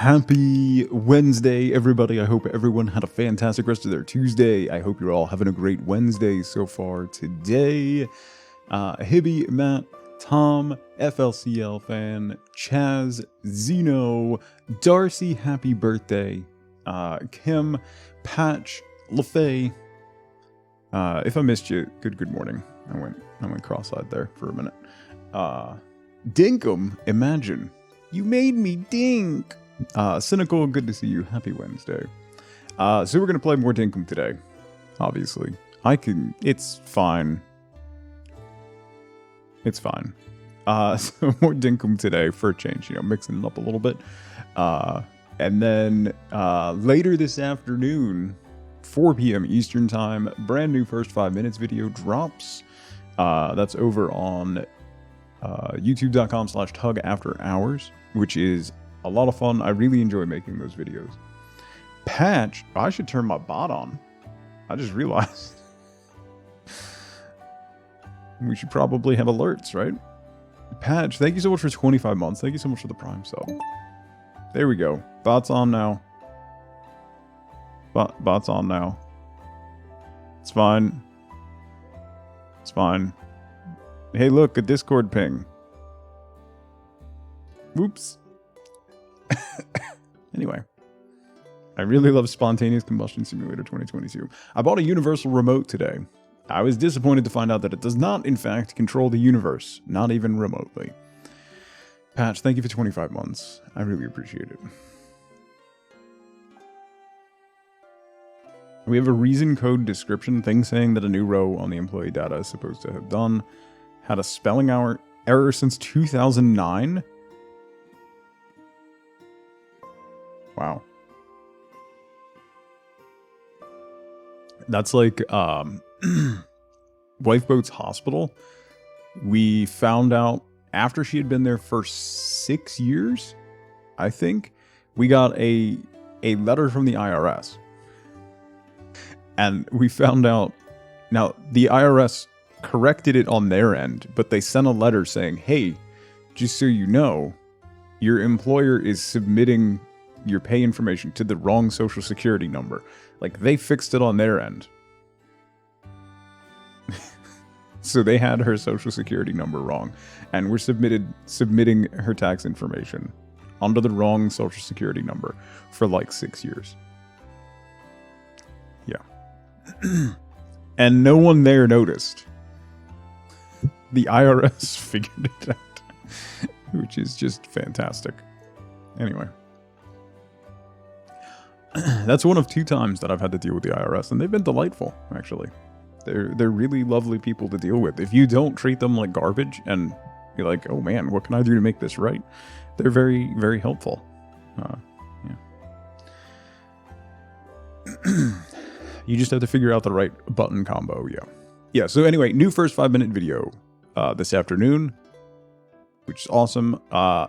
Happy Wednesday, everybody. I hope everyone had a fantastic rest of their Tuesday. I hope you're all having a great Wednesday so far today. Hibby, Matt, Tom, FLCL fan, Chaz, Zeno, Darcy, happy birthday, Kim, Patch, LaFay. If I missed you, good morning. I went cross-eyed there for a minute. Dinkum, imagine. You made me dink. Cynical, good to see you. Happy Wednesday. So we're going to play more Dinkum today. Obviously. It's fine. It's fine. So more Dinkum today for a change, mixing it up a little bit. And then later this afternoon, 4 p.m. Eastern Time, brand new first 5 minutes video drops. That's over on youtube.com/tugafterhours, which is a lot of fun. I really enjoy making those videos. Patch, I should turn my bot on. I just realized. We should probably have alerts, right? Patch, thank you so much for 25 months. Thank you so much for the Prime sub. There we go. Bot's on now. Bot's on now. It's fine. It's fine. Hey, look, a Discord ping. Whoops. Anyway. I really love Spontaneous Combustion Simulator 2022. I bought a universal remote today. I was disappointed to find out that it does not, in fact, control the universe. Not even remotely. Patch, thank you for 25 months. I really appreciate it. We have a reason code description thing saying that a new row on the employee data is supposed to have done. Had a spelling error since 2009? Wow. That's like, Lifeboat's Hospital. We found out after she had been there for 6 years, I think, we got a letter from the IRS. And we found out, now the IRS corrected it on their end, but they sent a letter saying, hey, just so you know, your employer is submitting your pay information to the wrong social security number. Like, they fixed it on their end. So they had her social security number wrong, and we're submitting her tax information under the wrong social security number for like 6 years. Yeah. And no one there noticed. The IRS figured it out, which is just fantastic. Anyway. That's one of 2 times that I've had to deal with the IRS, and they've been delightful, actually. They're really lovely people to deal with. If you don't treat them like garbage and you're like, oh man, what can I do to make this right? They're very, very helpful. Yeah. You just have to figure out the right button combo, yeah. Yeah, so anyway, new first 5-minute video this afternoon, which is awesome.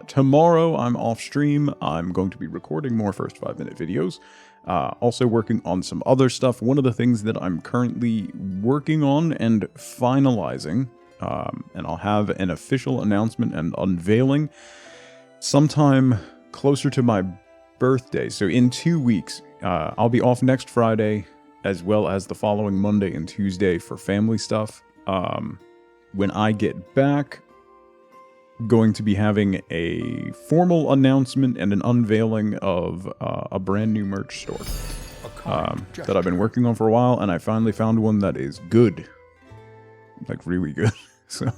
Tomorrow I'm off stream. I'm going to be recording more first 5-minute videos. Also working on some other stuff. One of the things that I'm currently working on and finalizing, and I'll have an official announcement and unveiling sometime closer to my birthday. So in 2 weeks, I'll be off next Friday, as well as the following Monday and Tuesday for family stuff. When I get back, going to be having a formal announcement and an unveiling of a brand new merch store that I've been working on for a while, and I finally found one that is good. Like, really good. So,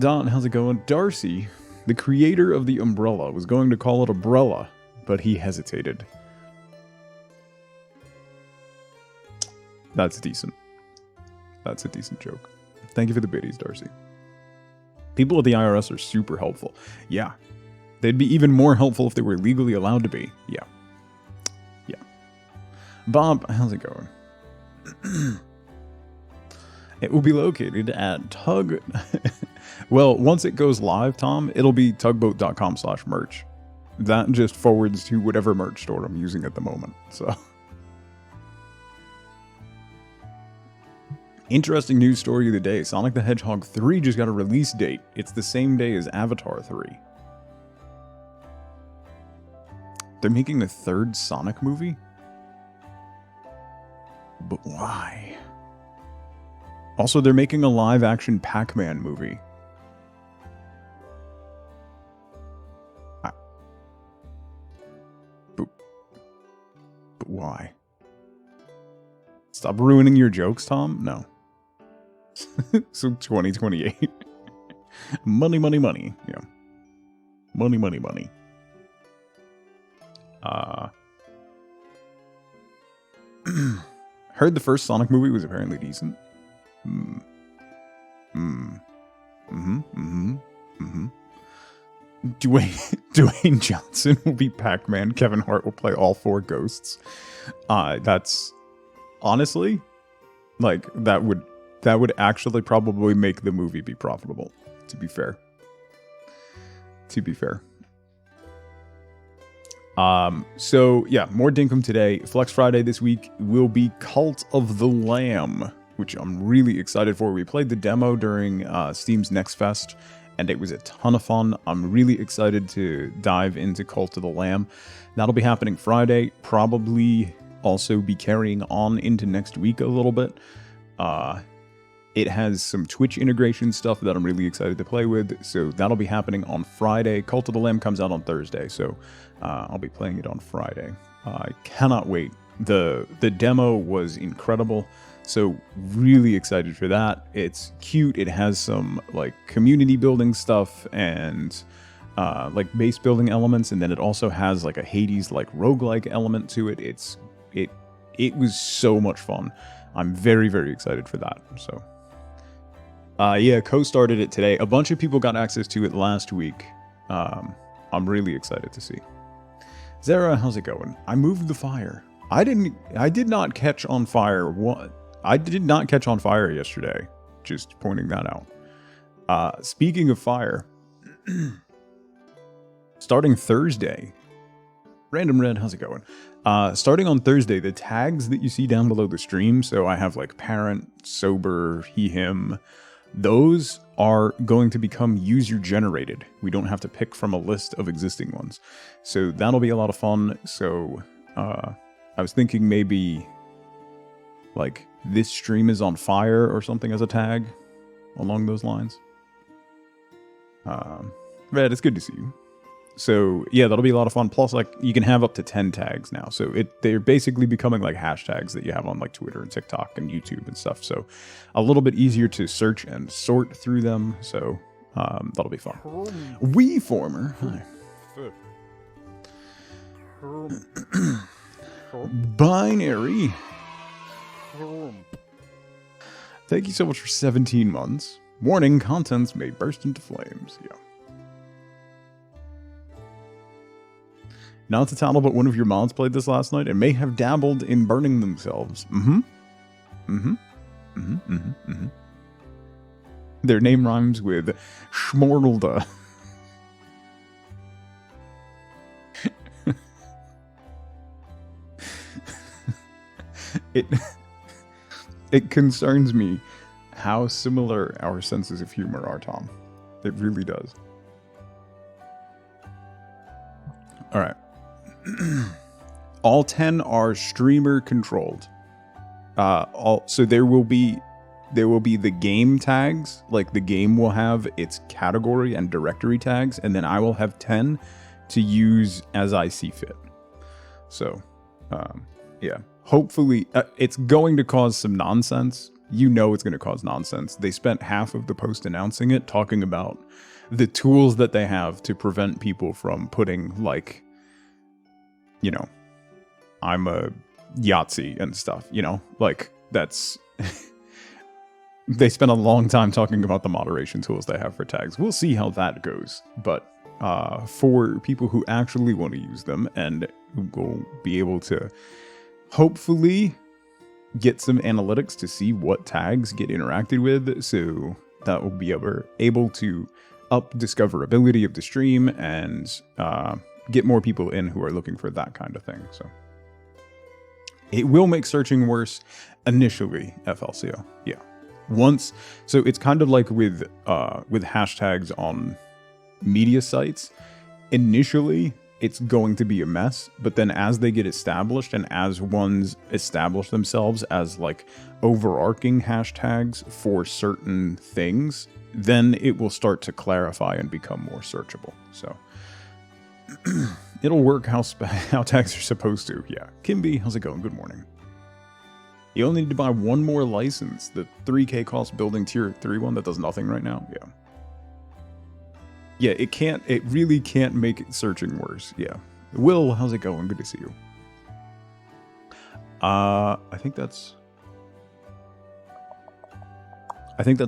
Don, how's it going? Darcy, the creator of the umbrella, was going to call it umbrella, but he hesitated. That's decent. That's a decent joke. Thank you for the biddies, Darcy. People at the IRS are super helpful. Yeah. They'd be even more helpful if they were legally allowed to be. Yeah. Yeah. Bob, how's it going? It will be located at Tug... Well, once it goes live, Tom, it'll be tugboat.com/merch. That just forwards to whatever merch store I'm using at the moment, so... Interesting news story of the day. Sonic the Hedgehog 3 just got a release date. It's the same day as Avatar 3. They're making a third Sonic movie? But why? Also, they're making a live-action Pac-Man movie. But why? Stop ruining your jokes, Tom? No. So 2028. Money, money, money. Yeah. Money, money, money. Heard the first Sonic movie was apparently decent. Dwayne Johnson will be Pac-Man. Kevin Hart will play all 4 ghosts. That's honestly, like, that would actually probably make the movie be profitable. To be fair. So yeah, more Dinkum today. Flex Friday this week will be Cult of the Lamb, which I'm really excited for. We played the demo during Steam's Next Fest, and it was a ton of fun. I'm really excited to dive into Cult of the Lamb. That'll be happening Friday, probably also be carrying on into next week a little bit. It has some Twitch integration stuff that I'm really excited to play with, so that'll be happening on Friday. Cult of the Lamb comes out on Thursday, so I'll be playing it on Friday. I cannot wait. The demo was incredible, so really excited for that. It's cute. It has some like community building stuff and like base building elements, and then it also has like a Hades like roguelike element to it. It was so much fun. I'm very, very excited for that. So yeah, co-started it today. A bunch of people got access to it last week. I'm really excited to see. Zara, how's it going? I moved the fire. I did not catch on fire. I did not catch on fire yesterday. Just pointing that out. Speaking of fire, starting Thursday, Random Red, how's it going? Starting on Thursday, the tags that you see down below the stream, so I have like parent, sober, he, him, those are going to become user-generated. We don't have to pick from a list of existing ones. So that'll be a lot of fun. So I was thinking maybe like this stream is on fire or something as a tag along those lines. Red, it's good to see you. So yeah, that'll be a lot of fun. Plus, like, you can have up to 10 tags now. So they're basically becoming like hashtags that you have on like Twitter and TikTok and YouTube and stuff. So a little bit easier to search and sort through them. So that'll be fun. WeFormer. Hi. Binary. Thank you so much for 17 months. Warning, contents may burst into flames. Yeah. Not to tattle, but one of your mods played this last night and may have dabbled in burning themselves. Their name rhymes with Schmorlda. It concerns me how similar our senses of humor are, Tom. It really does. All right. All 10 are streamer controlled. So there will be the game tags, like the game will have its category and directory tags, and then I will have 10 to use as I see fit. So, yeah, hopefully it's going to cause some nonsense. You know it's going to cause nonsense. They spent half of the post announcing it, talking about the tools that they have to prevent people from putting, like, you know, I'm a Yahtzee and stuff, you know, like that's, they spent a long time talking about the moderation tools they have for tags. We'll see how that goes. But for people who actually want to use them and will be able to hopefully get some analytics to see what tags get interacted with. So that will be able to up discoverability of the stream and, get more people in who are looking for that kind of thing. So it will make searching worse initially, FLCO. Yeah. So it's kind of like with hashtags on media sites. Initially, it's going to be a mess. But then as they get established and as ones establish themselves as like overarching hashtags for certain things, then it will start to clarify and become more searchable. So it'll work how tags are supposed to. Yeah. Kimby, how's it going? Good morning. You only need to buy one more license. The 3K cost building tier 3 one that does nothing right now. Yeah. Yeah, it really can't make searching worse. Yeah. Will, how's it going? Good to see you. I think that's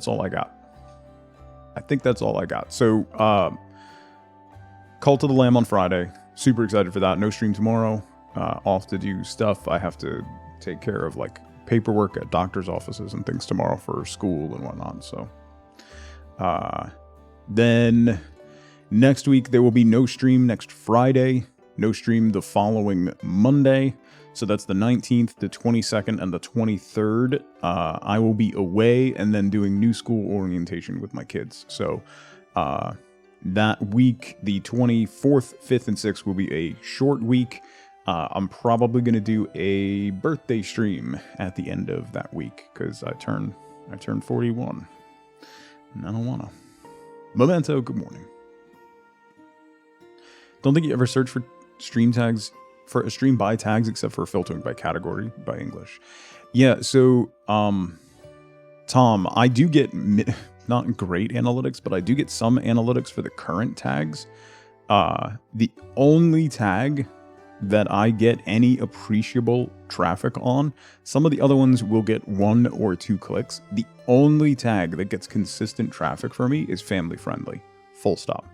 all I got. So, Cult of the Lamb on Friday. Super excited for that. No stream tomorrow. Off to do stuff. I have to take care of like paperwork at doctor's offices and things tomorrow for school and whatnot. So, then next week there will be no stream next Friday. No stream the following Monday. So that's the 19th, the 22nd, and the 23rd. I will be away and then doing new school orientation with my kids. So that week, the 24th, 5th, and 6th will be a short week. I'm probably going to do a birthday stream at the end of that week because I turned 41. And I don't want to. Memento, good morning. Don't think you ever search for stream tags, for a stream by tags, except for filtering by category by English. Yeah, so, Tom, I do get not great analytics, but I do get some analytics for the current tags. The only tag that I get any appreciable traffic on, some of the other ones will get 1 or 2 clicks. The only tag that gets consistent traffic for me is family friendly. Full stop.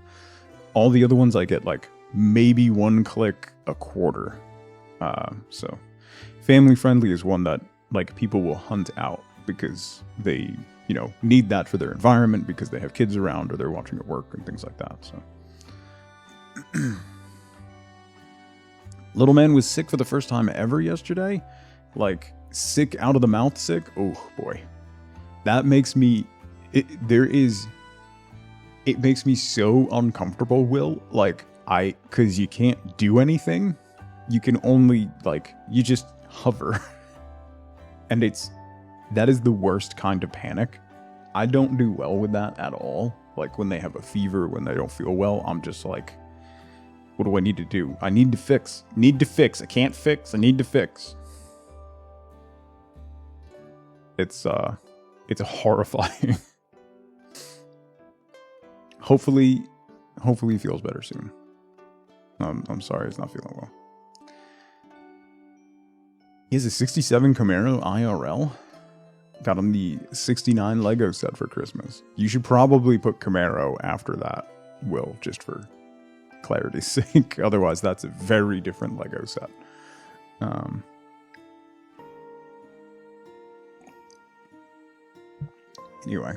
All the other ones I get like maybe 1 click a quarter. So family friendly is one that like people will hunt out because they, need that for their environment because they have kids around or they're watching at work and things like that. So little man was sick for the first time ever yesterday. Like sick out of the mouth sick. Oh boy. That makes me, it makes me so uncomfortable, Will. Like cause you can't do anything. You can only you just hover. And that is the worst kind of panic. I don't do well with that at all. Like when they have a fever, when they don't feel well, I'm just like, what do I need to do? I need to fix. I can't fix. I need to fix. It's horrifying. Hopefully he feels better soon. I'm sorry he's not feeling well. He has a 67 Camaro IRL. Got him the 69 Lego set for Christmas. You should probably put Camaro after that, Will, just for clarity's sake. Otherwise, that's a very different Lego set. Anyway.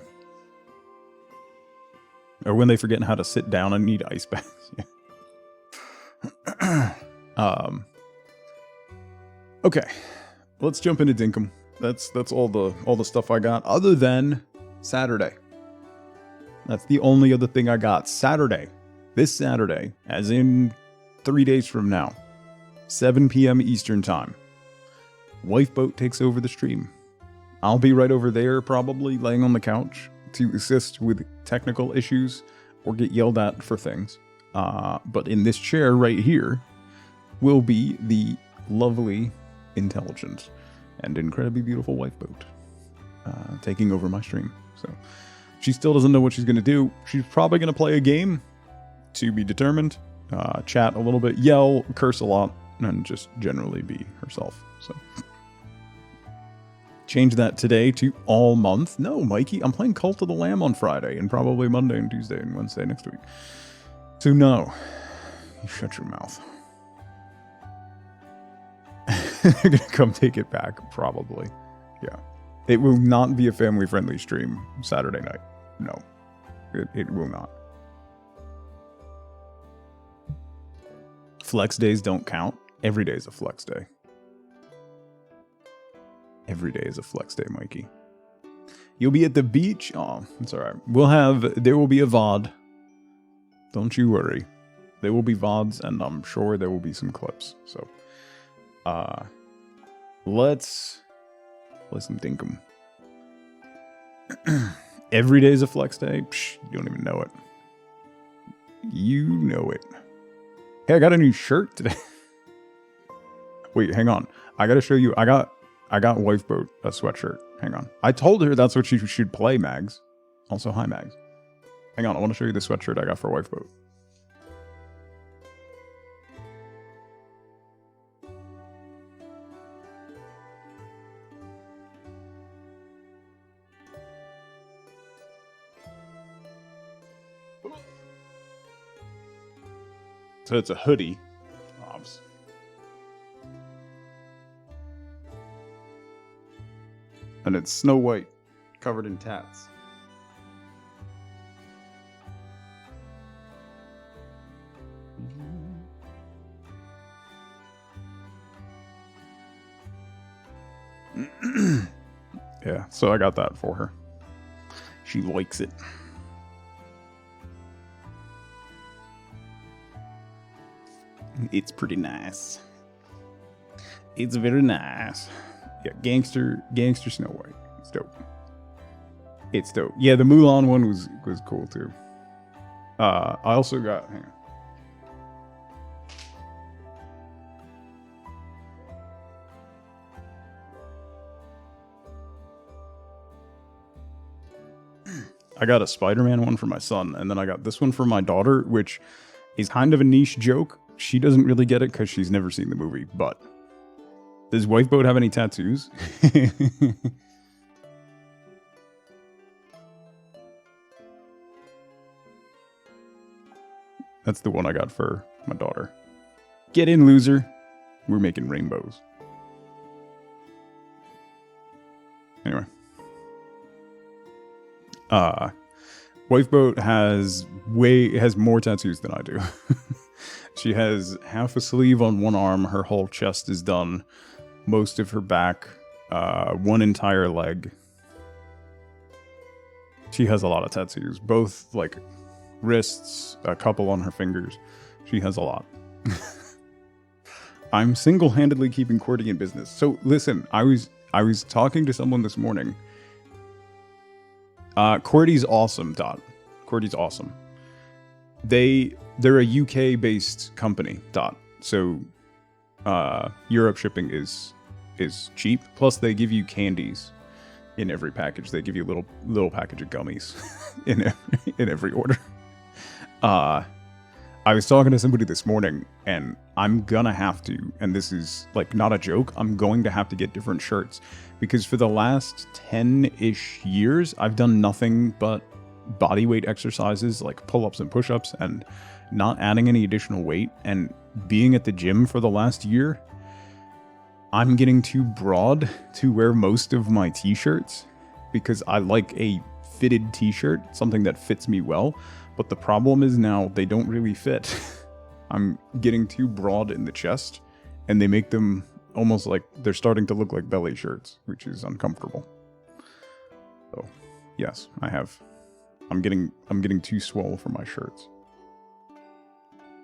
Or when they forget how to sit down and need ice baths. Okay. Let's jump into Dinkum. That's all the stuff I got, other than Saturday. That's the only other thing I got. Saturday. This Saturday, as in 3 days from now, 7 p.m. Eastern Time. Wifeboat takes over the stream. I'll be right over there, probably laying on the couch to assist with technical issues or get yelled at for things. But in this chair right here will be the lovely, intelligent, and incredibly beautiful Wifeboat taking over my stream. So she still doesn't know what she's going to do. She's probably going to play a game, to be determined, chat a little bit, yell, curse a lot, and just generally be herself. So change that today to all month. No, Mikey, I'm playing Cult of the Lamb on Friday and probably Monday and Tuesday and Wednesday next week. So no, you shut your mouth. They're gonna come take it back, probably. Yeah. It will not be a family-friendly stream Saturday night. No. It will not. Flex days don't count. Every day is a flex day. Every day is a flex day, Mikey. You'll be at the beach? Oh, it's alright. There will be a VOD. Don't you worry. There will be VODs, and I'm sure there will be some clips. So, let's dink 'em. Every day is a flex day. Psh, you don't even know it. You know it. Hey, I got a new shirt today. Wait, hang on. I gotta show you. I got Wifeboat a sweatshirt. Hang on. I told her that's what she should play, Mags. Also, hi, Mags. Hang on. I want to show you the sweatshirt I got for Wifeboat. So it's a hoodie. And it's Snow White, covered in tats. Yeah, so I got that for her. She likes it. It's pretty nice. It's very nice. Yeah, gangster Snow White. It's dope. It's dope. Yeah, the Mulan one was cool too. I also got, hang on. I got a Spider-Man one for my son, and then I got this one for my daughter, which is kind of a niche joke. She doesn't really get it because she's never seen the movie, but does Wifeboat have any tattoos? That's the one I got for my daughter. Get in, loser. We're making rainbows. Anyway. Wifeboat has more tattoos than I do. She has half a sleeve on one arm, her whole chest is done, most of her back, one entire leg. She has a lot of tattoos, both like wrists, a couple on her fingers. She has a lot. I'm single-handedly keeping QWERTY in business. So listen, I was talking to someone this morning. QWERTY's awesome, Dot. QWERTY's awesome. They're a UK-based company, Dot. So Europe shipping is cheap. Plus, they give you candies in every package. They give you a little package of gummies in every order. I was talking to somebody this morning, and I'm gonna have to, and this is like not a joke, I'm going to have to get different shirts, because for the last 10-ish years, I've done nothing but bodyweight exercises like pull-ups and push-ups and not adding any additional weight. And being at the gym for the last year, I'm getting too broad to wear most of my t-shirts because I like a fitted t-shirt, something that fits me well. But the problem is now they don't really fit. I'm getting too broad in the chest, and they make them almost like they're starting to look like belly shirts, which is uncomfortable. So, yes, I'm getting too swole for my shirts.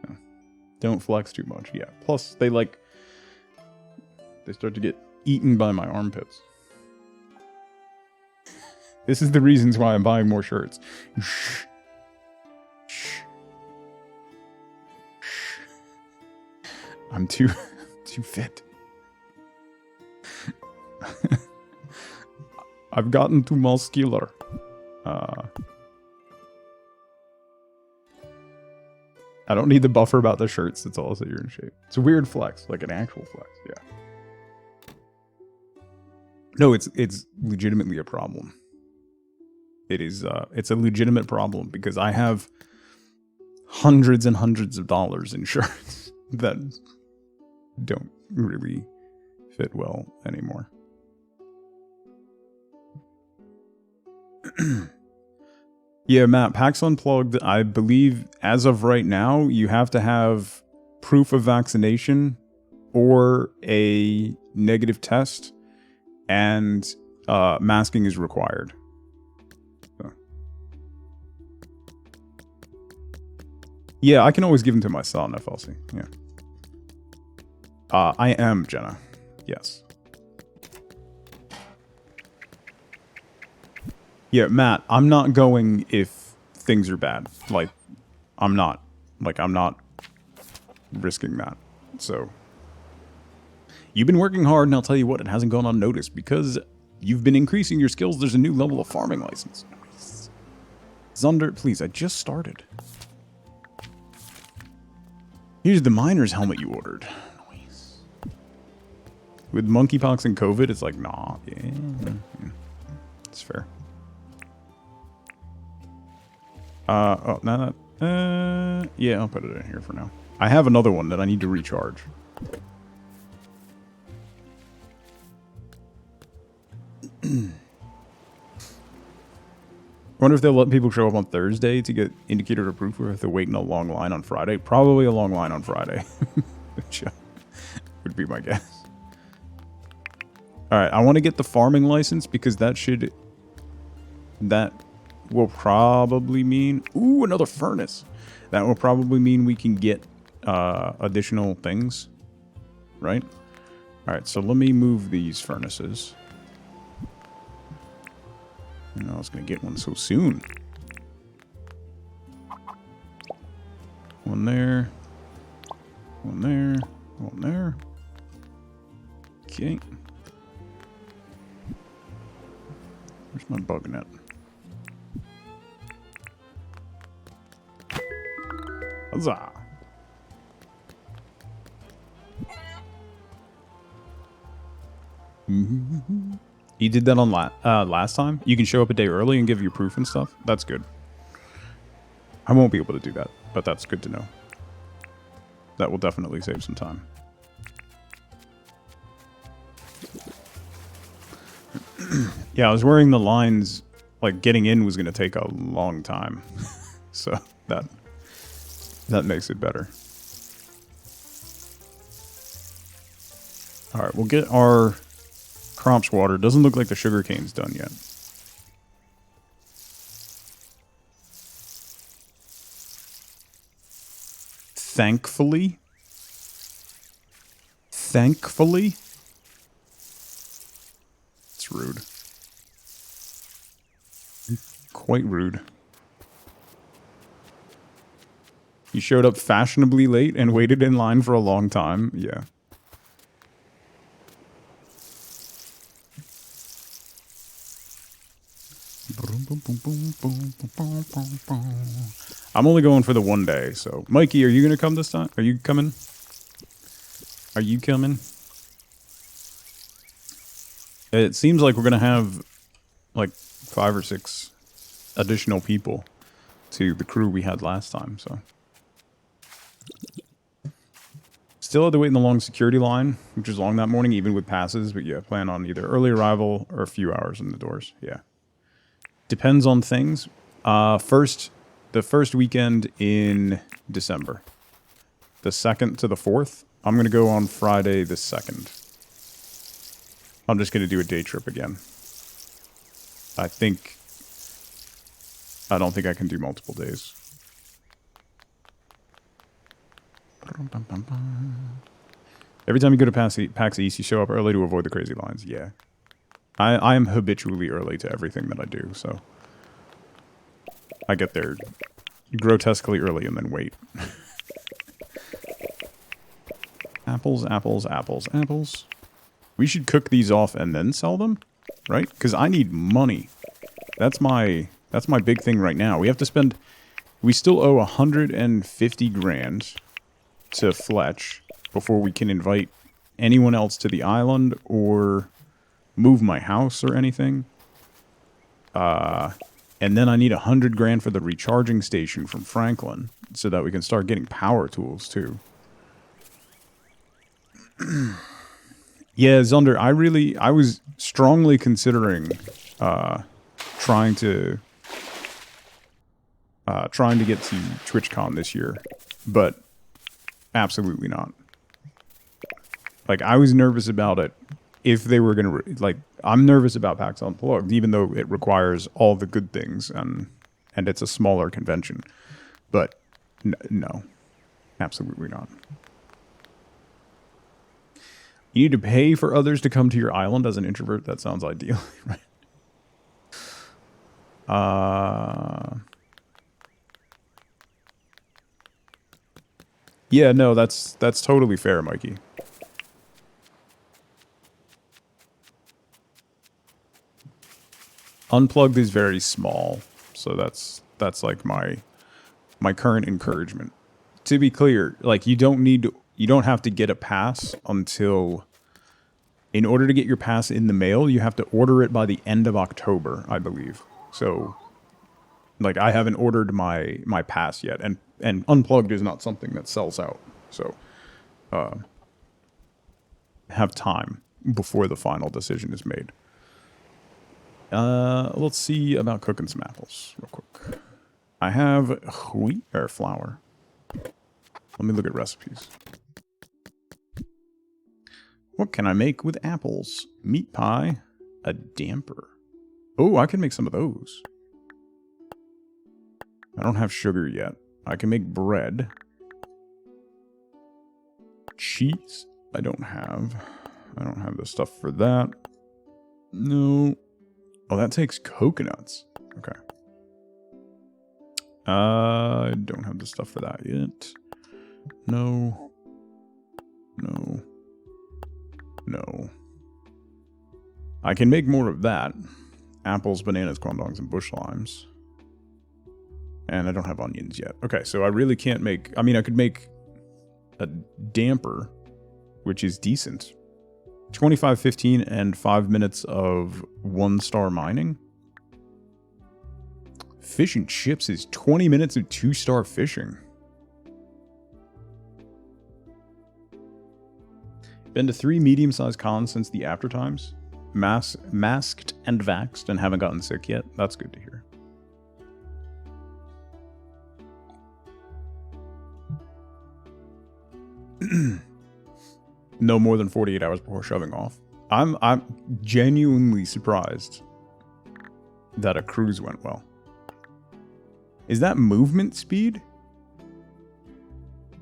Yeah. Don't flex too much, yeah. Plus, they start to get eaten by my armpits. This is the reasons why I'm buying more shirts. I'm too fit. I've gotten too muscular. I don't need the buffer about the shirts. That's all, so you're in shape. It's a weird flex, like an actual flex. Yeah. No, it's legitimately a problem. It is. It's a legitimate problem because I have hundreds and hundreds of dollars in shirts that don't really fit well anymore. Yeah, Matt, PAX Unplugged, I believe as of right now, you have to have proof of vaccination or a negative test, and masking is required. So. Yeah, I can always give them to my son, FLC. Yeah. I am, Jenna. Yes. Yeah, Matt, I'm not going if things are bad. Like, I'm not. Like, I'm not risking that. So, you've been working hard, and I'll tell you what, it hasn't gone unnoticed because you've been increasing your skills. There's a new level of farming license. Nice. Zunder, please, I just started. Here's the miner's helmet you ordered. Nice. With monkeypox and COVID, it's like, nah, yeah. It's fair. Oh, no, yeah, I'll put it in here for now. I have another one that I need to recharge. I wonder if they'll let people show up on Thursday to get indicator approved, or if they're waiting a long line on Friday. Probably a long line on Friday. Would be my guess. Alright, I want to get the farming license because that will probably mean... Ooh, another furnace. That will probably mean we can get additional things. Right? Alright, so let me move these furnaces. I was going to get one so soon. One there. One there. One there. Okay. Where's my bug net? Huzzah! You did that on last time? You can show up a day early and give your proof and stuff? That's good. I won't be able to do that, but that's good to know. That will definitely save some time. Yeah, I was worrying the lines, like getting in was going to take a long time. So that makes it better. Alright, we'll get our crops watered. Doesn't look like the sugar cane's done yet. Thankfully. Thankfully. It's rude. Quite rude. You showed up fashionably late and waited in line for a long time. Yeah. I'm only going for the one day, so... Mikey, are you going to come this time? Are you coming? Are you coming? It seems like we're going to have, like, 5 or 6 additional people to the crew we had last time, so... Still had to wait in the long security line, which was long that morning, even with passes, but yeah, plan on either early arrival or a few hours in the doors, yeah. Depends on things. The first weekend in December. The 2nd to the 4th. I'm going to go on Friday the 2nd. I'm just going to do a day trip again. I don't think I can do multiple days. Every time you go to PAX East, you show up early to avoid the crazy lines. Yeah. I am habitually early to everything that I do, so... I get there grotesquely early and then wait. Apples, apples, apples, apples. We should cook these off and then sell them, right? Because I need money. That's my big thing right now. We have to spend... We still owe 150 grand to Fletch before we can invite anyone else to the island or move my house or anything. And then I need 100 grand for the recharging station from Franklin so that we can start getting power tools too. Yeah, Zunder, I was strongly considering trying to get to TwitchCon this year, but absolutely not. Like, I was nervous about it if they were going to, like, I'm nervous about PAX Unplugged, even though it requires all the good things, and it's a smaller convention. But No, absolutely not. You need to pay for others to come to your island as an introvert. That sounds ideal, right? Yeah, no, that's totally fair, Mikey. Unplugged is very small, so that's like my current encouragement. To be clear, like you don't have to get a pass until, in order to get your pass in the mail, you have to order it by the end of October, I believe. So like I haven't ordered my pass yet, and Unplugged is not something that sells out. So have time before the final decision is made. Let's see about cooking some apples real quick. I have wheat or flour. Let me look at recipes. What can I make with apples? Meat pie, a damper. Oh, I can make some of those. I don't have sugar yet. I can make bread. Cheese, I don't have the stuff for that. No. Oh, that takes coconuts. Okay. I don't have the stuff for that yet. No. No. No. I can make more of that. Apples, bananas, quandongs, and bush limes. And I don't have onions yet. Okay, so I really can't make... I mean, I could make a damper, which is decent. 25:15 and 5 minutes of 1-star mining. Fish and chips is 20 minutes of 2-star fishing. Been to 3 medium-sized cons since the after times. Masked and vaxxed and haven't gotten sick yet. That's good to hear. No more than 48 hours before shoving off. I'm genuinely surprised that a cruise went well. Is that movement speed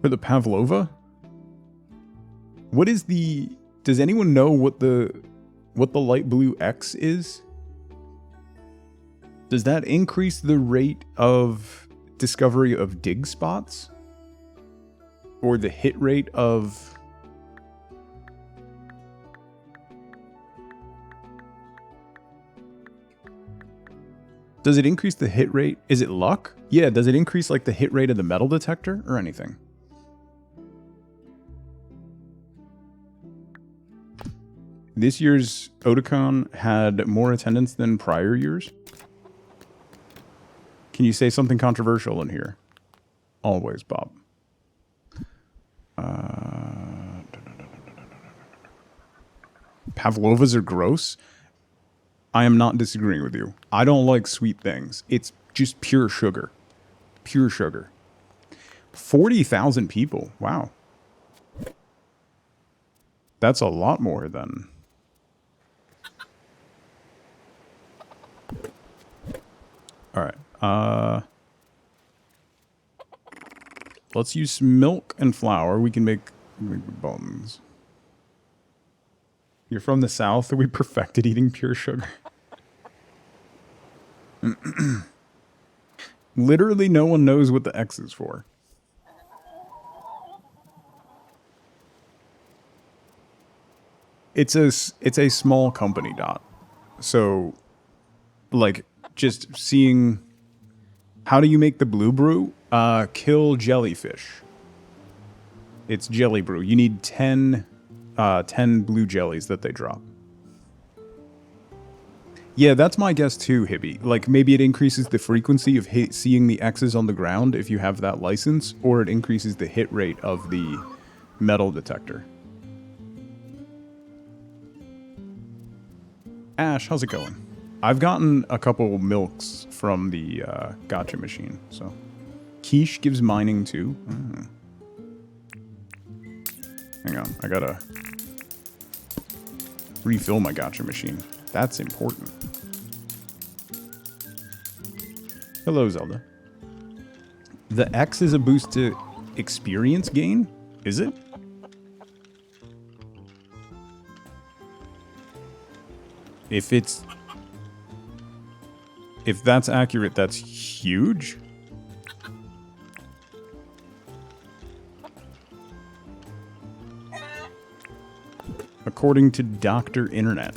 for the Pavlova? What is the... Does anyone know what the light blue X is? Does that increase the rate of discovery of dig spots? Or the hit rate of... Does it increase the hit rate? Is it luck? Yeah, does it increase like the hit rate of the metal detector or anything? This year's Otakon had more attendance than prior years. Can you say something controversial in here? Always, Bob. Pavlovas are gross. I am not disagreeing with you. I don't like sweet things. It's just pure sugar. Pure sugar. 40,000 people. Wow. That's a lot more than... Alright. Let's use milk and flour. We can make buns. You're from the South, and we perfected eating pure sugar. Literally no one knows what the X is for. It's a small company, Dot. So, like, just seeing... How do you make the blue brew? Kill jellyfish. It's jelly brew. You need 10 blue jellies that they drop. Yeah, that's my guess too, Hibby. Like, maybe it increases the frequency of seeing the X's on the ground if you have that license, or it increases the hit rate of the metal detector. Ash, how's it going? I've gotten a couple milks from the gacha machine, so... Quiche gives mining too. Hang on, I gotta refill my gacha machine. That's important. Hello, Zelda. The X is a boost to experience gain? Is it? If that's accurate, that's huge. According to Dr. Internet.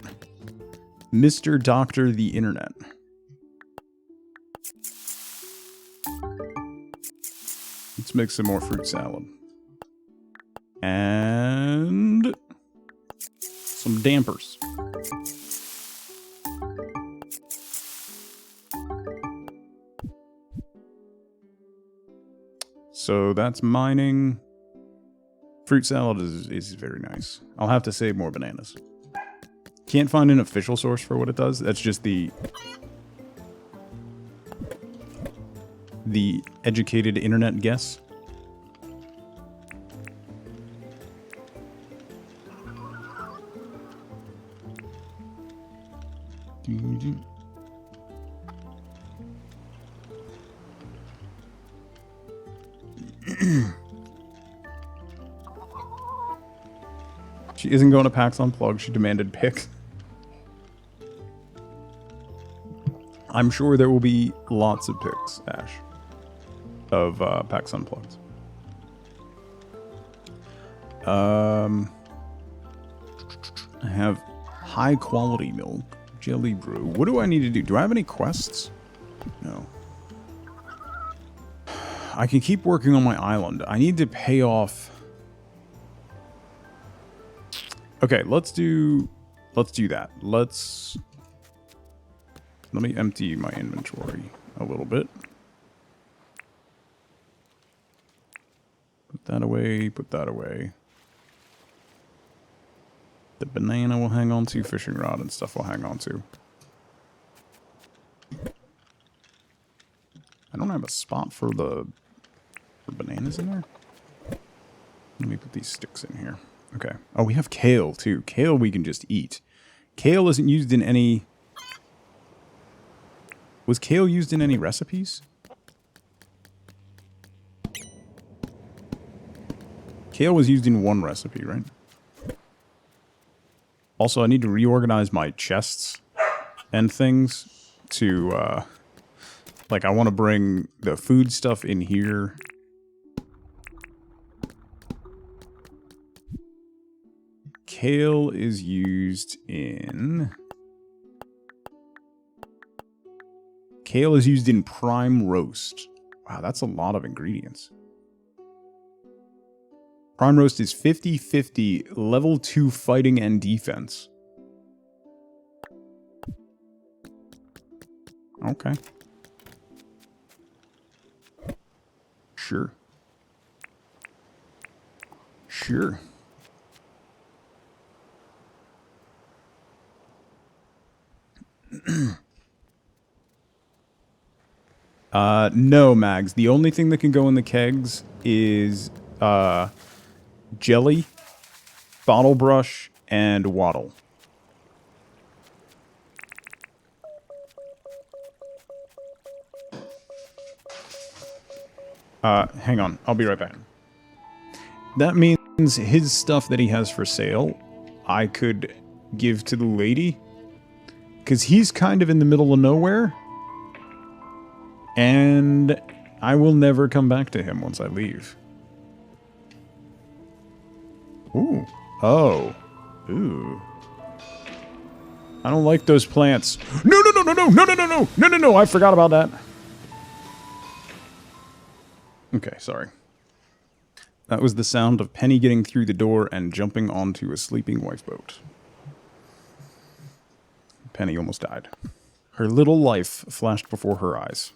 Mr. Doctor the Internet. Let's make some more fruit salad. And some dampers. So that's mining. Fruit salad is very nice. I'll have to save more bananas. Can't find an official source for what it does. That's just the educated internet guess. She isn't going to PAX Unplugged. She demanded pics. I'm sure there will be lots of pics, Ash, of PAX Unplugged. I have high quality milk, jelly brew. What do I need to do? Do I have any quests? No. I can keep working on my island. I need to pay off. Okay, let's do that. Let me empty my inventory a little bit. Put that away, put that away. The banana will hang on to, fishing rod and stuff will hang on to. I don't have a spot for bananas in there. Let me put these sticks in here. Okay. Oh, we have kale too. Kale we can just eat. Kale isn't used in any... Was kale used in any recipes? Kale was used in one recipe, right? Also, I need to reorganize my chests and things to, like, I want to bring the food stuff in here. Kale is used in... Kale is used in prime roast. Wow, that's a lot of ingredients. Prime roast is 50-50, level 2 fighting and defense. Okay. Sure. Sure. No, Mags. The only thing that can go in the kegs is, jelly, bottle brush, and waddle. Hang on. I'll be right back. That means his stuff that he has for sale, I could give to the lady. Because he's kind of in the middle of nowhere. And I will never come back to him once I leave. Ooh. Oh. Ooh. I don't like those plants. No, no, no, no, no, no, no, no, no, no, no, no, I forgot about that. Okay, sorry. That was the sound of Penny getting through the door and jumping onto a sleeping lifeboat. Penny almost died. Her little life flashed before her eyes.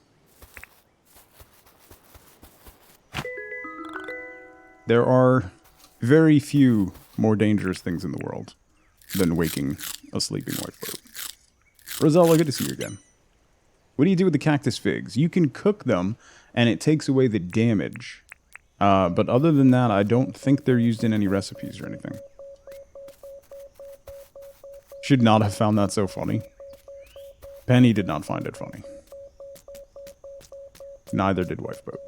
There are very few more dangerous things in the world than waking a sleeping lifeboat. Rosella, good to see you again. What do you do with the cactus figs? You can cook them, and it takes away the damage. But other than that, I don't think they're used in any recipes or anything. Should not have found that so funny. Penny did not find it funny. Neither did Wifeboat.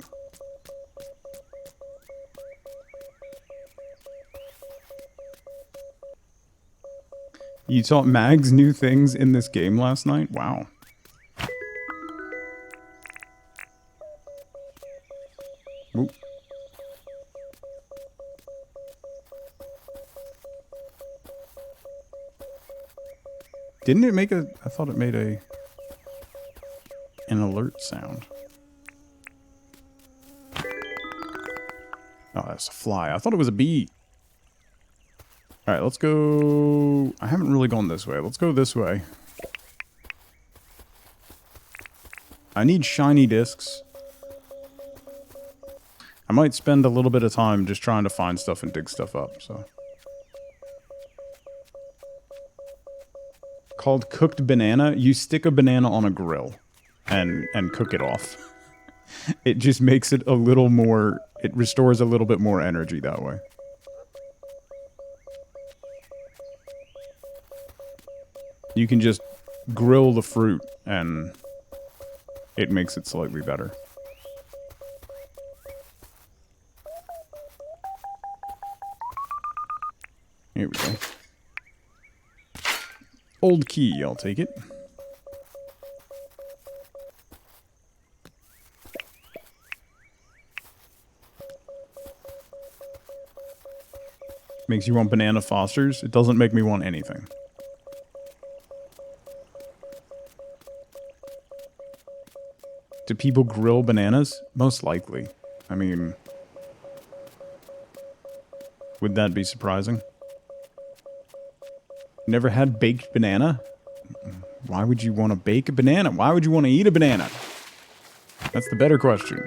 You taught Mags new things in this game last night? Wow. Oop. Didn't it make a... I thought it made an alert sound. Oh, that's a fly. I thought it was a bee. Alright, let's go... I haven't really gone this way. Let's go this way. I need shiny discs. I might spend a little bit of time just trying to find stuff and dig stuff up, so... Called cooked banana. You stick a banana on a grill and cook it off. It just makes it a little more... It restores a little bit more energy that way. You can just grill the fruit and it makes it slightly better. Here we go. Old key, I'll take it. Makes you want banana Fosters. It doesn't make me want anything. Do people grill bananas? Most likely. I mean... Would that be surprising? Never had baked banana? Why would you want to bake a banana? Why would you want to eat a banana? That's the better question.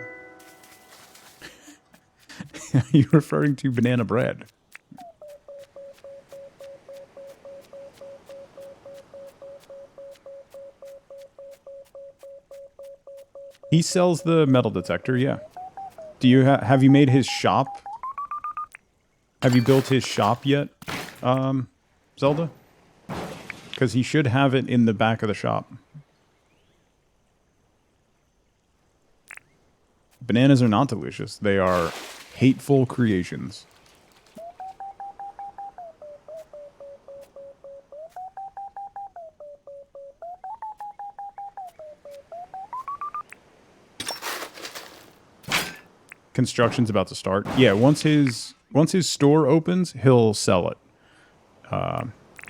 Are you referring to banana bread? He sells the metal detector, yeah. Do you have you made his shop? Have you built his shop yet, Zelda? Because he should have it in the back of the shop. Bananas are not delicious. They are hateful creations. Construction's about to start. Yeah, once his store opens, he'll sell it.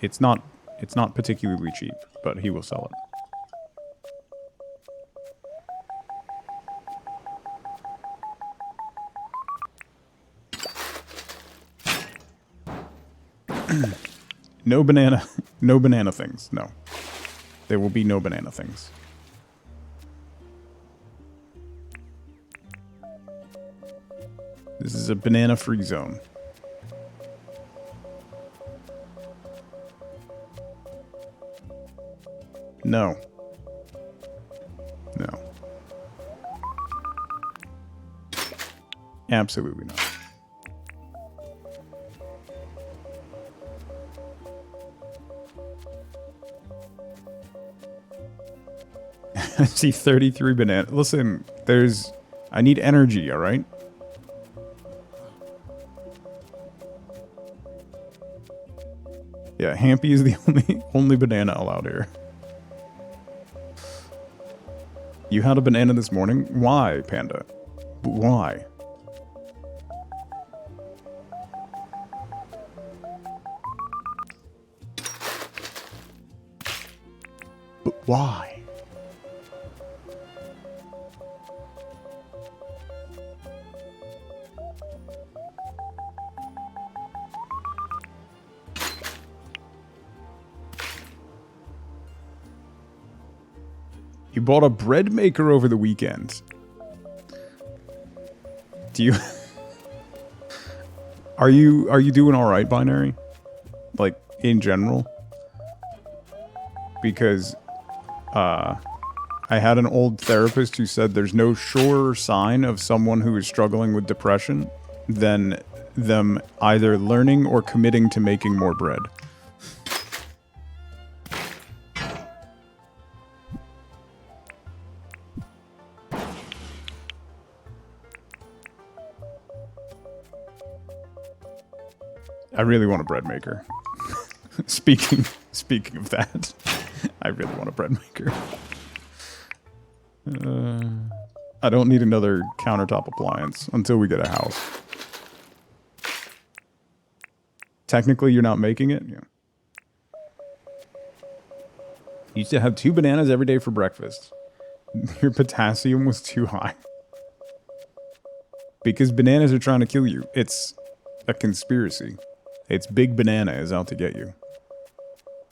It's not particularly cheap, but he will sell it. No banana things. No. There will be no banana things. This is a banana-free zone. No. No. Absolutely not. I see 33 bananas. Listen, I need energy, alright? Yeah, Hampy is the only banana allowed here. You had a banana this morning? Why, Panda? Why? But why? You bought a bread maker over the weekend. Do you... Are you doing alright, Binary? Like, in general? Because, I had an old therapist who said there's no surer sign of someone who is struggling with depression than them either learning or committing to making more bread. I really want a bread maker. Speaking of that, I really want a bread maker. I don't need another countertop appliance until we get a house. Technically, you're not making it. Yeah. You used to have 2 bananas every day for breakfast. Your potassium was too high. Because bananas are trying to kill you. It's a conspiracy. It's Big Banana is out to get you.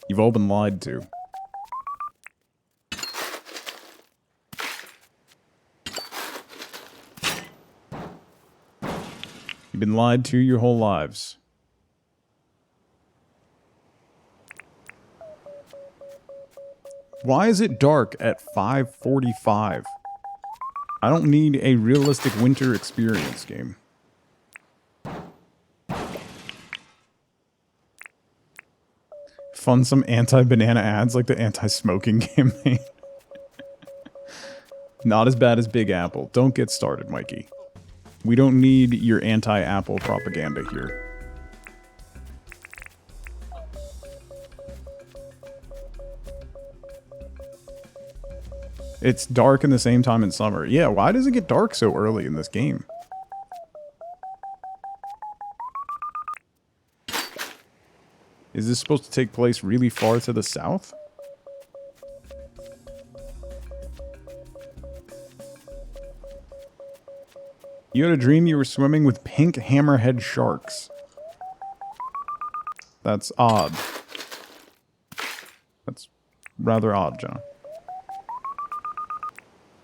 You've all been lied to. You've been lied to your whole lives. Why is it dark at 5:45? I don't need a realistic winter experience game. Fund some anti-banana ads like the anti-smoking campaign. Not as bad as Big Apple. Don't get started, Mikey. We don't need your anti-Apple propaganda here. It's dark in the same time in summer. Yeah, why does it get dark so early in this game? Is this supposed to take place really far to the south? You had a dream you were swimming with pink hammerhead sharks. That's odd. That's rather odd, John.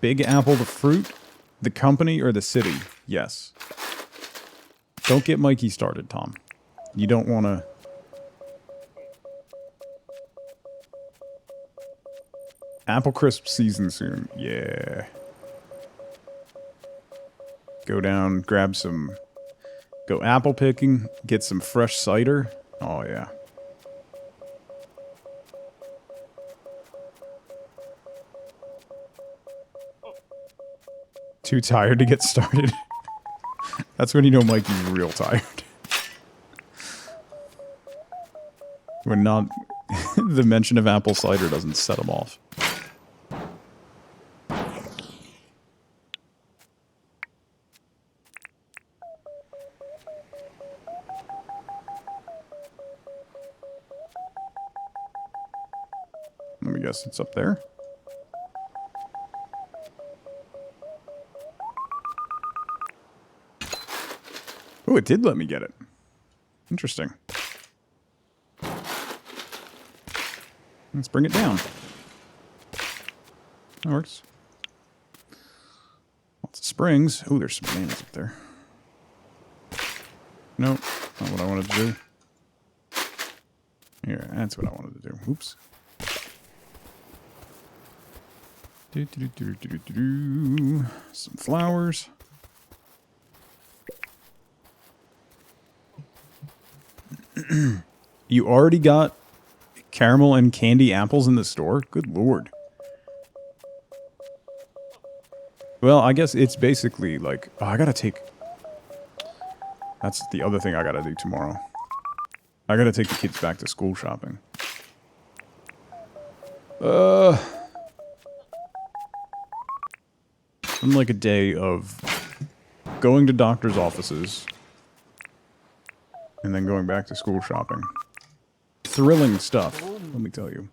Big Apple the fruit, the company, or the city? Yes. Don't get Mikey started, Tom. You don't want to... Apple crisp season soon. Yeah. Go down, grab some... Go apple picking, get some fresh cider. Oh, yeah. Too tired to get started. That's when you know Mikey's real tired. When not... the mention of apple cider doesn't set him off. Let me guess, it's up there. Oh, it did let me get it. Interesting. Let's bring it down. That works. Lots of springs. Oh, there's some bananas up there. Nope, not what I wanted to do. Here, that's what I wanted to do. Oops. Some flowers. You already got caramel and candy apples in the store? Good lord. Well, I guess it's basically like... Oh, I gotta take... That's the other thing I gotta do tomorrow. I gotta take the kids back to school shopping. I'm like a day of going to doctor's offices and then going back to school shopping. Thrilling stuff, let me tell you.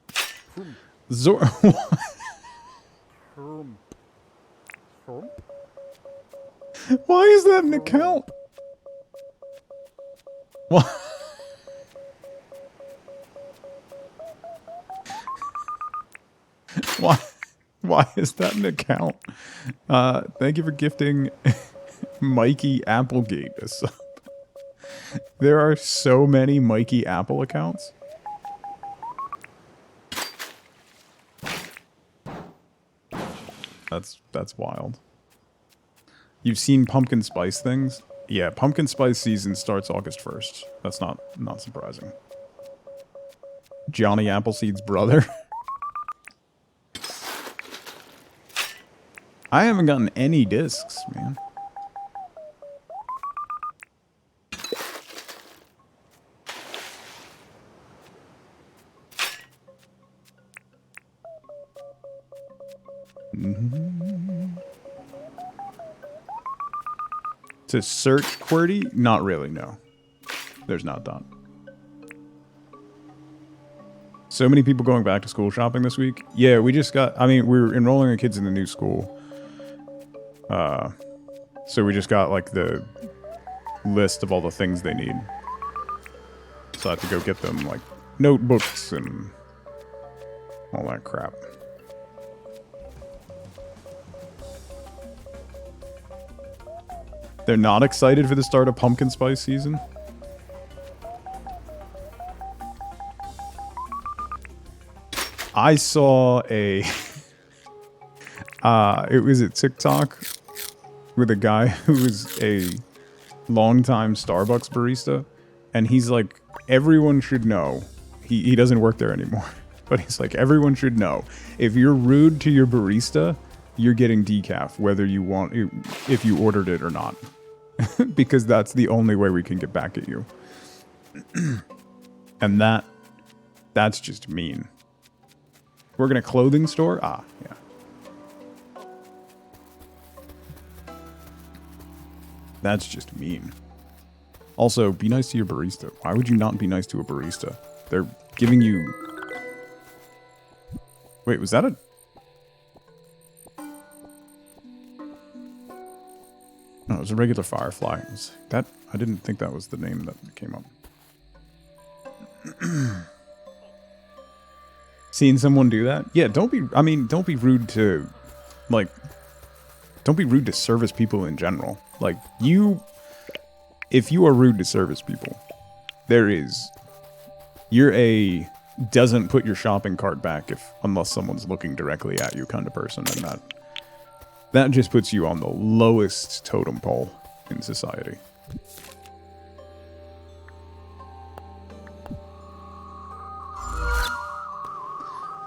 Why is that an account? What? Why is that an account? Thank you for gifting Mikey Applegate a sub. There are so many Mikey Apple accounts. That's wild. You've seen pumpkin spice things? Yeah, pumpkin spice season starts August 1st. That's not surprising. Johnny Appleseed's brother. I haven't gotten any discs, man. To search QWERTY? Not really, no. There's not that. So many people going back to school shopping this week. Yeah, we just got, I mean, we're enrolling our kids in the new school. So we just got like the list of all the things they need. So I have to go get them like notebooks and all that crap. They're not excited for the start of pumpkin spice season? I saw a... it was at TikTok with a guy who was a longtime Starbucks barista. And he's like, everyone should know. He doesn't work there anymore. But he's like, everyone should know. If you're rude to your barista, you're getting decaf, whether you want... if you ordered it or not. Because that's the only way we can get back at you. And that's just mean. Work in a clothing store? Ah, yeah. That's just mean. Also, be nice to your barista. Why would you not be nice to a barista? They're giving you... Wait, was that a... No, it was a regular firefly. That I didn't think that was the name that came up. Seeing someone do that? Yeah, don't be rude to, like, don't be rude to service people in general. Like, if you are rude to service people, you're a doesn't put your shopping cart back unless someone's looking directly at you kind of person, and that just puts you on the lowest totem pole in society.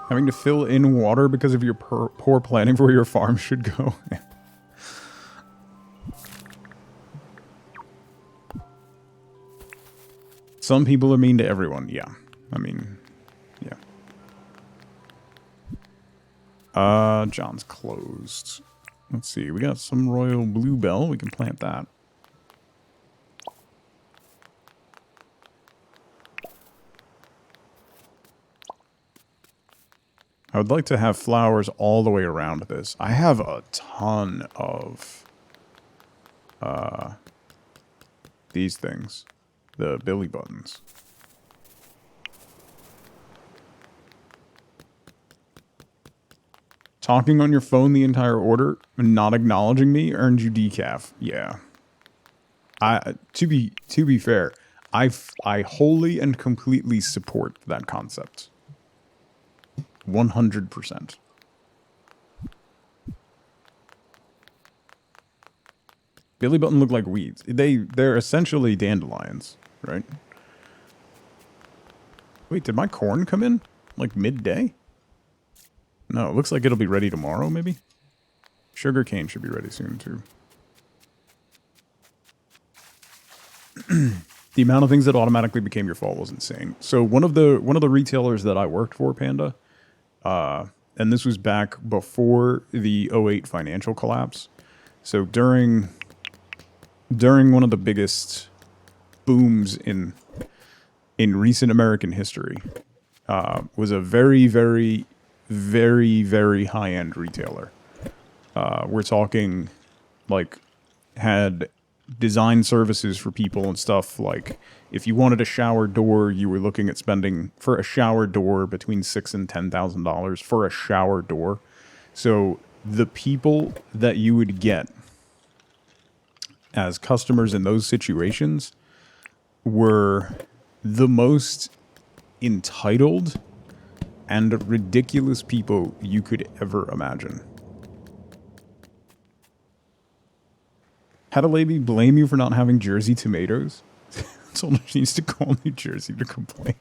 Having to fill in water because of your poor planning for where your farm should go. Some people are mean to everyone, yeah. I mean, yeah. John's closed. Let's see, we got some royal bluebell. We can plant that. I would like to have flowers all the way around this. I have a ton of these things. The billy buttons. Talking on your phone the entire order and not acknowledging me earned you decaf. Yeah. To be fair, I wholly and completely support that concept. 100%. Billy button look like weeds. They're essentially dandelions, right? Wait, did my corn come in? Like midday? No, it looks like it'll be ready tomorrow, maybe? Sugar cane should be ready soon, too. The amount of things that automatically became your fault was insane. So one of the retailers that I worked for, Panda, and this was back before the '08 financial collapse. So during one of the biggest booms in recent American history, was a very, very, very, very high-end retailer. We're talking, like, had design services for people and stuff. Like, if you wanted a shower door, you were looking at spending for a shower door between $6,000 and $10,000 for a shower door. So the people that you would get as customers in those situations were the most entitled and ridiculous people you could ever imagine. Had a lady blame you for not having Jersey tomatoes? Someone needs to call New Jersey to complain.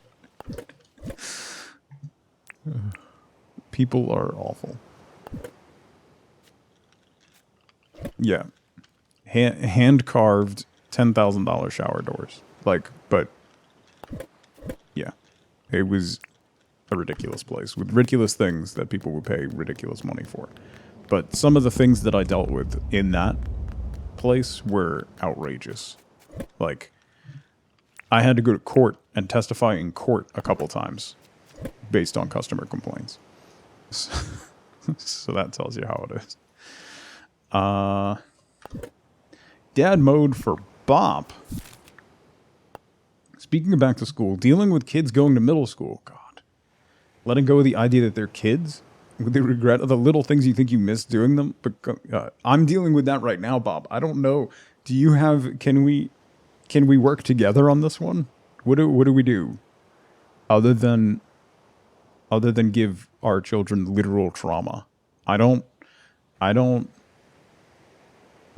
People are awful. Yeah. Hand-carved $10,000 shower doors. Like, but... yeah. It was a ridiculous place with ridiculous things that people would pay ridiculous money for. But some of the things that I dealt with in that place were outrageous. Like, I had to go to court and testify in court a couple times based on customer complaints. So that tells you how it is. Dad mode for Bop. Speaking of back to school, dealing with kids going to middle school. God. Letting go of the idea that they're kids. With the regret of the little things you think you miss doing them. But I'm dealing with that right now, Bob. I don't know. Do you have... Can we work together on this one? What do we do? Other than give our children literal trauma. I don't...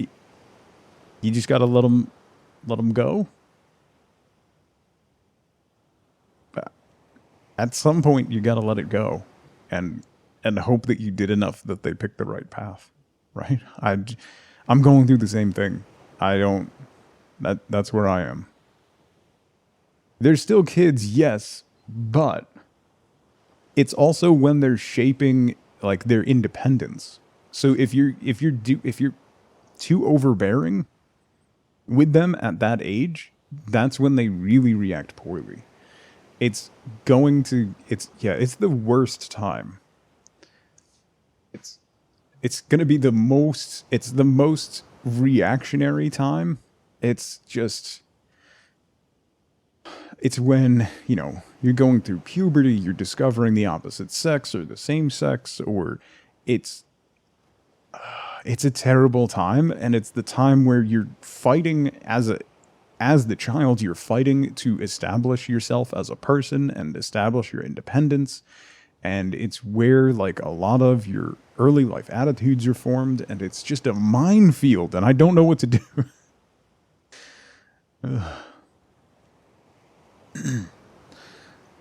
You just gotta let them go. At some point, you gotta let it go, and hope that you did enough that they pick the right path, right? I'm going through the same thing. That's where I am. They're still kids, yes, but it's also when they're shaping like their independence. So if you're too overbearing with them at that age, that's when they really react poorly. It's the worst time. It's going to be the most reactionary time. It's when, you're going through puberty, you're discovering the opposite sex or the same sex, or it's a terrible time, and it's the time where you're fighting as the child, you're fighting to establish yourself as a person and establish your independence. And it's where like a lot of your early life attitudes are formed, and it's just a minefield, and I don't know what to do.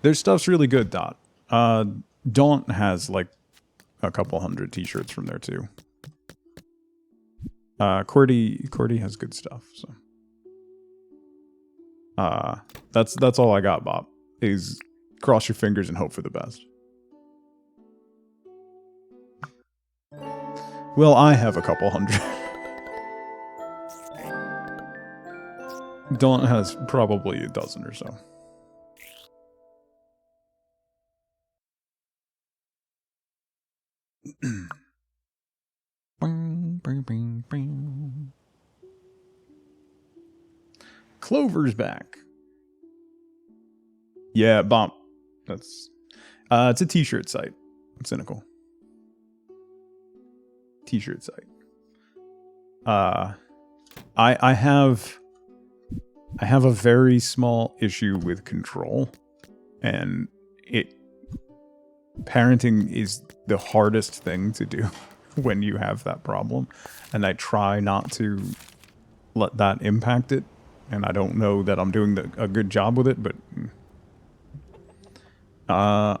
Their stuff's really good, Dot. Daunt has like a couple hundred t-shirts from there too. Cordy has good stuff, so. That's all I got, Bob. Is cross your fingers and hope for the best. Well, I have a couple hundred. Daunt has probably a dozen or so. Clover's back. Yeah, Bomb. That's it's a t-shirt site. Cynical. T-shirt site. I have a very small issue with control, and parenting is the hardest thing to do when you have that problem, and I try not to let that impact it, and I don't know that I'm doing a good job with it, but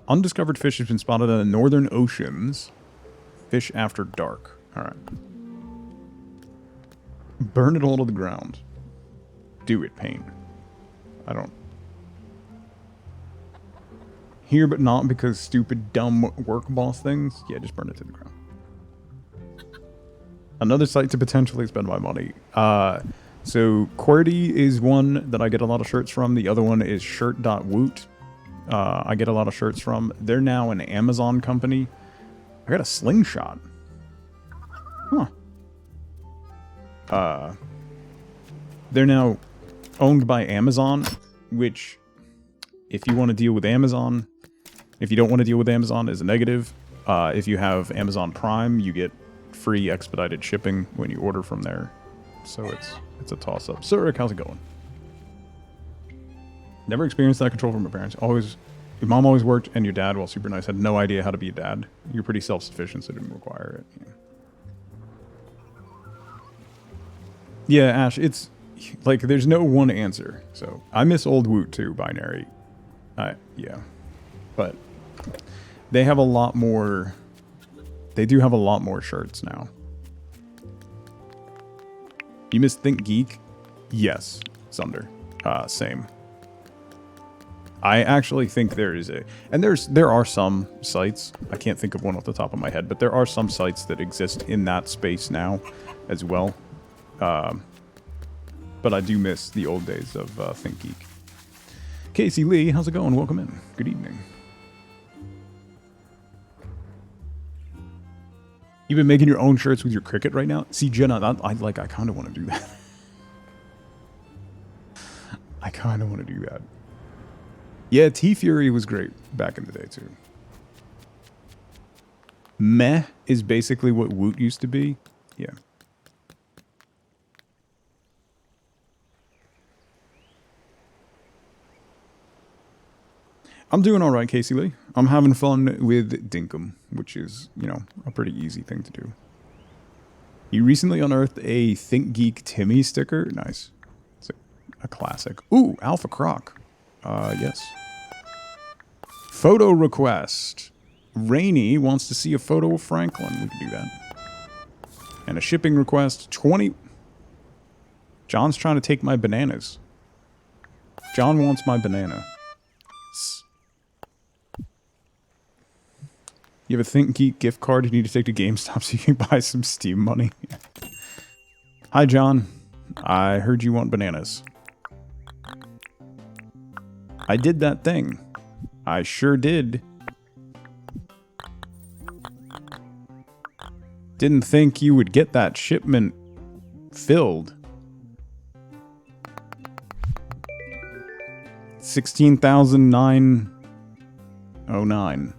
undiscovered fish has been spotted in the northern oceans. Fish after dark. Alright. Burn it all to the ground. Do it, pain. I don't... Here but not because stupid, dumb work boss things? Yeah, just burn it to the ground. Another site to potentially spend my money. So, QWERTY is one that I get a lot of shirts from. The other one is shirt.woot. I get a lot of shirts from. They're now an Amazon company. I got a slingshot. Huh. They're now owned by Amazon, which, if you want to deal with Amazon, if you don't want to deal with Amazon, is a negative. If you have Amazon Prime, you get free expedited shipping when you order from there. So it's a toss-up. So, Rick, how's it going? Never experienced that control from my parents. Your mom always worked, and your dad, while super nice, had no idea how to be a dad. You're pretty self-sufficient, so didn't require it. Yeah, Ash, it's like there's no one answer. So I miss old Woot too, binary. Yeah, but they have a lot more. They do have a lot more shirts now. You miss Think Geek? Yes, Sunder. Same. I actually think there is there are some sites, I can't think of one off the top of my head, but there are some sites that exist in that space now as well. But I do miss the old days of Think Geek. Casey Lee, how's it going? Welcome in. Good evening. You've been making your own shirts with your Cricut right now? See, Jenna, I kind of want to do that. I kind of want to do that. Yeah, T-Fury was great back in the day, too. Meh is basically what Woot used to be. Yeah. I'm doing all right, Casey Lee. I'm having fun with Dinkum, which is, you know, a pretty easy thing to do. You recently unearthed a Think Geek Timmy sticker. Nice. It's a classic. Ooh, Alpha Croc. Yes. Photo request. Rainy wants to see a photo of Franklin. We can do that. And a shipping request. 20. John's trying to take my bananas. John wants my banana. You have a Think Geek gift card you need to take to GameStop so you can buy some Steam money. Hi, John. I heard you want bananas. I did that thing. I sure did. Didn't think you would get that shipment filled. 16,909.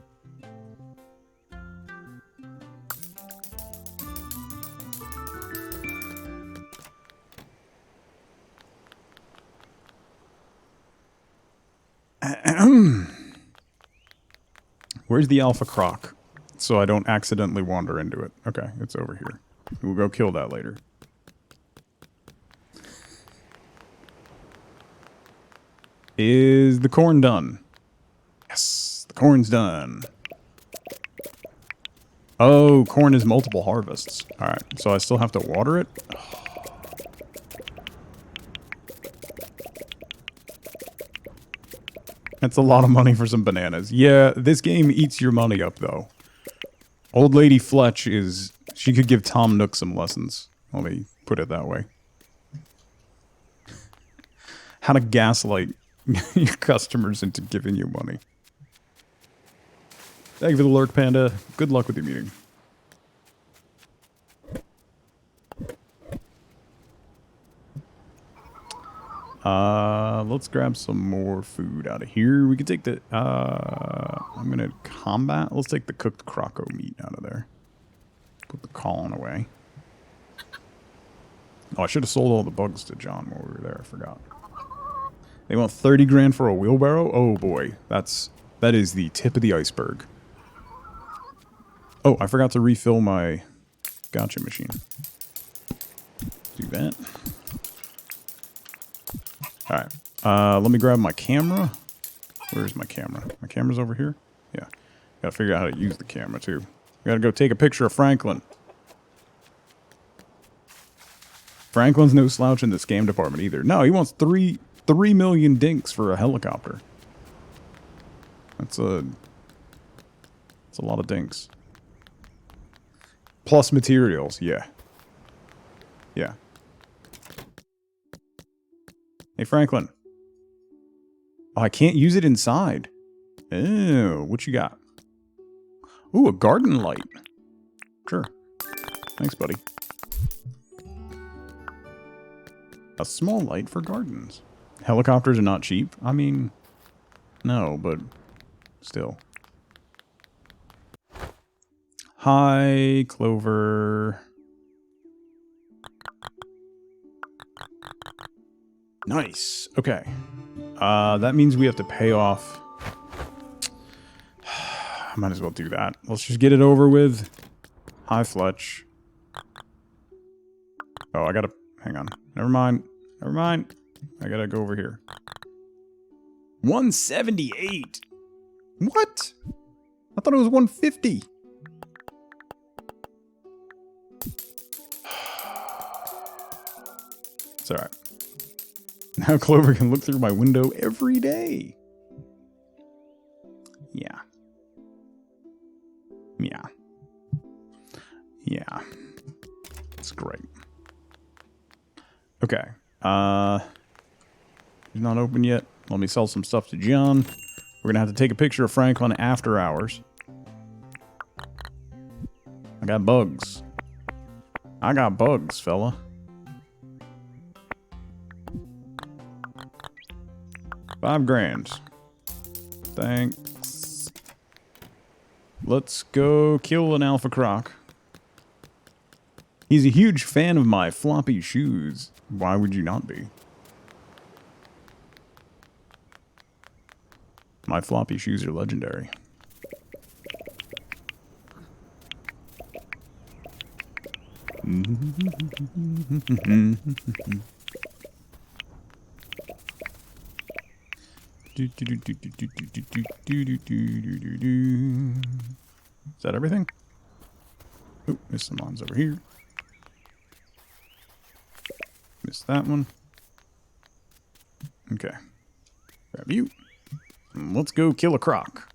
Where's the Alpha Croc? So I don't accidentally wander into it. Okay, it's over here. We'll go kill that later. Is the corn done? Yes, the corn's done. Oh, corn is multiple harvests. Alright, so I still have to water it? That's a lot of money for some bananas. Yeah, this game eats your money up, though. Old Lady Fletch is... She could give Tom Nook some lessons. Let me put it that way. How to gaslight your customers into giving you money. Thank you for the lurk, Panda. Good luck with your meeting. Let's grab some more food out of here. We can take the, I'm gonna combat. Let's take the cooked croco meat out of there. Put the colon away. Oh, I should have sold all the bugs to John while we were there. I forgot. They want 30 grand for a wheelbarrow? Oh boy, that is the tip of the iceberg. Oh, I forgot to refill my gotcha machine. Do that. Alright, let me grab my camera. Where's my camera? My camera's over here? Yeah. Gotta figure out how to use the camera, too. Gotta go take a picture of Franklin. Franklin's no slouch in the scam department either. No, he wants 3 million dinks for a helicopter. That's a lot of dinks. Plus materials, yeah. Yeah. Hey, Franklin. Oh, I can't use it inside. Oh, what you got? Ooh, a garden light. Sure. Thanks, buddy. A small light for gardens. Helicopters are not cheap. I mean, no, but still. Hi, Clover. Nice. Okay. That means we have to pay off. I might as well do that. Let's just get it over with. Hi, Fletch. Oh, I gotta... Hang on. Never mind. Never mind. I gotta go over here. 178. What? I thought it was 150. It's alright. Now Clover can look through my window every day. Yeah. Yeah. Yeah. It's great. Okay. He's not open yet. Let me sell some stuff to John. We're gonna have to take a picture of Frank on after hours. I got bugs. I got bugs, fella. $5,000. Thanks. Let's go kill an alpha croc. He's a huge fan of my floppy shoes. Why would you not be? My floppy shoes are legendary. Is that everything? Oh, missed some ones over here. Missed that one. Okay. Grab you. And let's go kill a croc.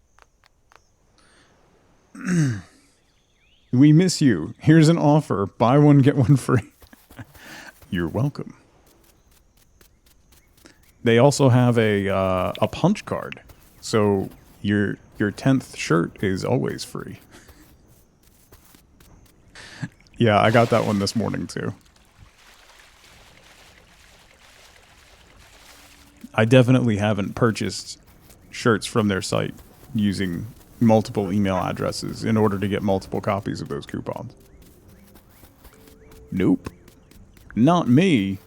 We miss you. Here's an offer. Buy one, get one free. You're welcome. They also have a punch card, so your 10th shirt is always free. Yeah, I got that one this morning too. I definitely haven't purchased shirts from their site using multiple email addresses in order to get multiple copies of those coupons. Nope. Not me.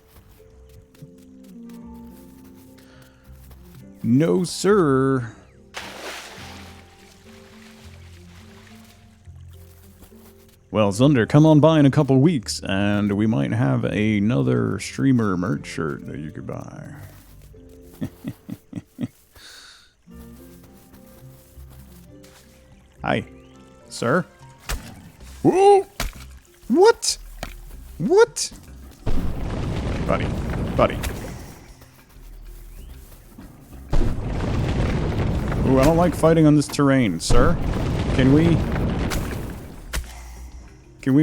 No, sir. Well, Zunder, come on by in a couple weeks, and we might have another streamer merch shirt that you could buy. Hi, sir. Whoa! What? What? Buddy, buddy. Ooh, I don't like fighting on this terrain, sir. Can we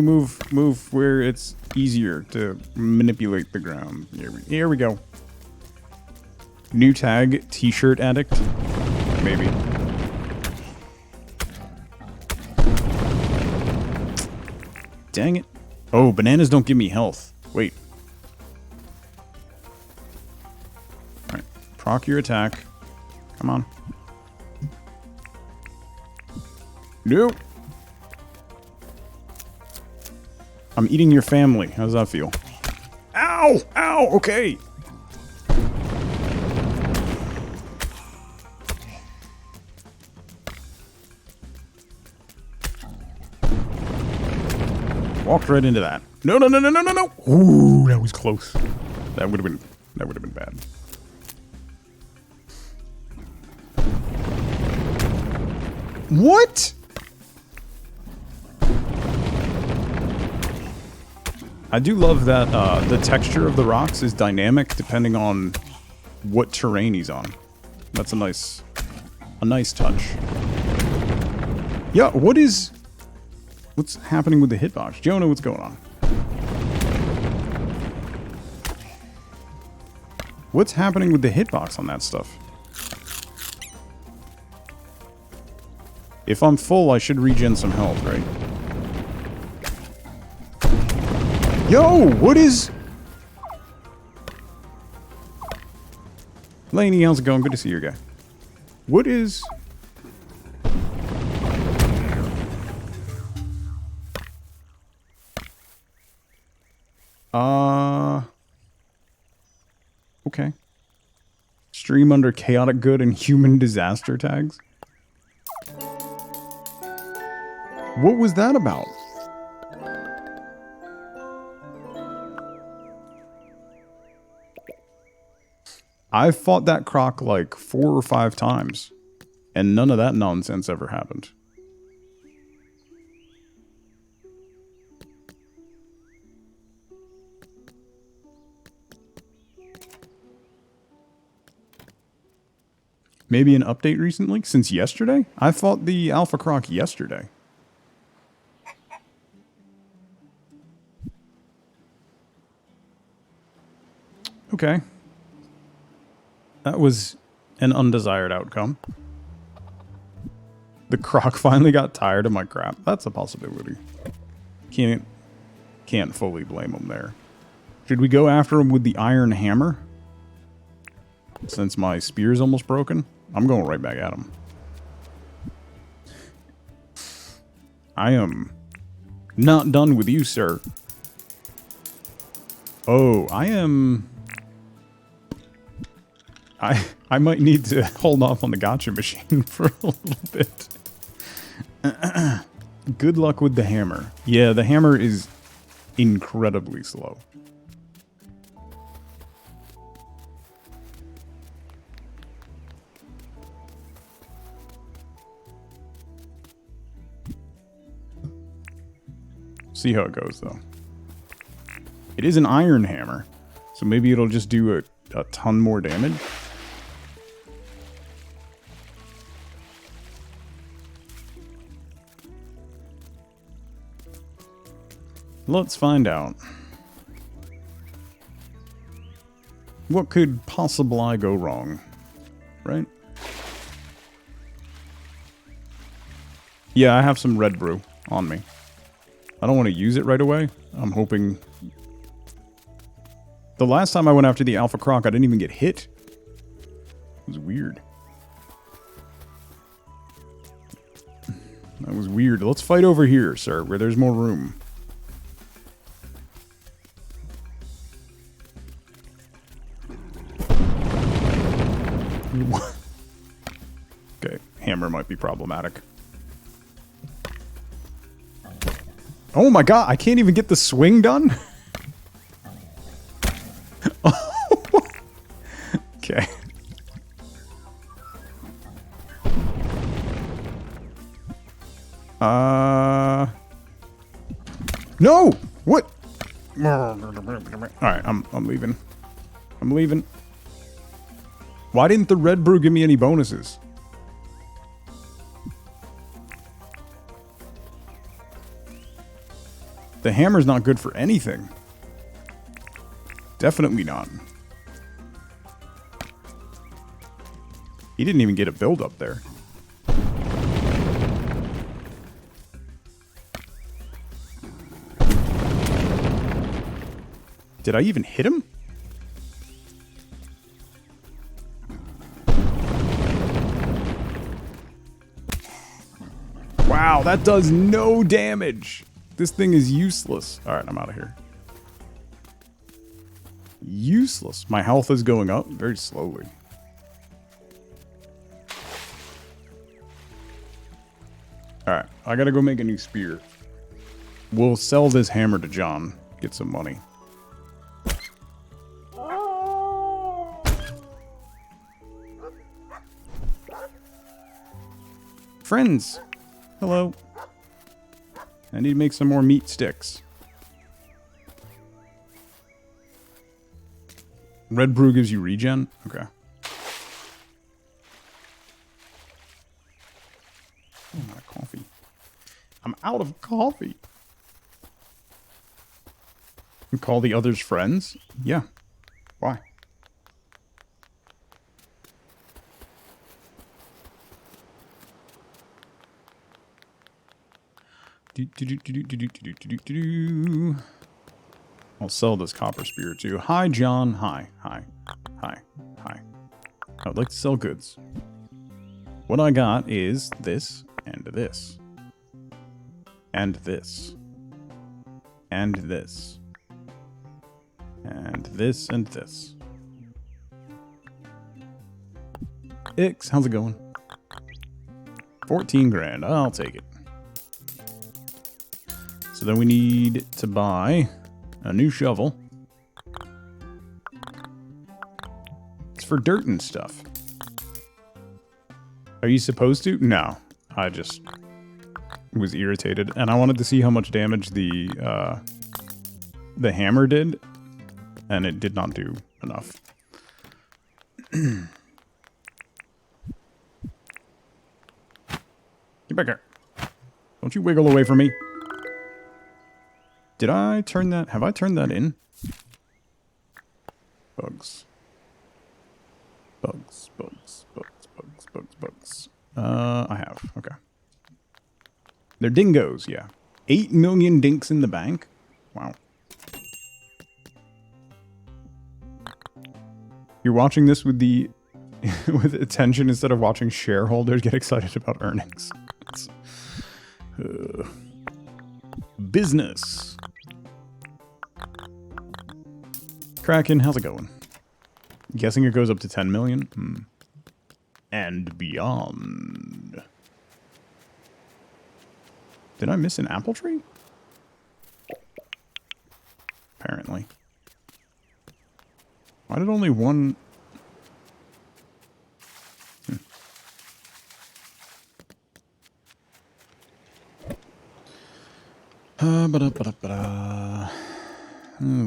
move where it's easier to manipulate the ground? Here we go. New tag, t-shirt addict? Maybe. Dang it. Oh, bananas don't give me health. Wait. Alright. Proc your attack. Come on. No. I'm eating your family. How does that feel? Ow! Ow! Okay. Walked right into that. No, no, no, no, no, no, no. Ooh, that was close. That would have been bad. What? I do love that the texture of the rocks is dynamic depending on what terrain he's on. That's a nice touch. Yeah, what's happening with the hitbox? Jonah, what's going on? What's happening with the hitbox on that stuff? If I'm full, I should regen some health, right? Yo, what is... Laney, how's it going? Good to see you, guy. What is... Okay. Stream under chaotic good and human disaster tags? What was that about? I've fought that croc like 4 or 5 times, and none of that nonsense ever happened. Maybe an update recently? Since yesterday? I fought the Alpha Croc yesterday. Okay. That was an undesired outcome. The Croc finally got tired of my crap. That's a possibility. Can't fully blame him there. Should we go after him with the iron hammer? Since my spear's almost broken? I'm going right back at him. I am not done with you, sir. Oh, I am... I might need to hold off on the gotcha machine for a little bit. Good luck with the hammer. Yeah, the hammer is incredibly slow. See how it goes, though. It is an iron hammer, so maybe it'll just do a ton more damage. Let's find out. What could possibly go wrong, right? Yeah, I have some red brew on me. I don't want to use it right away. I'm hoping... The last time I went after the Alpha Croc, I didn't even get hit. It was weird. That was weird. Let's fight over here, sir, where there's more room. Okay, hammer might be problematic. Oh my god, I can't even get the swing done? Okay. No! What? Alright, I'm leaving. I'm leaving. Why didn't the red brew give me any bonuses? The hammer's not good for anything. Definitely not. He didn't even get a build up there. Did I even hit him? Wow, that does no damage. This thing is useless. Alright, I'm out of here. Useless. My health is going up very slowly. Alright, I gotta go make a new spear. We'll sell this hammer to John. Get some money. Friends! Hello. I need to make some more meat sticks. Red brew gives you regen? Okay. I'm out of coffee. I'm out of coffee. You call the others friends? Yeah. Why? I'll sell this copper spear too. Hi, John. Hi. Hi. Hi. Hi. I would like to sell goods. What I got is this, and this. And this. And this. And this, and this. Ix, how's it going? 14 grand. I'll take it. So then we need to buy a new shovel. It's for dirt and stuff. Are you supposed to? No. I just was irritated. And I wanted to see how much damage the hammer did. And it did not do enough. Get back here. Don't you wiggle away from me. Did I turn that? Have I turned that in? Bugs. Bugs, bugs, bugs, bugs, bugs, bugs. I have. Okay. They're dingoes, yeah. 8 million dinks in the bank? Wow. You're watching this with the with attention instead of watching shareholders get excited about earnings. Business. Kraken, how's it going? Guessing it goes up to 10 million? And beyond. Did I miss an apple tree? Apparently. Why did only one... Oh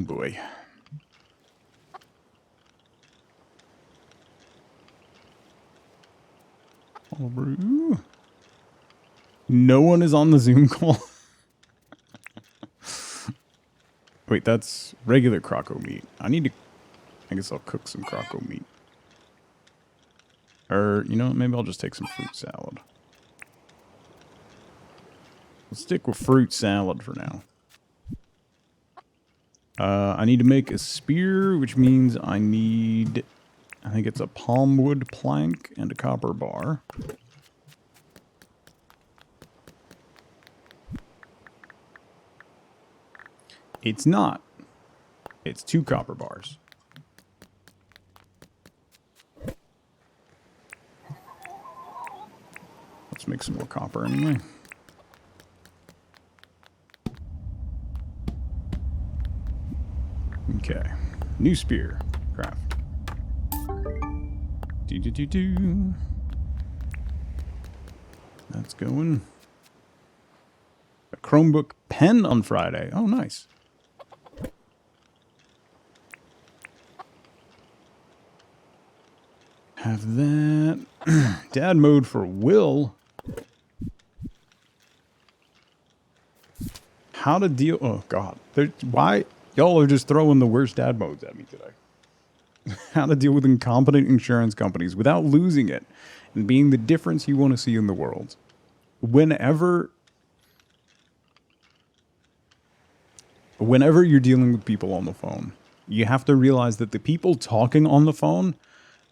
boy. No one is on the Zoom call. Wait, that's regular croco meat. I need to... I guess I'll cook some croco meat. Or, you know what? Maybe I'll just take some fruit salad. We'll stick with fruit salad for now. I need to make a spear, which means I need... I think it's a palm wood plank and a copper bar. It's not. It's 2 copper bars. Let's make some more copper anyway. Okay. New spear. Craft. Do. That's going. A Chromebook pen on Friday. Oh, nice. Have that. Dad mode for Will. How to deal... Oh, God. Why... Y'all are just throwing the worst dad modes at me today. How to deal with incompetent insurance companies without losing it and being the difference you want to see in the world. Whenever you're dealing with people on the phone, you have to realize that the people talking on the phone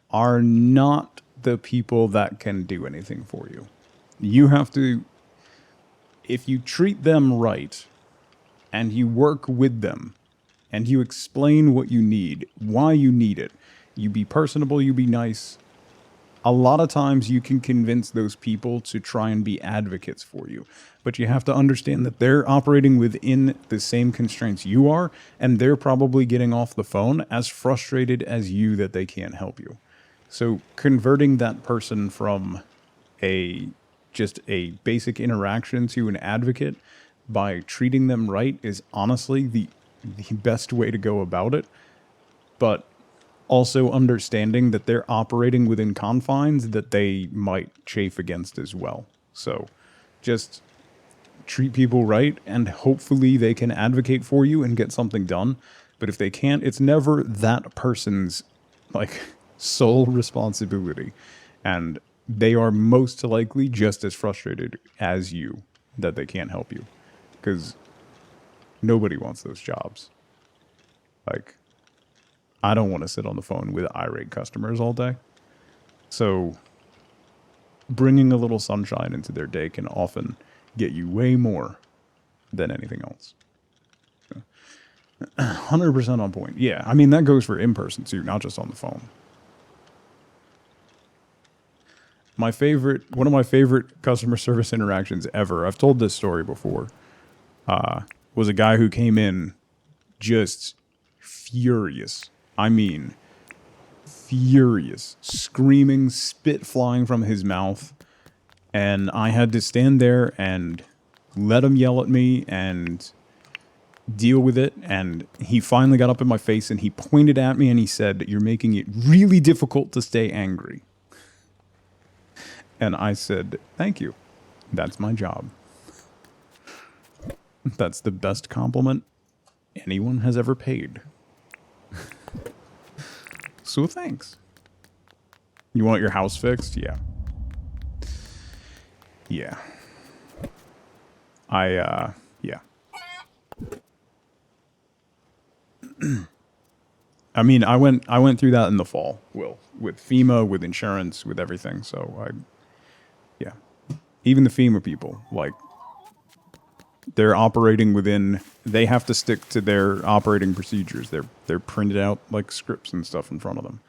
are not the people that can do anything for you. You have to, if you treat them right and you work with them, and you explain what you need, why you need it. You be personable, you be nice. A lot of times you can convince those people to try and be advocates for you. But you have to understand that they're operating within the same constraints you are, and they're probably getting off the phone as frustrated as you that they can't help you. So converting that person from just a basic interaction to an advocate by treating them right is honestly the best way to go about it, but also understanding that they're operating within confines that they might chafe against as well. So just treat people right and hopefully they can advocate for you and get something done. But if they can't, it's never that person's sole responsibility. And they are most likely just as frustrated as you that they can't help you. Because nobody wants those jobs. I don't want to sit on the phone with irate customers all day. So, bringing a little sunshine into their day can often get you way more than anything else. 100% on point. Yeah, I mean, that goes for in-person too, not just on the phone. One of my favorite customer service interactions ever, I've told this story before, was a guy who came in just furious. I mean, furious. Screaming, spit flying from his mouth. And I had to stand there and let him yell at me and deal with it. And he finally got up in my face and he pointed at me and he said, "You're making it really difficult to stay angry." And I said, "Thank you." That's my job. That's the best compliment anyone has ever paid. So thanks. You want your house fixed? Yeah. Yeah. Yeah. I mean, I went through that in the fall, Will, with FEMA, with insurance, with everything. So yeah. Even the FEMA people, like, they're operating within, they have to stick to their operating procedures. They're printed out like scripts and stuff in front of them.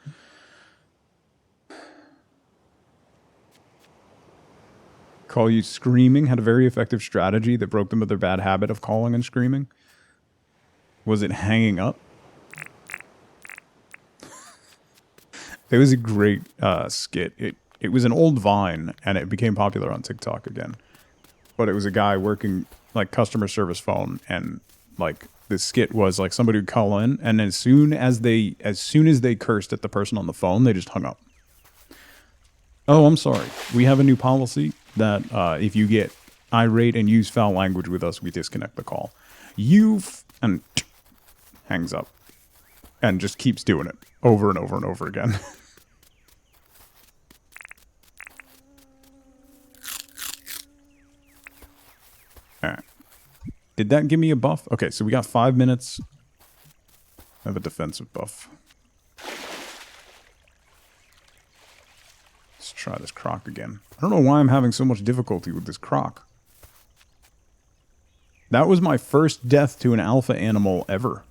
Call You Screaming had a very effective strategy that broke them of their bad habit of calling and screaming. Was it hanging up? It was a great skit. It was an old Vine, and it became popular on TikTok again. But it was a guy working like customer service phone, and like the skit was like somebody would call in, and as soon as they cursed at the person on the phone, they just hung up. Oh, I'm sorry. We have a new policy that if you get irate and use foul language with us, we disconnect the call. And hangs up, and just keeps doing it over and over and over again. Alright. Did that give me a buff? Okay, so we got 5 minutes. I have a defensive buff. Let's try this croc again. I don't know why I'm having so much difficulty with this croc. That was my first death to an alpha animal ever.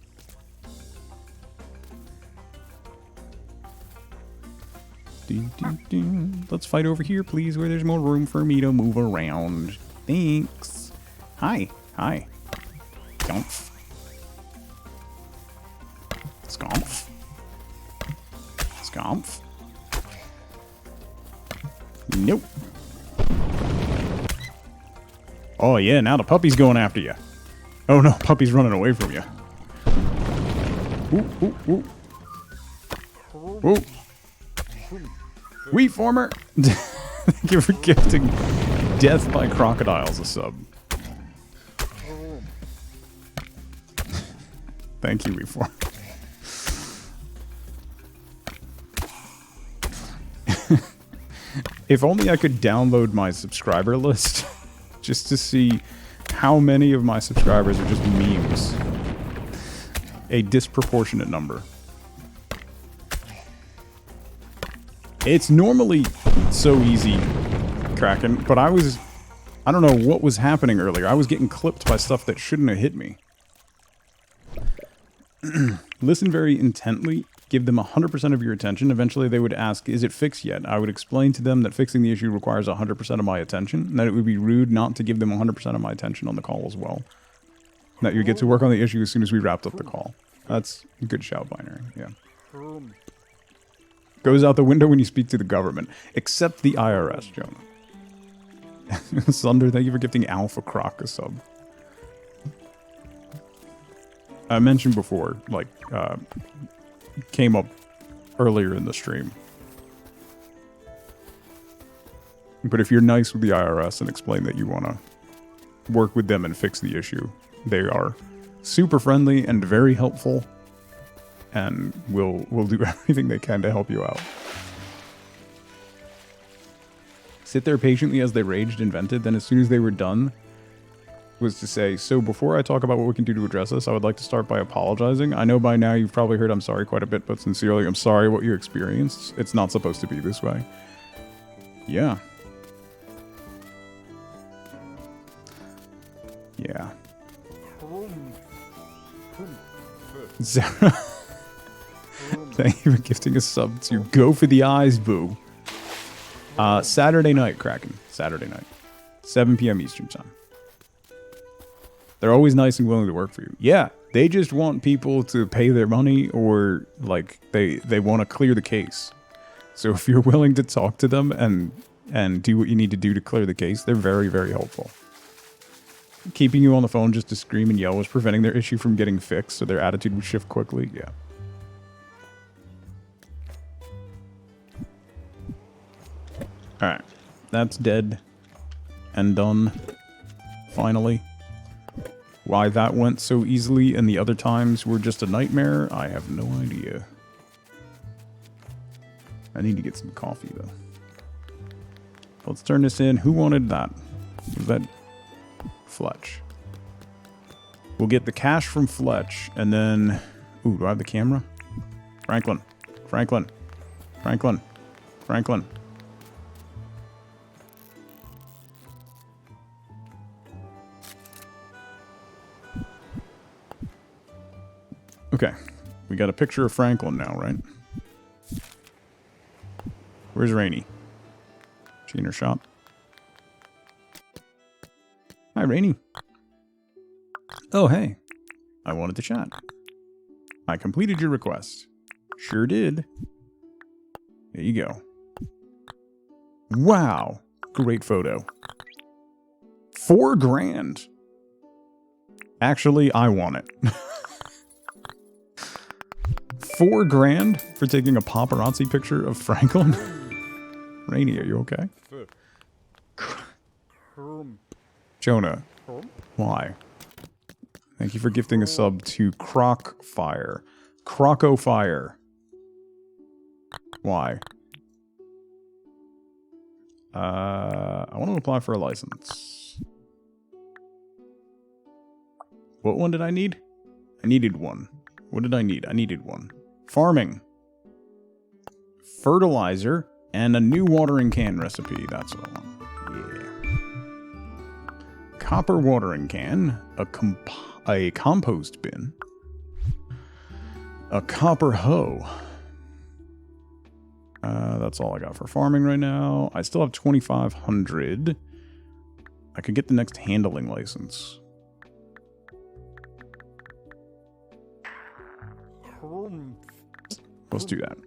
Let's fight over here, please, where there's more room for me to move around. Thanks. Hi. Hi. Scomph. Scomph. Scomph. Nope. Oh, yeah, now the puppy's going after you. Oh, no, puppy's running away from you. Ooh, ooh, ooh. Ooh. Wee former. Thank you for gifting Death by Crocodiles a sub. Thank you, Wee former. If only I could download my subscriber list just to see how many of my subscribers are just memes. A disproportionate number. It's normally so easy, Kraken, but I don't know what was happening earlier. I was getting clipped by stuff that shouldn't have hit me. Listen very intently. Give them 100% of your attention. Eventually they would ask, is it fixed yet? I would explain to them that fixing the issue requires 100% of my attention, and that it would be rude not to give them 100% of my attention on the call as well. And that you get to work on the issue as soon as we wrapped up the call. That's a good shout, Binary. Yeah. Goes out the window when you speak to the government. Except the IRS, Jonah. Sunder, thank you for gifting Alpha Croc a sub. I mentioned before, like, came up earlier in the stream. But if you're nice with the IRS and explain that you want to work with them and fix the issue, they are super friendly and very helpful. And we'll do everything they can to help you out. Sit there patiently as they raged and vented, then as soon as they were done, was to say, so before I talk about what we can do to address this, I would like to start by apologizing. I know by now you've probably heard I'm sorry quite a bit, but sincerely, I'm sorry what you experienced. It's not supposed to be this way. Yeah. Yeah. Zara. Thank you for gifting a sub to Go for the Eyes, boo. Saturday night, Kraken. Saturday night. 7 p.m. Eastern time. They're always nice and willing to work for you. Yeah, they just want people to pay their money, or like they want to clear the case. So if you're willing to talk to them and do what you need to do to clear the case, they're very, very helpful. Keeping you on the phone just to scream and yell was preventing their issue from getting fixed, so their attitude would shift quickly. Yeah. Alright. That's dead. and done. Finally. Why that went so easily and the other times were just a nightmare, I have no idea. I need to get some coffee, though. Let's turn this in. Who wanted that? Was that Fletch? We'll get the cash from Fletch, and then... Ooh, do I have the camera? Franklin. Franklin. Franklin. Franklin. Okay. We got a picture of Franklin now, right? Where's Rainey? She in her shop? Hi, Rainey. Oh, hey. I wanted to chat. I completed your request. Sure did. There you go. Wow. Great photo. $4 grand. Actually, I want it. $4 grand for taking a paparazzi picture of Franklin? Rainey, are you okay? Jonah. Why? Thank you for gifting a sub to Crocfire. Crocofire. Why? I want to apply for a license. What one did I need? I needed one. What did I need? I needed one. Farming. Fertilizer. And a new watering can recipe. That's what I want. Yeah. Copper watering can. A compost bin. A copper hoe. That's all I got for farming right now. I still have 2,500. I could get the next handling license. Let's do that.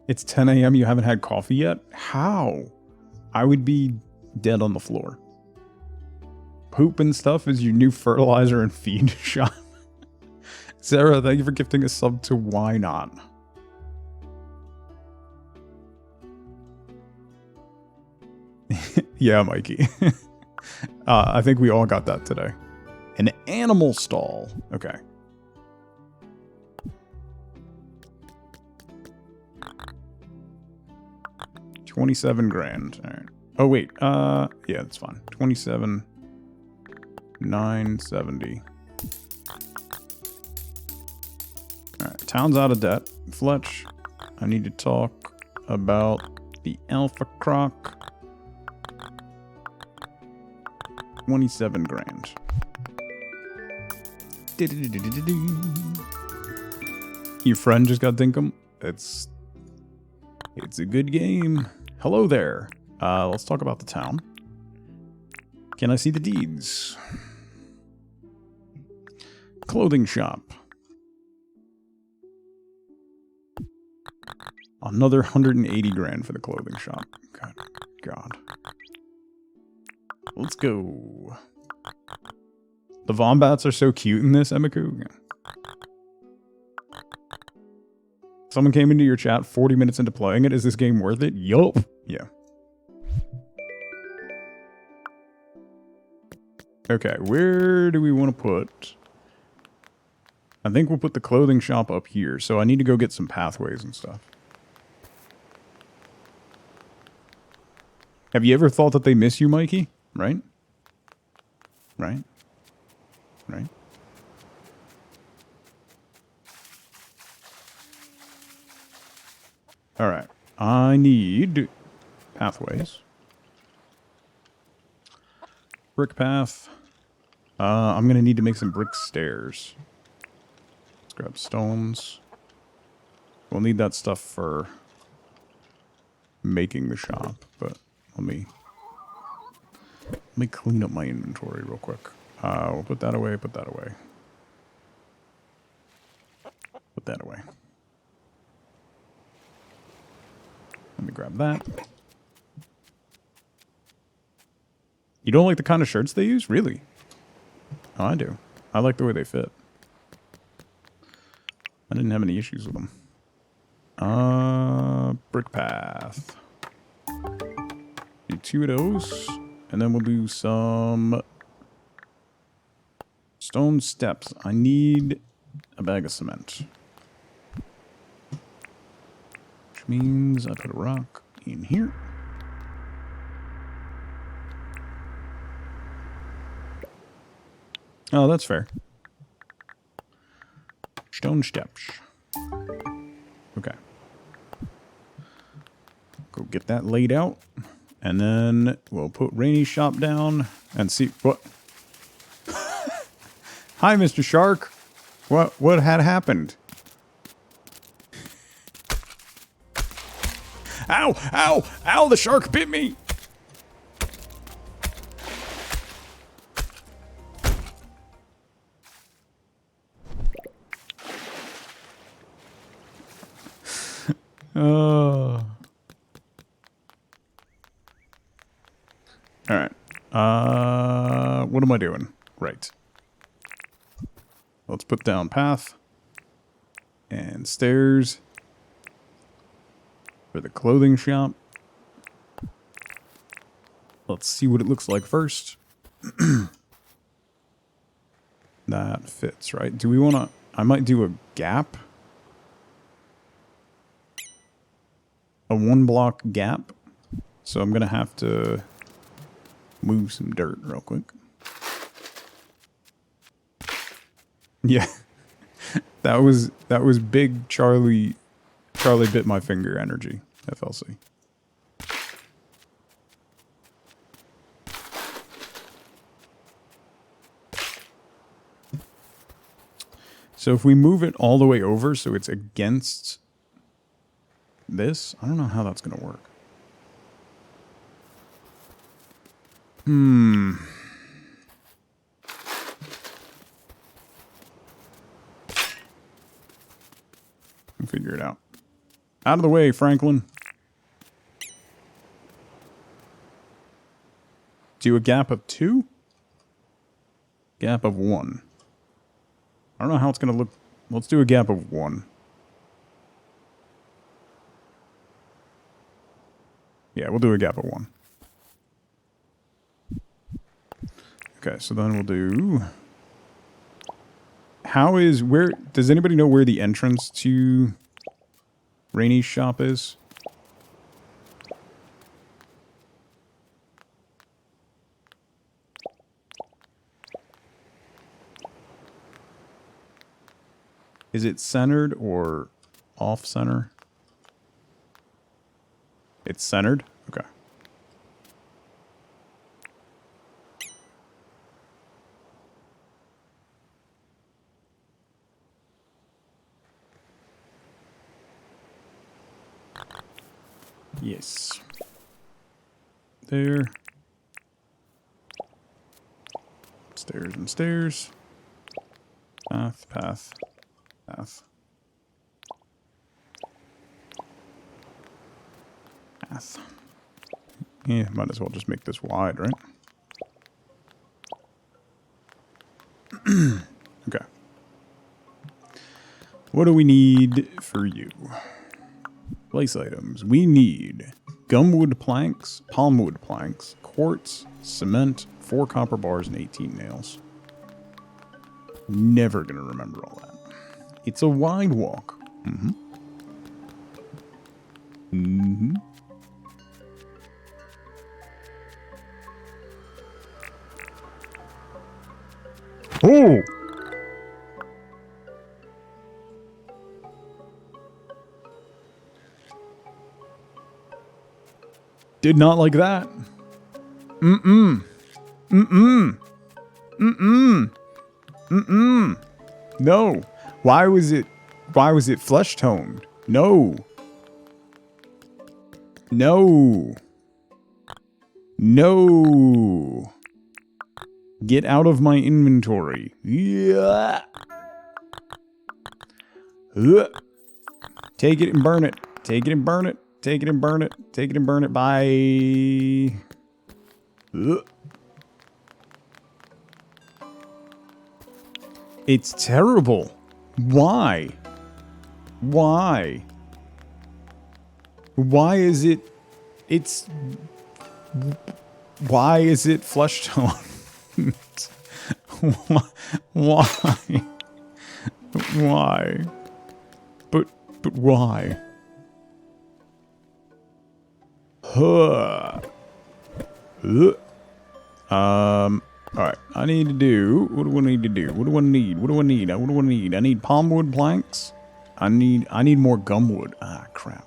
It's 10 a.m. You haven't had coffee yet? How? I would be dead on the floor. Poop and stuff is your new fertilizer and feed shop. Sarah, thank you for gifting a sub to Why Not. Yeah, Mikey. I think we all got that today. An animal stall. Okay. $27 grand. All right. Oh wait. Yeah, that's fine. 27,970. All right. Town's out of debt. Fletch, I need to talk about the Alpha Croc. 27 grand. Your friend just got Dinkum. It's a good game. Hello there. Let's talk about the town. Can I see the deeds? Clothing shop. Another 180 grand for the clothing shop. God. Let's go. The Vombats are so cute in this, Emiku. Someone came into your chat 40 minutes into playing it. Is this game worth it? Yup. Yeah. Okay, where do we want to put... I think we'll put the clothing shop up here, so I need to go get some pathways and stuff. Have you ever thought that they miss you, Mikey? Right? Right? Right? Alright. I need pathways. Brick path. I'm going to need to make some brick stairs. Let's grab stones. We'll need that stuff for making the shop, but let me clean up my inventory real quick. We'll put that away, put that away. Put that away. Let me grab that. You don't like the kind of shirts they use? Really? Oh, I do. I like the way they fit. I didn't have any issues with them. Brick path. Do 2 of those. And then we'll do some stone steps. I need a bag of cement. Which means I put a rock in here. Oh, that's fair. Stone steps. Okay. Go get that laid out. And then we'll put Rainy's shop down and see what... Hi, Mr. Shark. What had happened? Ow! Ow! Ow! The shark bit me! Alright. What am I doing? Right. Let's put down path. And stairs. For the clothing shop. Let's see what it looks like first. That fits, right? Do we want to... I might do a gap. A 1-block gap. So I'm going to have to move some dirt real quick. Yeah. that was big Charlie bit my finger energy, FLC. So if we move it all the way over so it's against this, I don't know how that's going to work. We'll figure it out. Out of the way, Franklin. Do a gap of 2? Gap of 1. I don't know how it's going to look. Let's do a gap of 1. Yeah, we'll do a gap of 1. Okay, so then we'll do... Where... Does anybody know where the entrance to Rainy's shop is? Is it centered or off-center? It's centered? Okay. Yes. There. Stairs and stairs. Path, path, path. Path. Yeah, might as well just make this wide, right? Okay. What do we need for you? Place items. We need gumwood planks, palmwood planks, quartz, cement, 4 copper bars, and 18 nails. Never gonna remember all that. It's a wide walk. Mm-hmm. Mm-hmm. Oh! Did not like that. Mm-mm. Mm-mm. Mm-mm. Mm-mm. No. Why was it flesh toned? No. No. No. Get out of my inventory. Yeah. Take it and burn it. Take it and burn it. Take it and burn it. Take it and burn it. Bye. It's terrible. Why? Why? Why is it... It's... Why is it flesh tone? Why? Why? But why? Huh. Alright. I need to do... What do I need to do? What do I need? What do I need? What do I need? I need palm wood planks. I need more gum wood. Ah, crap.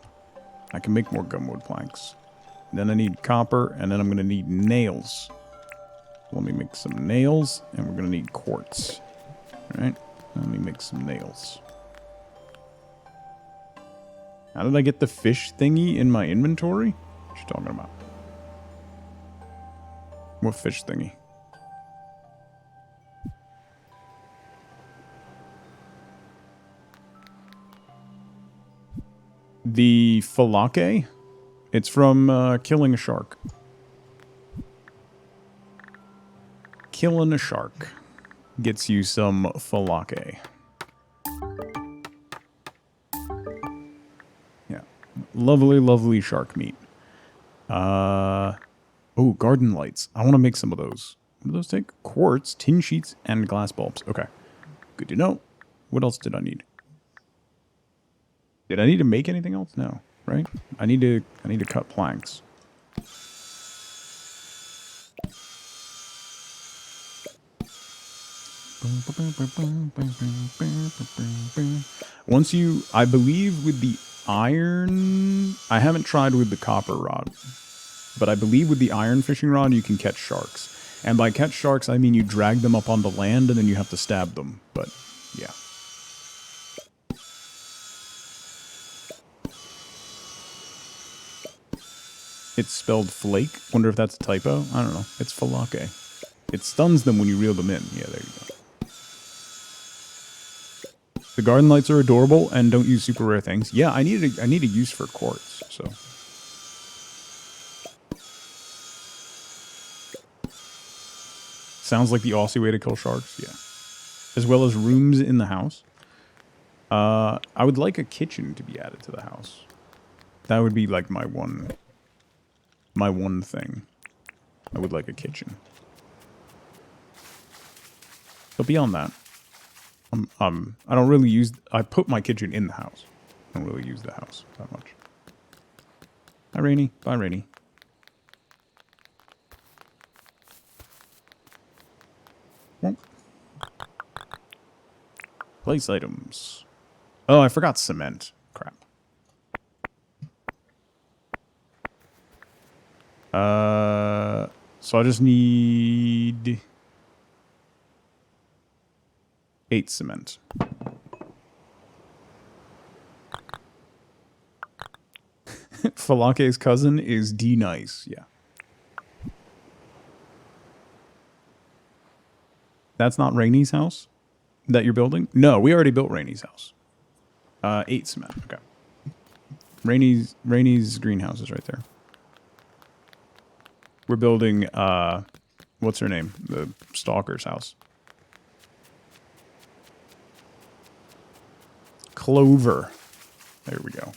I can make more gum wood planks. Then I need copper, and then I'm going to need nails. Let me make some nails, and we're going to need quartz. Alright, let me make some nails. How did I get the fish thingy in my inventory? What you talking about? What fish thingy? The falake? It's from killing a shark. Killing a shark gets you some falake. Yeah. Lovely, lovely shark meat. Oh, garden lights. I want to make some of those. What do those take? Quartz, tin sheets, and glass bulbs. Okay. Good to know. What else did I need? Did I need to make anything else? No. Right? I need to cut planks. Once you, I believe with the iron, I haven't tried with the copper rod, but I believe with the iron fishing rod you can catch sharks. And by catch sharks, I mean you drag them up on the land and then you have to stab them. But, yeah. It's spelled flake. Wonder if that's a typo. I don't know. It's falake. It stuns them when you reel them in. Yeah, there you go. The garden lights are adorable and don't use super rare things. Yeah, I need a use for quartz, so. Sounds like the Aussie way to kill sharks, yeah. As well as rooms in the house. I would like a kitchen to be added to the house. That would be like my one thing. I would like a kitchen. But beyond that, I don't really use... I put my kitchen in the house. I don't really use the house that much. Hi, Rainy. Bye, Rainy. Well, place items. Oh, I forgot cement. Crap. So I just need 8 cement. Falake's cousin is D-Nice, yeah. That's not Rainy's house that you're building? No, we already built Rainy's house. 8 cement, okay. Rainy's greenhouse is right there. We're building, what's her name? The stalker's house. Clover. There we go.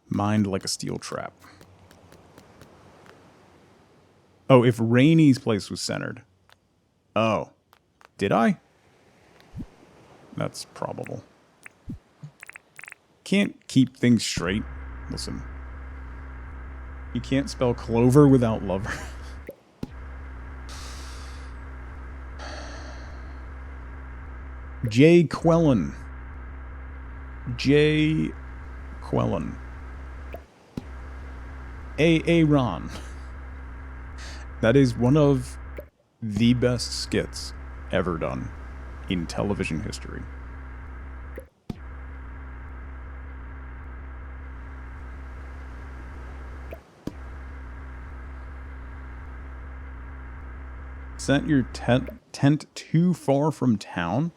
Mined like a steel trap. Oh, if Rainy's place was centered. Oh. Did I? That's probable. Can't keep things straight. Listen. You can't spell clover without lover. J. Quellen. J. Quellen. A. Ron. That is one of the best skits ever done in television history. Set your tent too far from town?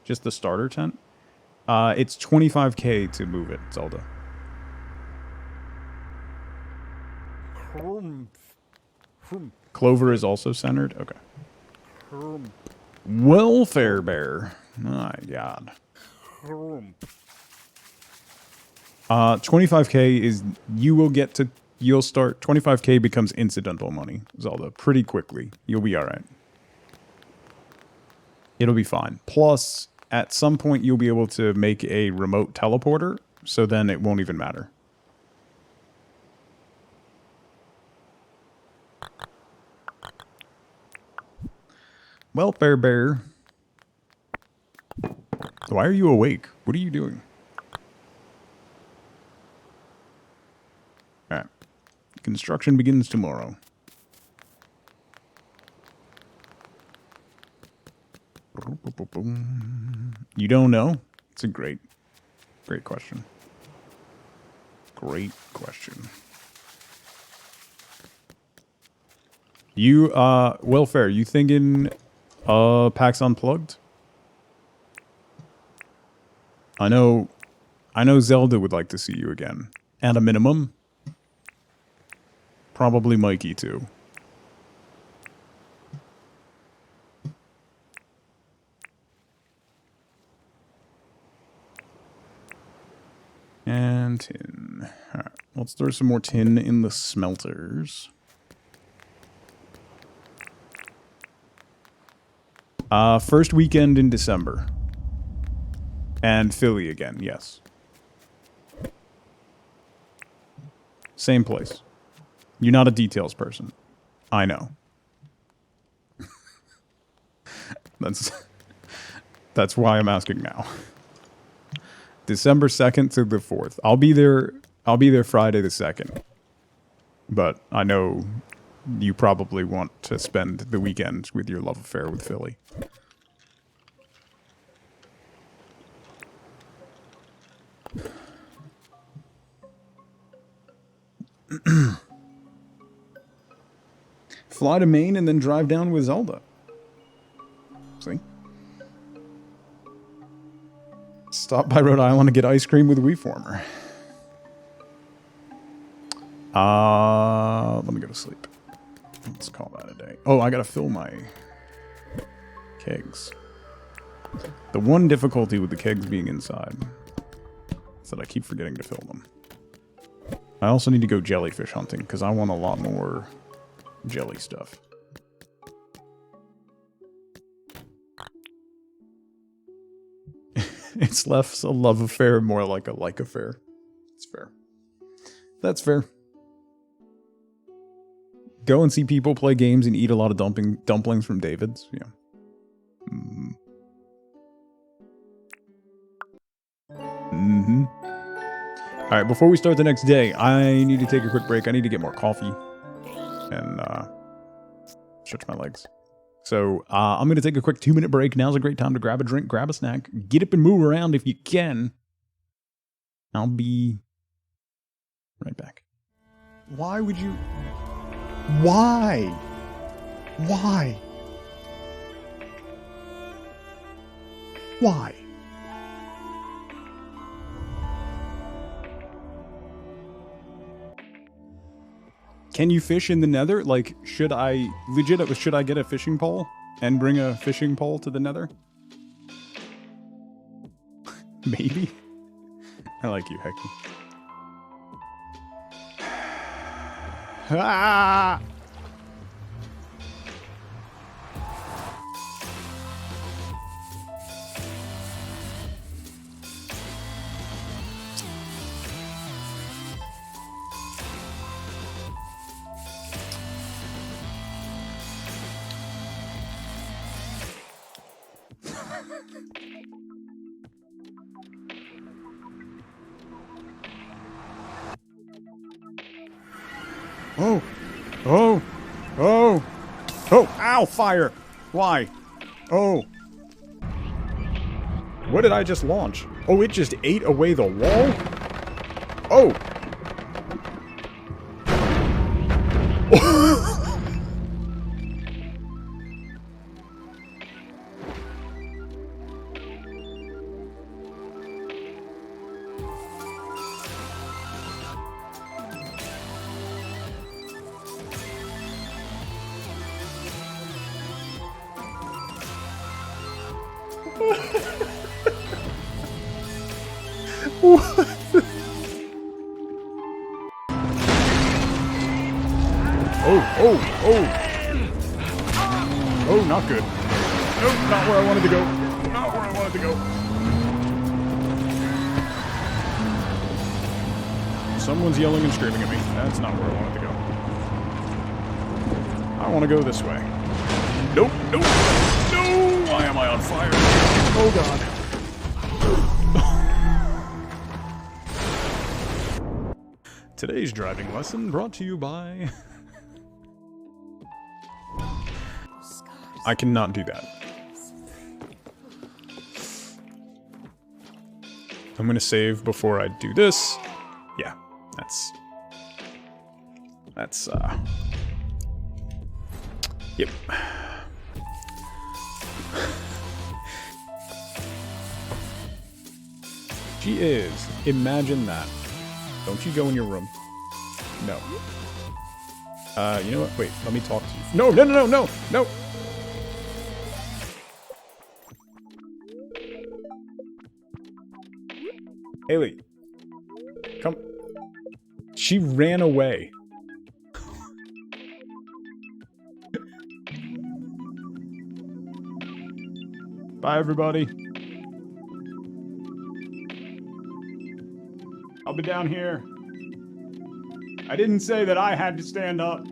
Just the starter tent? It's 25k to move it, Zelda. Clover is also centered? Okay. Welfare bear. My God. 25k is, you'll start, 25k becomes incidental money, Zelda, pretty quickly. You'll be alright. It'll be fine. Plus, at some point you'll be able to make a remote teleporter, so then it won't even matter. Welfare bear. Why are you awake? What are you doing? Alright. Construction begins tomorrow. You don't know? It's a great question. Great question. You, Welfare, you thinking, PAX Unplugged? I know Zelda would like to see you again. At a minimum. Probably Mikey, too. And tin. Alright, let's throw some more tin in the smelters. First weekend in December. And Philly again, yes. Same place. You're not a details person. I know. That's why I'm asking now. December 2nd to the 4th. I'll be there Friday the 2nd. But I know you probably want to spend the weekend with your love affair with Philly. Fly to Maine and then drive down with Zelda. See? Stop by Rhode Island to get ice cream with WeFormer. Let me go to sleep. Let's call that a day. Oh, I gotta fill my kegs. The one difficulty with the kegs being inside is that I keep forgetting to fill them. I also need to go jellyfish hunting because I want a lot more jelly stuff. It's less a love affair, more like a like affair. It's fair. That's fair. Go and see people play games and eat a lot of dumplings from David's. Yeah. Alright, before we start the next day, I need to take a quick break. I need to get more coffee. And, stretch my legs. So, I'm going to take a quick 2-minute break. Now's a great time to grab a drink, grab a snack, get up and move around if you can. I'll be right back. Why would you... Why? Why? Why? Can you fish in the nether? Like, should I get a fishing pole and bring a fishing pole to the nether? Maybe? I like you, Hecky. Ah! Oh! Oh! Oh! Oh! Ow! Fire! Why? Oh! What did I just launch? Oh, it just ate away the wall? Oh! What? Oh, oh. Oh, not good. Nope, not where I wanted to go. Not where I wanted to go. Someone's yelling and screaming at me. That's not where I wanted to go. I want to go this way. Nope, nope. No! Why am I on fire? Oh, God. Today's driving lesson brought to you by... I cannot do that. I'm gonna save before I do this. Yeah, that's yep. She is. Imagine that. Don't you go in your room. No. You know what? Wait, let me talk to you. No, no, no, no, no, no! Haley. Come. She ran away. Bye, everybody. I'll be down here. I didn't say that I had to stand up.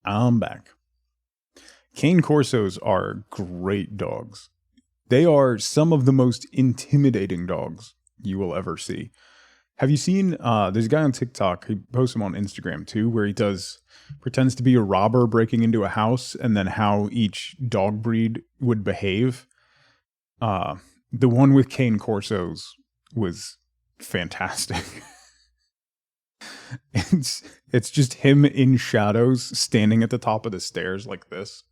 I'm back. Cane Corsos are great dogs. They are some of the most intimidating dogs you will ever see. Have you seen, there's a guy on TikTok, he posts them on Instagram too, where he pretends to be a robber breaking into a house and then how each dog breed would behave. The one with Cane Corsos was fantastic. It's just him in shadows standing at the top of the stairs like this.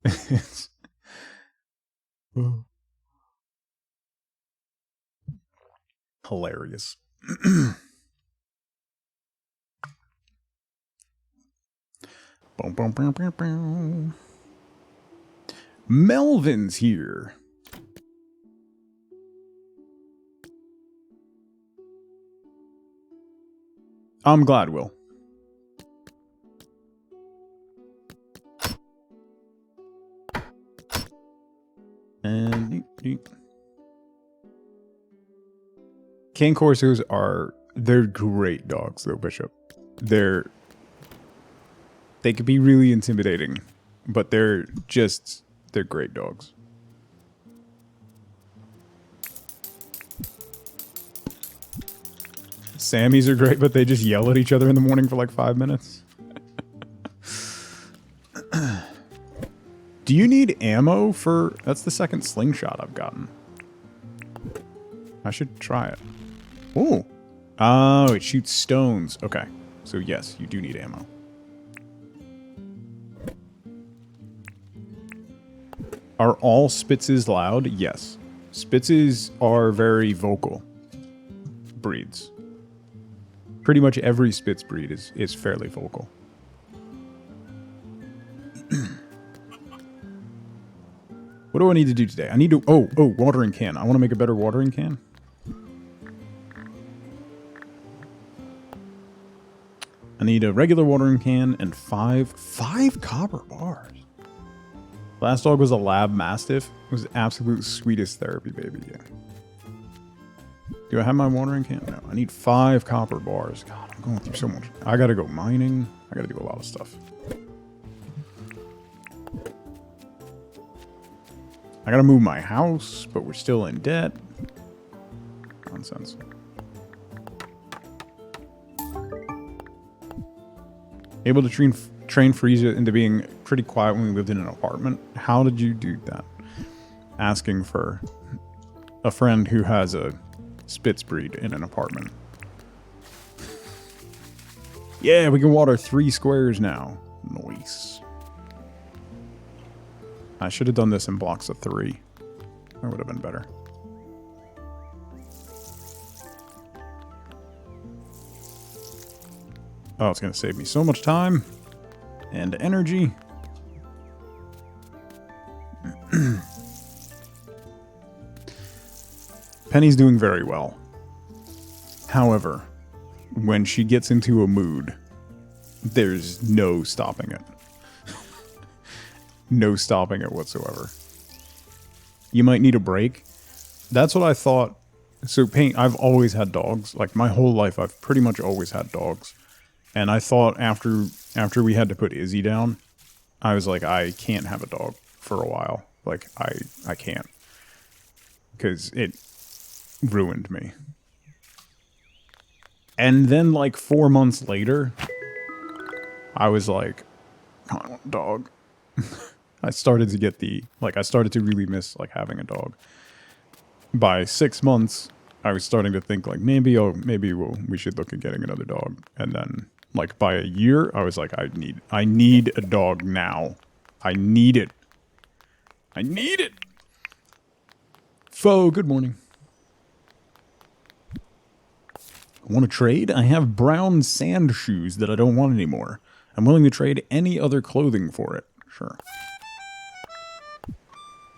It's hilarious. Boom, boom, boom, boom, boom. Melvin's here. I'm glad, Will. And Cane Corsos they're great dogs though, Bishop. They could be really intimidating, but they're great dogs. Sammys are great, but they just yell at each other in the morning for like 5 minutes. Do you need ammo for... That's the second slingshot I've gotten. I should try it. Ooh. Oh, it shoots stones. Okay. So yes, you do need ammo. Are all Spitzes loud? Yes. Spitzes are very vocal breeds. Pretty much every Spitz breed is fairly vocal. What do I need to do today? I need to... Oh, watering can. I want to make a better watering can. I need a regular watering can and five copper bars. Last dog was a lab mastiff. It was the absolute sweetest therapy baby. Yeah. Do I have my watering can? No, I need 5 copper bars. God, I'm going through so much. I gotta go mining. I gotta do a lot of stuff. I gotta move my house, but we're still in debt. Nonsense. Able to train Frieza into being pretty quiet when we lived in an apartment. How did you do that? Asking for a friend who has a Spitz breed in an apartment. Yeah, we can water 3 squares now. Nice. I should have done this in blocks of 3. That would have been better. Oh, it's going to save me so much time and energy. Penny's doing very well. However, when she gets into a mood, there's no stopping it. No stopping it whatsoever. You might need a break. That's what I thought. So Paint, I've always had dogs. Like my whole life, I've pretty much always had dogs. And I thought after we had to put Izzy down, I was like, I can't have a dog for a while. Like I can't. Because it ruined me. And then like 4 months later, I was like, I want a dog. I started to get I started to really miss like having a dog. By 6 months, I was starting to think like maybe we should look at getting another dog. And then like by a year, I was like, I need a dog now. I need it. I need it. Foe, good morning. Want to trade? I have brown sand shoes that I don't want anymore. I'm willing to trade any other clothing for it. Sure.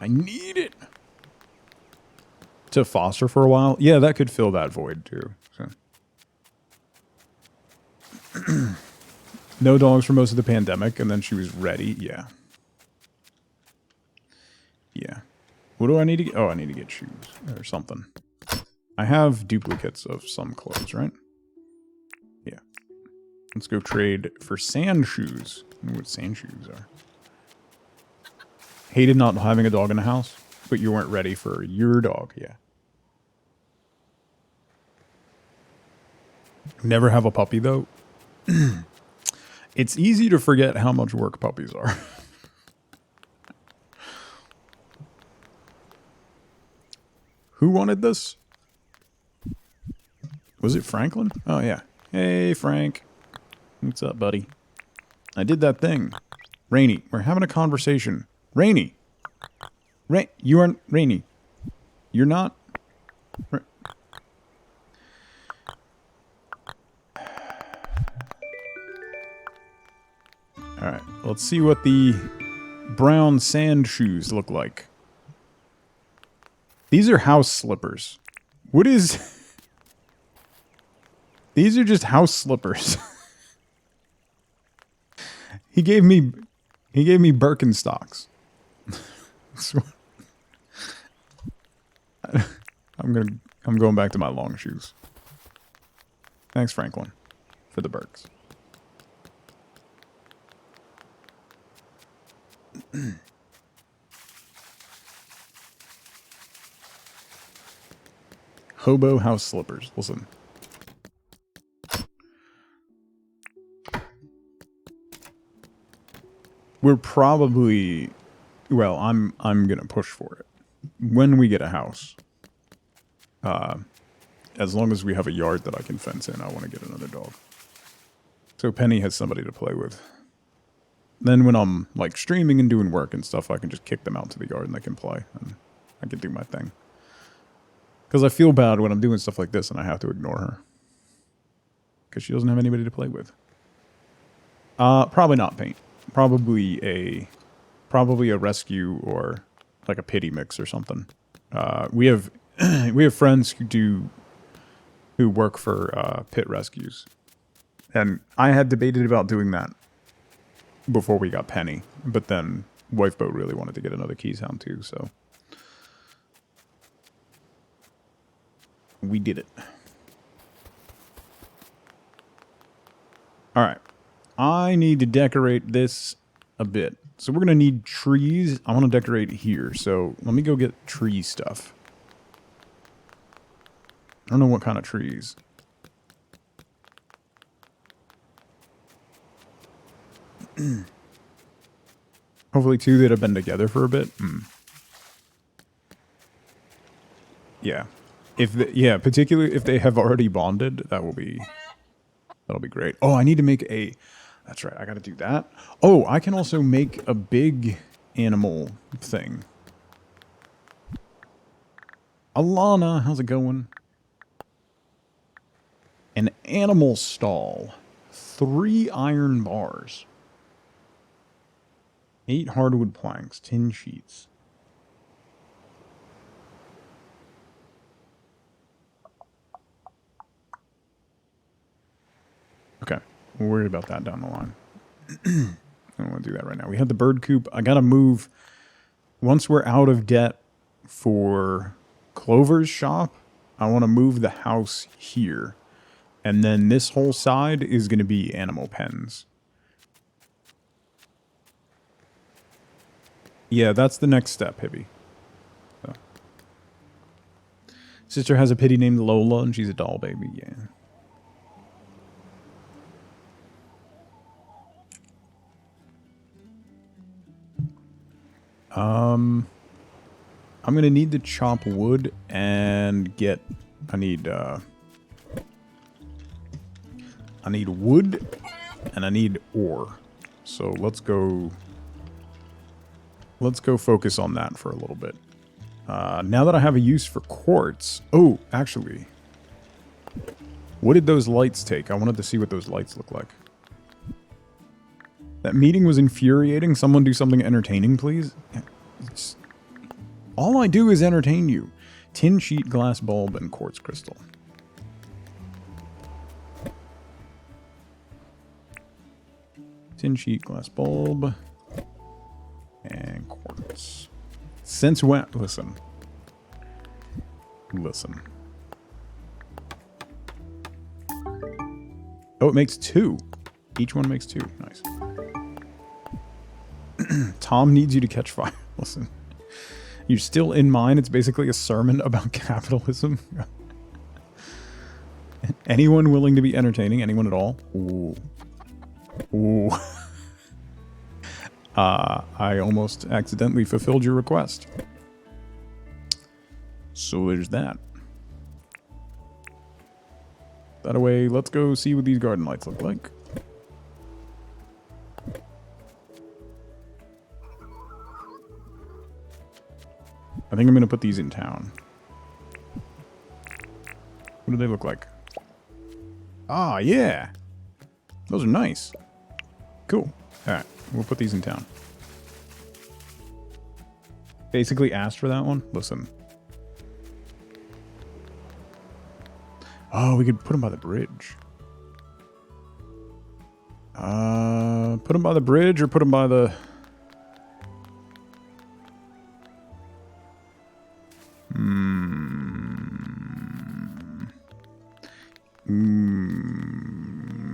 I need it. To foster for a while? Yeah, that could fill that void too. So. No dogs for most of the pandemic, and then she was ready. Yeah. Yeah. What do I need to get? Oh, I need to get shoes or something. I have duplicates of some clothes, right? Yeah. Let's go trade for sand shoes. I don't know what sand shoes are. Hated not having a dog in the house, but you weren't ready for your dog. Yeah. Never have a puppy, though. It's easy to forget how much work puppies are. Who wanted this? Was it Franklin? Oh, yeah. Hey, Frank. What's up, buddy? I did that thing. Rainy, we're having a conversation. Rainy. You aren't Rainy. You're not. Alright, let's see what the brown sand shoes look like. These are house slippers. What is... These are just house slippers. He gave me Birkenstocks. I'm going back to my long shoes. Thanks, Franklin, for the Birks. Hobo house slippers. Listen. We're probably, well, I'm gonna push for it when we get a house. As long as we have a yard that I can fence in, I want to get another dog. So Penny has somebody to play with. Then when I'm like streaming and doing work and stuff, I can just kick them out to the yard and they can play and I can do my thing. Because I feel bad when I'm doing stuff like this and I have to ignore her. Because she doesn't have anybody to play with. Probably not Paint. Probably a rescue or like a pity mix or something. We have friends who work for pit rescues, and I had debated about doing that before we got Penny, but then Wifeboat really wanted to get another Keyshound too, so we did it. All right. I need to decorate this a bit. So we're going to need trees. I want to decorate here. So let me go get tree stuff. I don't know what kind of trees. Hopefully two that have been together for a bit. Yeah. Particularly if they have already bonded, that'll be great. Oh, I need to make a... That's right, I gotta do that. Oh, I can also make a big animal thing. Alana, how's it going? An animal stall. 3 iron bars. 8 hardwood planks, 10 sheets. We'll worry about that down the line. I don't want to do that right now. We have the bird coop. I got to move. Once we're out of debt for Clover's shop, I want to move the house here. And then this whole side is going to be animal pens. Yeah, that's the next step, Hibby. So. Sister has a pitty named Lola, and she's a doll baby, yeah. I'm gonna need to chop wood and get... I need wood and I need ore. So let's go focus on that for a little bit. Now that I have a use for quartz... Oh, actually. What did those lights take? I wanted to see what those lights look like. That meeting was infuriating. Someone do something entertaining, please. All I do is entertain you. Tin sheet, glass bulb, and quartz crystal. Tin sheet, glass bulb, and quartz. Since when? Listen. Listen. Oh, it makes 2. Each one makes 2. Nice. Tom needs you to catch fire. Listen. You're still in mine. It's basically a sermon about capitalism. Anyone willing to be entertaining? Anyone at all? Ooh. Ooh. I almost accidentally fulfilled your request. So there's that. That away, let's go see what these garden lights look like. I think I'm going to put these in town. What do they look like? Ah, yeah. Those are nice. Cool. Alright, we'll put these in town. Basically asked for that one. Listen. Oh, we could put them by the bridge. Put them by the bridge or put them by the...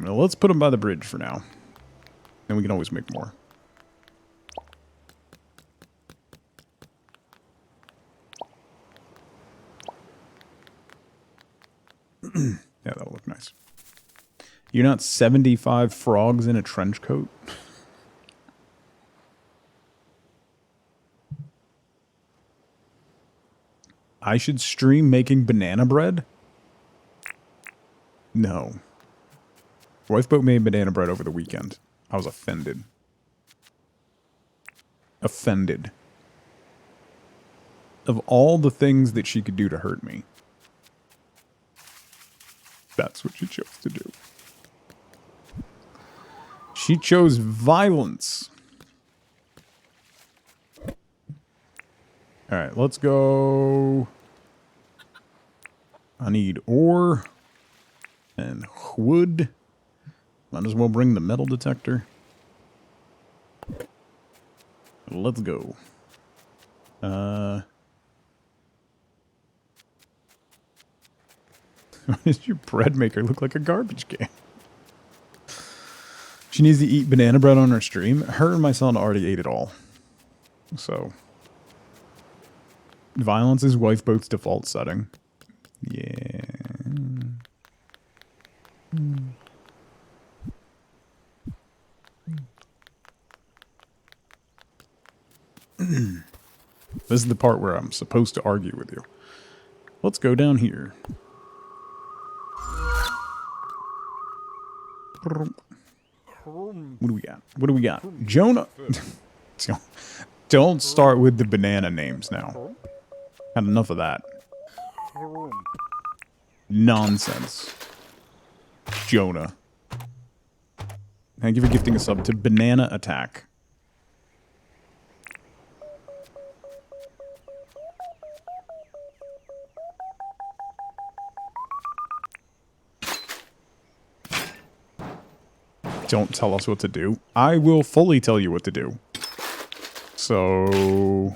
Well, let's put them by the bridge for now. And we can always make more. Yeah, that'll look nice. You're not 75 frogs in a trench coat? I should stream making banana bread? No. Wifeboat made banana bread over the weekend. I was offended. Offended. Of all the things that she could do to hurt me, that's what she chose to do. She chose violence. Alright, let's go. I need ore and wood. Might as well bring the metal detector. Let's go. Why does your bread maker look like a garbage can? She needs to eat banana bread on her stream. Her and my son already ate it all. So. Violence is Wifeboat's default setting. Yeah. This is the part where I'm supposed to argue with you. Let's go down here. What do we got? What do we got? Jonah. Don't start with the banana names now. Had enough of that. Nonsense. Jonah. Thank you for gifting a sub to Banana Attack. don't tell us what to do. I will fully tell you what to do. So...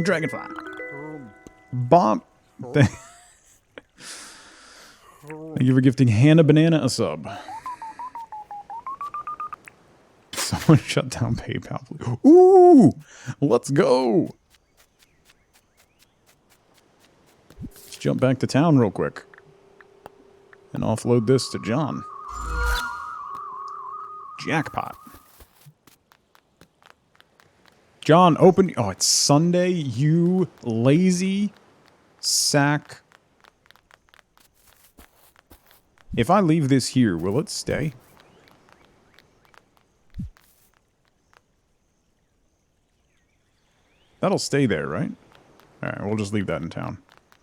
Dragonfly. Bomb. Thank you for gifting Hannah Banana a sub. Someone shut down PayPal. Ooh! Let's go! Let's jump back to town real quick. And offload this to John. Jackpot. John, open... Oh, it's Sunday, you lazy sack. If I leave this here, will it stay? That'll stay there, right? Alright, we'll just leave that in town.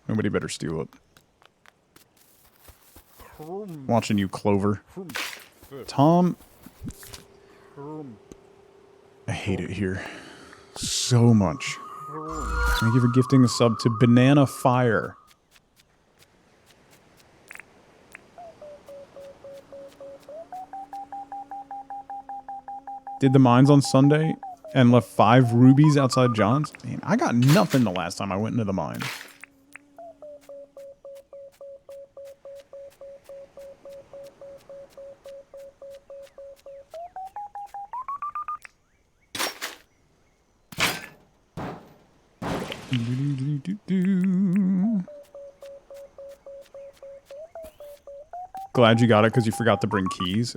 Nobody better steal it. Watching you, Clover. Tom. I hate it here. So much. Thank you for gifting a sub to Banana Fire. Did the mines on Sunday and left 5 rubies outside John's? Man, I got nothing the last time I went into the mine. Glad you got it because you forgot to bring keys.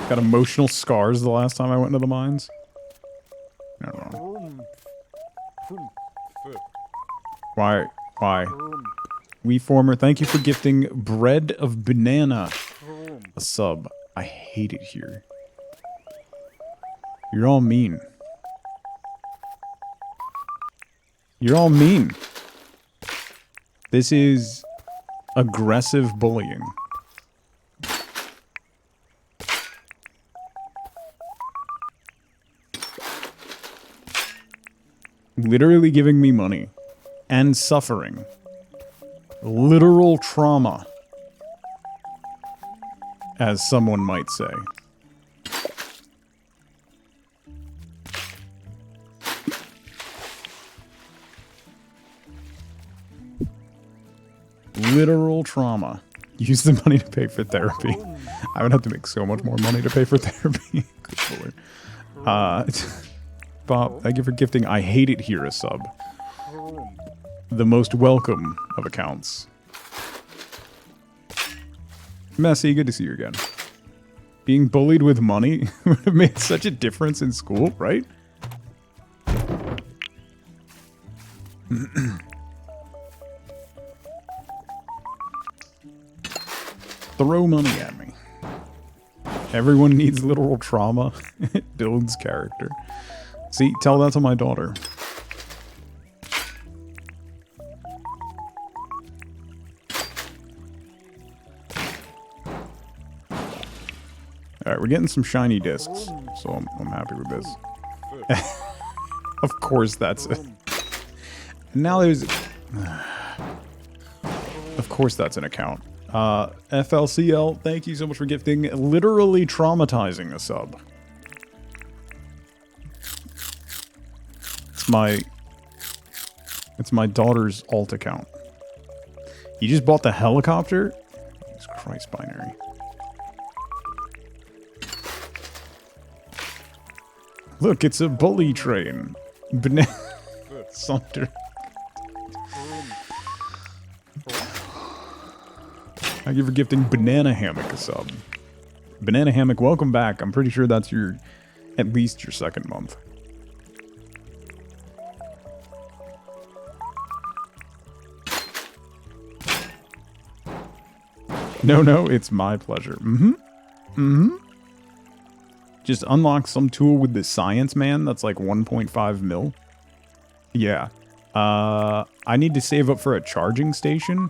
Got emotional scars the last time I went into the mines. I don't know. Why? WeFormer, thank you for gifting Bread of Banana a sub. I hate it here. You're all mean. You're all mean. This is aggressive bullying. Literally giving me money and suffering. Literal trauma, as someone might say. Literal trauma. Use the money to pay for therapy. I would have to make so much more money to pay for therapy. Good Lord. Bob, thank you for gifting I Hate It Here a sub. The most welcome of accounts. Messy, good to see you again. Being bullied with money would have made such a difference in school, right? Throw money at me. Everyone needs literal trauma. It builds character. See, tell that to my daughter. Alright, we're getting some shiny discs, so I'm happy with this. Of course that's it. Now there's... Of course that's an account. FLCL, thank you so much for gifting Literally Traumatizing a sub. It's my daughter's alt account. You just bought the helicopter? Jesus Christ, Binary. Look, it's a bully train. Sunder. Thank you for gifting Banana Hammock a sub. Banana Hammock, welcome back. I'm pretty sure that's at least your second month. No, it's my pleasure. Just unlock some tool with the Science Man that's like 1.5 mil. Yeah. I need to save up for a charging station,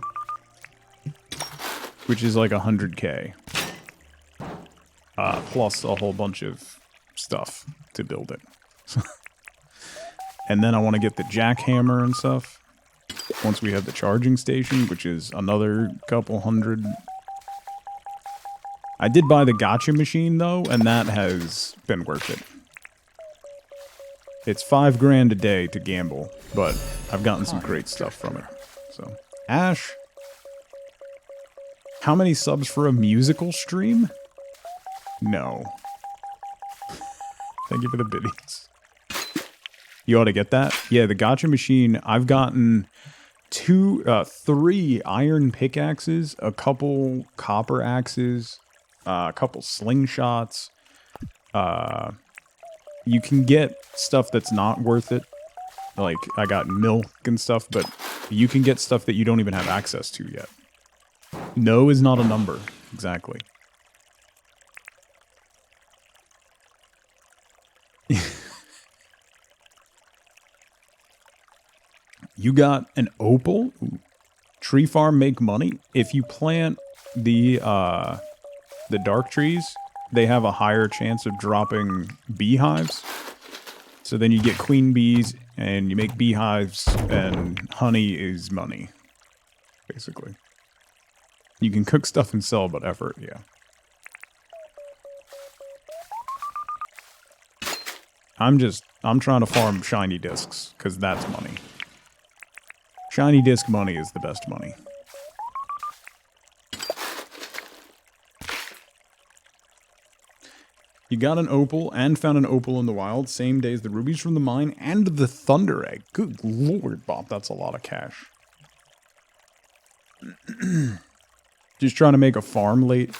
which is like 100K. Plus a whole bunch of stuff to build it. And then I want to get the jackhammer and stuff. Once we have the charging station, which is another couple hundred. I did buy the gotcha machine, though, and that has been worth it. It's $5 grand a day to gamble, but I've gotten some great stuff from it. So, Ash. How many subs for a musical stream? No. Thank you for the biddies. You ought to get that. Yeah, the gotcha machine, I've gotten 3 iron pickaxes, a couple copper axes, a couple slingshots. You can get stuff that's not worth it. Like, I got milk and stuff, but you can get stuff that you don't even have access to yet. No is not a number. Exactly. You got an opal? Ooh. Tree farm make money? If you plant the dark trees, they have a higher chance of dropping beehives. So then you get queen bees, and you make beehives, and honey is money. Basically. You can cook stuff and sell, but effort, yeah. I'm trying to farm shiny discs, because that's money. Shiny disc money is the best money. You got an opal and found an opal in the wild. Same day as the rubies from the mine and the thunder egg. Good lord, Bob, that's a lot of cash. Just trying to make a farm late.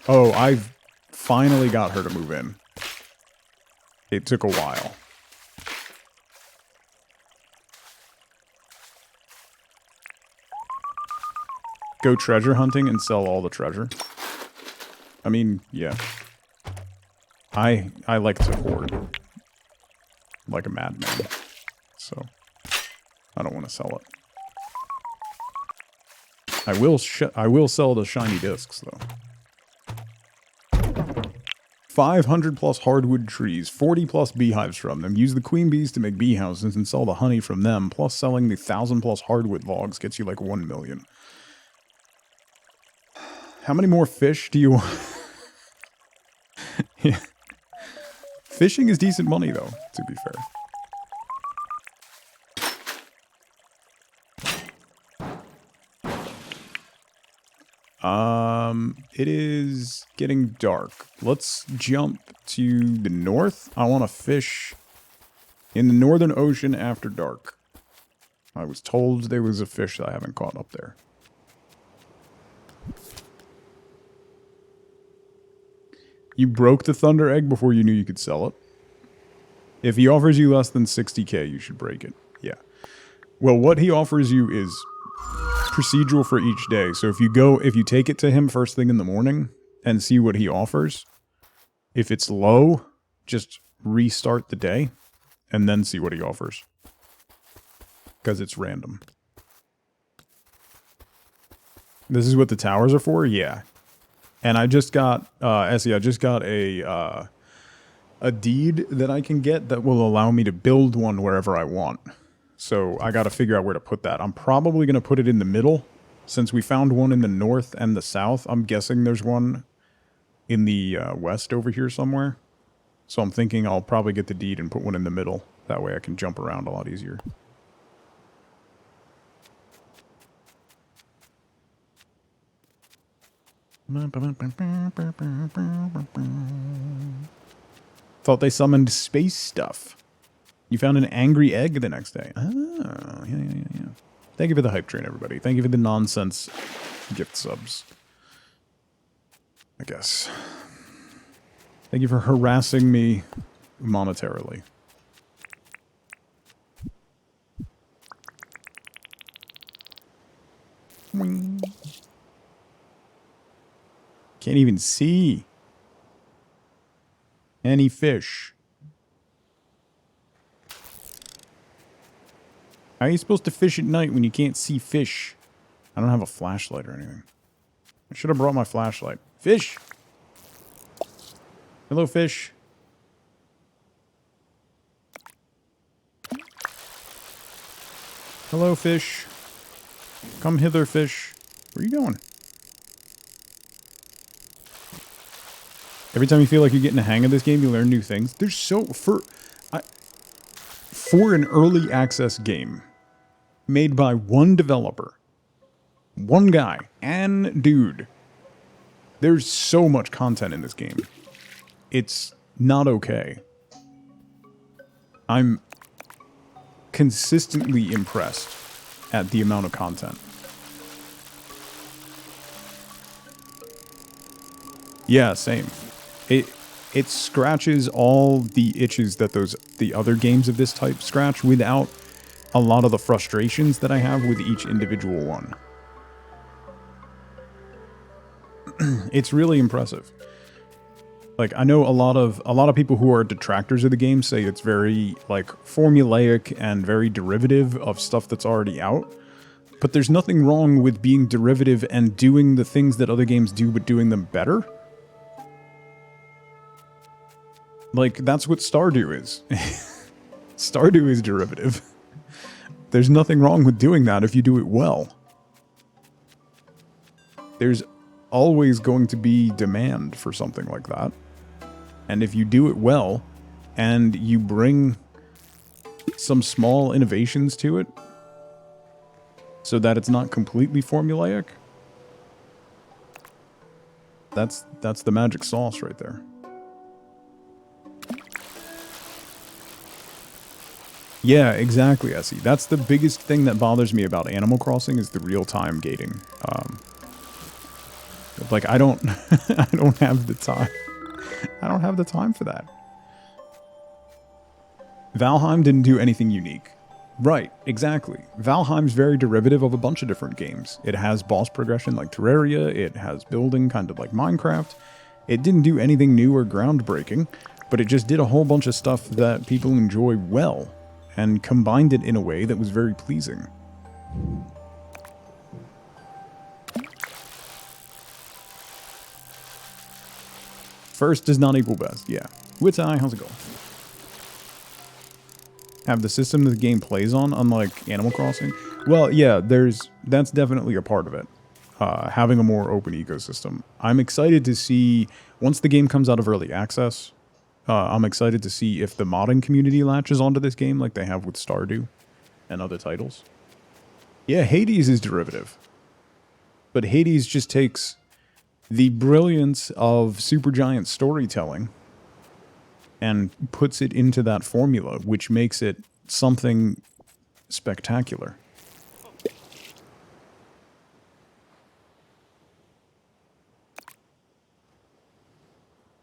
Oh, I've finally got her to move in. It took a while. Go treasure hunting and sell all the treasure. I mean, yeah. I like to hoard. Like a madman. So, I don't want to sell it. I will sell the shiny discs, though. 500 plus hardwood trees, 40 plus beehives from them. Use the queen bees to make bee houses and sell the honey from them. Plus selling the 1,000 plus hardwood logs gets you like 1 million. How many more fish do you want? Yeah. Fishing is decent money, though, to be fair. It is getting dark. Let's jump to the north. I want to fish in the Northern Ocean after dark. I was told there was a fish that I haven't caught up there. You broke the thunder egg before you knew you could sell it. If he offers you less than 60k, you should break it. Yeah. Well, what he offers you is procedural for each day. So if you take it to him first thing in the morning and see what he offers, if it's low, just restart the day and then see what he offers. Because it's random. This is what the towers are for? Yeah. And I just got, Essie, I just got a deed that I can get that will allow me to build one wherever I want. So I got to figure out where to put that. I'm probably going to put it in the middle. Since we found one in the north and the south, I'm guessing there's one in the west over here somewhere. So I'm thinking I'll probably get the deed and put one in the middle. That way I can jump around a lot easier. Thought they summoned space stuff. You found an angry egg the next day. Oh, yeah. Thank you for the hype train, everybody. Thank you for the nonsense gift subs. I guess. Thank you for harassing me monetarily. Wing. Can't even see any fish. How are you supposed to fish at night when you can't see fish? I don't have a flashlight or anything. I should have brought my flashlight. Fish! Hello, fish. Hello, fish. Come hither, fish. Where are you going? Every time you feel like you're getting a hang of this game, you learn new things. There's so... For an early access game made by one developer, one guy, and dude, there's so much content in this game. It's not okay. I'm consistently impressed at the amount of content. Yeah, same. It scratches all the itches that the other games of this type scratch without a lot of the frustrations that I have with each individual one. It's really impressive. Like, I know a lot of people who are detractors of the game say it's very, like, formulaic and very derivative of stuff that's already out. But there's nothing wrong with being derivative and doing the things that other games do, but doing them better. Like, that's what Stardew is. Stardew is derivative. There's nothing wrong with doing that if you do it well. There's always going to be demand for something like that. And if you do it well, and you bring some small innovations to it, so that it's not completely formulaic, that's the magic sauce right there. Yeah, exactly, Essie. That's the biggest thing that bothers me about Animal Crossing is the real-time gating. Like, I don't have the time. I don't have the time for that. Valheim didn't do anything unique. Right, exactly. Valheim's very derivative of a bunch of different games. It has boss progression like Terraria, it has building kind of like Minecraft. It didn't do anything new or groundbreaking, but it just did a whole bunch of stuff that people enjoy well, and combined it in a way that was very pleasing. First does not equal best, yeah. Witai, how's it going? Have the system that the game plays on, unlike Animal Crossing? Well, yeah, that's definitely a part of it. Having a more open ecosystem. I'm excited to see, once the game comes out of early access, I'm excited to see if the modding community latches onto this game like they have with Stardew and other titles. Yeah, Hades is derivative. But Hades just takes the brilliance of Supergiant storytelling and puts it into that formula, which makes it something spectacular.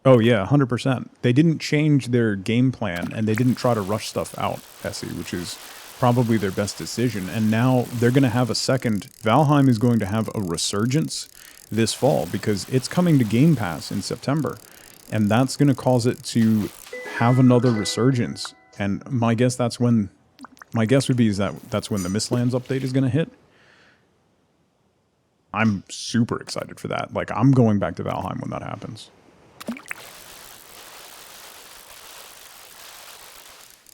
Oh yeah, 100%. They didn't change their game plan, and they didn't try to rush stuff out, Essie, which is probably their best decision. And now they're going to have a second... Valheim is going to have a resurgence this fall, because it's coming to Game Pass in September. And that's going to cause it to have another resurgence. And my guess that's when... My guess would be is that's when the Mistlands update is going to hit. I'm super excited for that. Like, I'm going back to Valheim when that happens.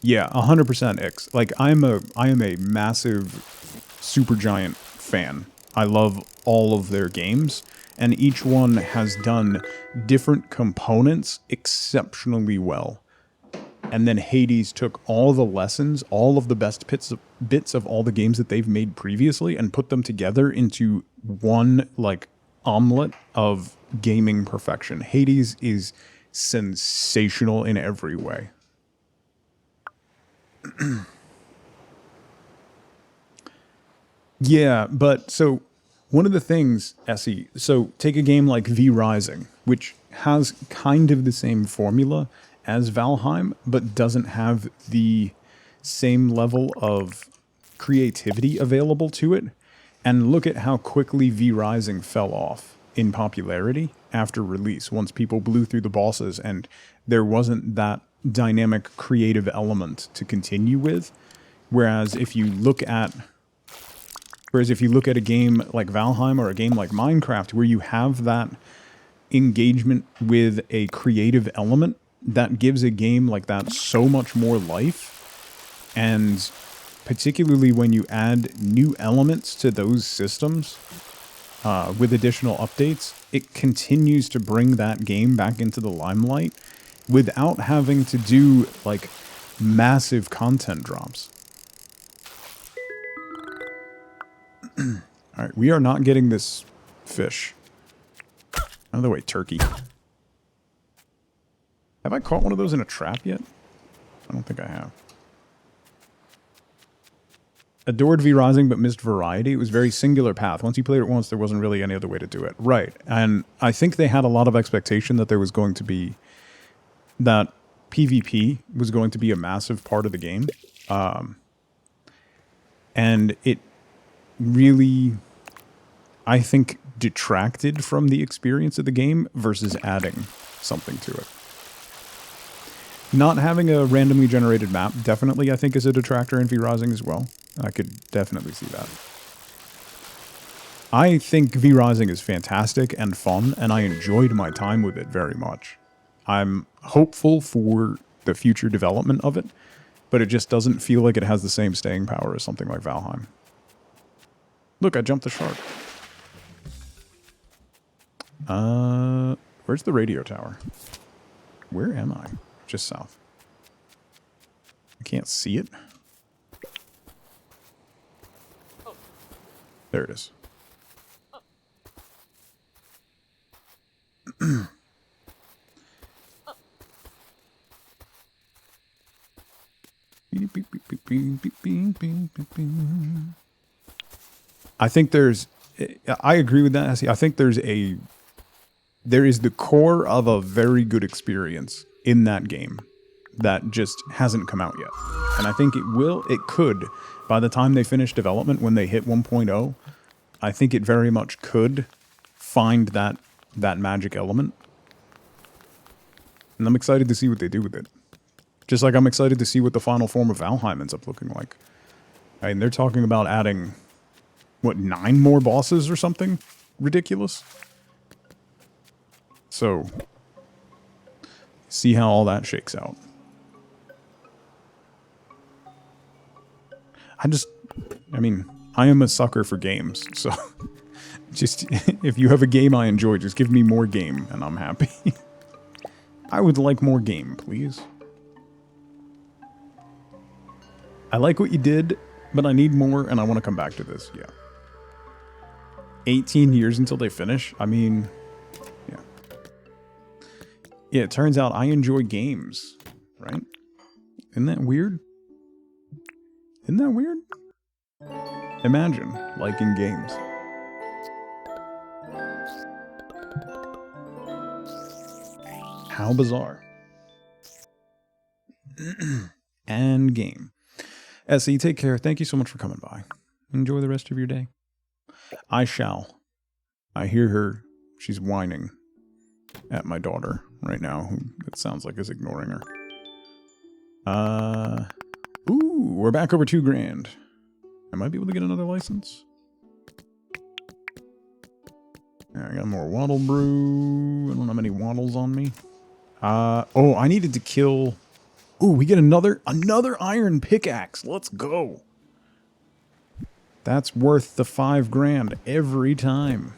Yeah, 100% Ix. Like, I am a massive Supergiant fan. I love all of their games, and each one has done different components exceptionally well. And then Hades took all the lessons, all of the best bits of all the games that they've made previously, and put them together into one, like, omelet of gaming perfection. Hades is sensational in every way. Yeah, but so one of the things, Essie, so take a game like V Rising, which has kind of the same formula as Valheim, but doesn't have the same level of creativity available to it, and look at how quickly V Rising fell off in popularity after release, once people blew through the bosses and there wasn't that dynamic creative element to continue with. Whereas if you look at a game like Valheim or a game like Minecraft, where you have that engagement with a creative element, that gives a game like that so much more life, and particularly when you add new elements to those systems with additional updates, it continues to bring that game back into the limelight without having to do, like, massive content drops. Alright, we are not getting this fish. Out of the way, turkey. Have I caught one of those in a trap yet? I don't think I have. Adored V Rising, but missed variety. It was very singular path. Once you played it once, there wasn't really any other way to do it. Right. And I think they had a lot of expectation that there was going to be... that PvP was going to be a massive part of the game. And it really, I think, detracted from the experience of the game versus adding something to it. Not having a randomly generated map definitely, I think, is a detractor in V Rising as well. I could definitely see that. I think V Rising is fantastic and fun, and I enjoyed my time with it very much. I'm hopeful for the future development of it, but it just doesn't feel like it has the same staying power as something like Valheim. Look, I jumped the shark. Where's the radio tower? Where am I? Just south. I can't see it. There it is. I think there's... I agree with that, Essie. I think there is the core of a very good experience in that game that just hasn't come out yet. And I think it could, by the time they finish development, when they hit 1.0, I think it very much could find that magic element. And I'm excited to see what they do with it. Just like I'm excited to see what the final form of Valheim ends up looking like. I mean, they're talking about adding, what, 9 more bosses or something ridiculous? So, see how all that shakes out. I mean, I am a sucker for games, so just, if you have a game I enjoy, just give me more game, and I'm happy. I would like more game, please. I like what you did, but I need more, and I want to come back to this, yeah. 18 years until they finish? I mean, yeah. Yeah, it turns out I enjoy games, right? Isn't that weird? Isn't that weird? Imagine liking games. How bizarre. And game. Essie, take care. Thank you so much for coming by. Enjoy the rest of your day. I shall. I hear her. She's whining at my daughter right now, who it sounds like is ignoring her. Ooh, we're back over $2,000. I might be able to get another license. I got more waddle brew. I don't have any waddles on me. Oh, I needed to kill... Ooh, we get another iron pickaxe. Let's go. That's worth the $5,000 every time.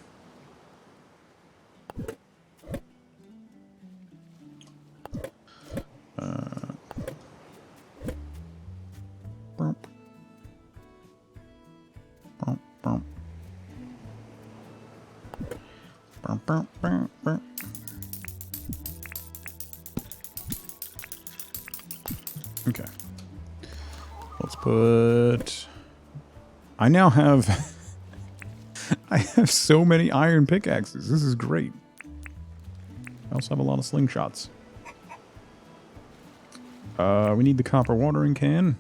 Okay. Let's put... I now have... I have so many iron pickaxes. This is great. I also have a lot of slingshots. We need the copper watering can.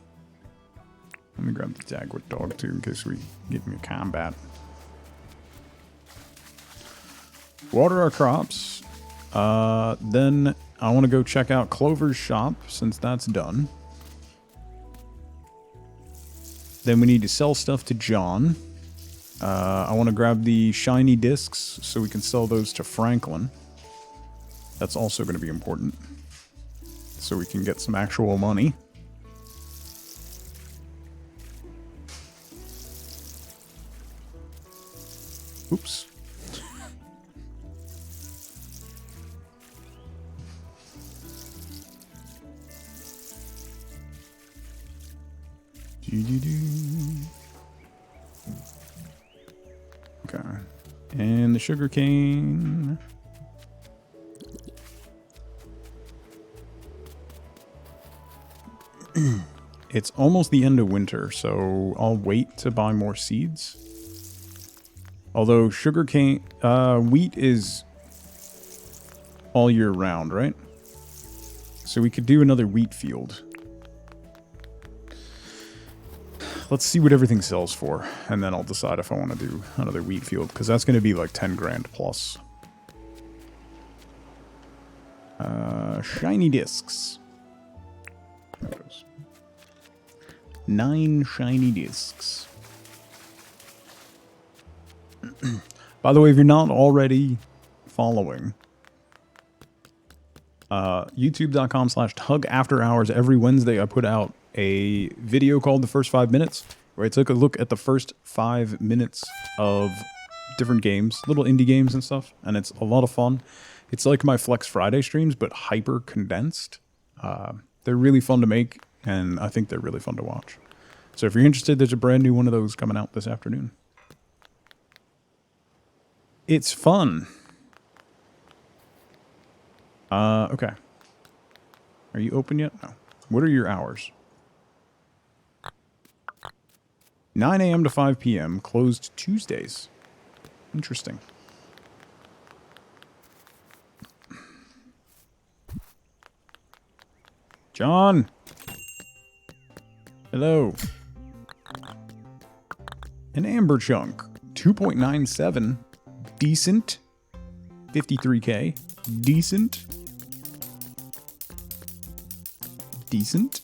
Let me grab the jaguar dog too in case we get into combat. Water our crops. Then I want to go check out Clover's shop since that's done. Then we need to sell stuff to John. I want to grab the shiny discs so we can sell those to Franklin. That's also going to be important. So we can get some actual money. Oops. Okay. And the sugar cane. It's almost the end of winter, so I'll wait to buy more seeds. Although sugarcane, wheat is all year round, right? So we could do another wheat field. Let's see what everything sells for, and then I'll decide if I want to do another wheat field, because that's going to be like 10 grand plus. Shiny discs. There it goes. 9 shiny discs. By the way, if you're not already following, youtube.com/tugafterhours. Every Wednesday I put out a video called The First 5 Minutes, where I took a look at the first 5 minutes of different games, little indie games and stuff, and it's a lot of fun. It's like my Flex Friday streams, but hyper condensed. They're really fun to make, and I think they're really fun to watch. So if you're interested, there's a brand new one of those coming out this afternoon. It's fun. Okay. Are you open yet? No. What are your hours? 9 a.m. to 5 p.m. Closed Tuesdays. Interesting. John! Hello. An amber chunk. 2.97. Decent. 53k. Decent. Decent.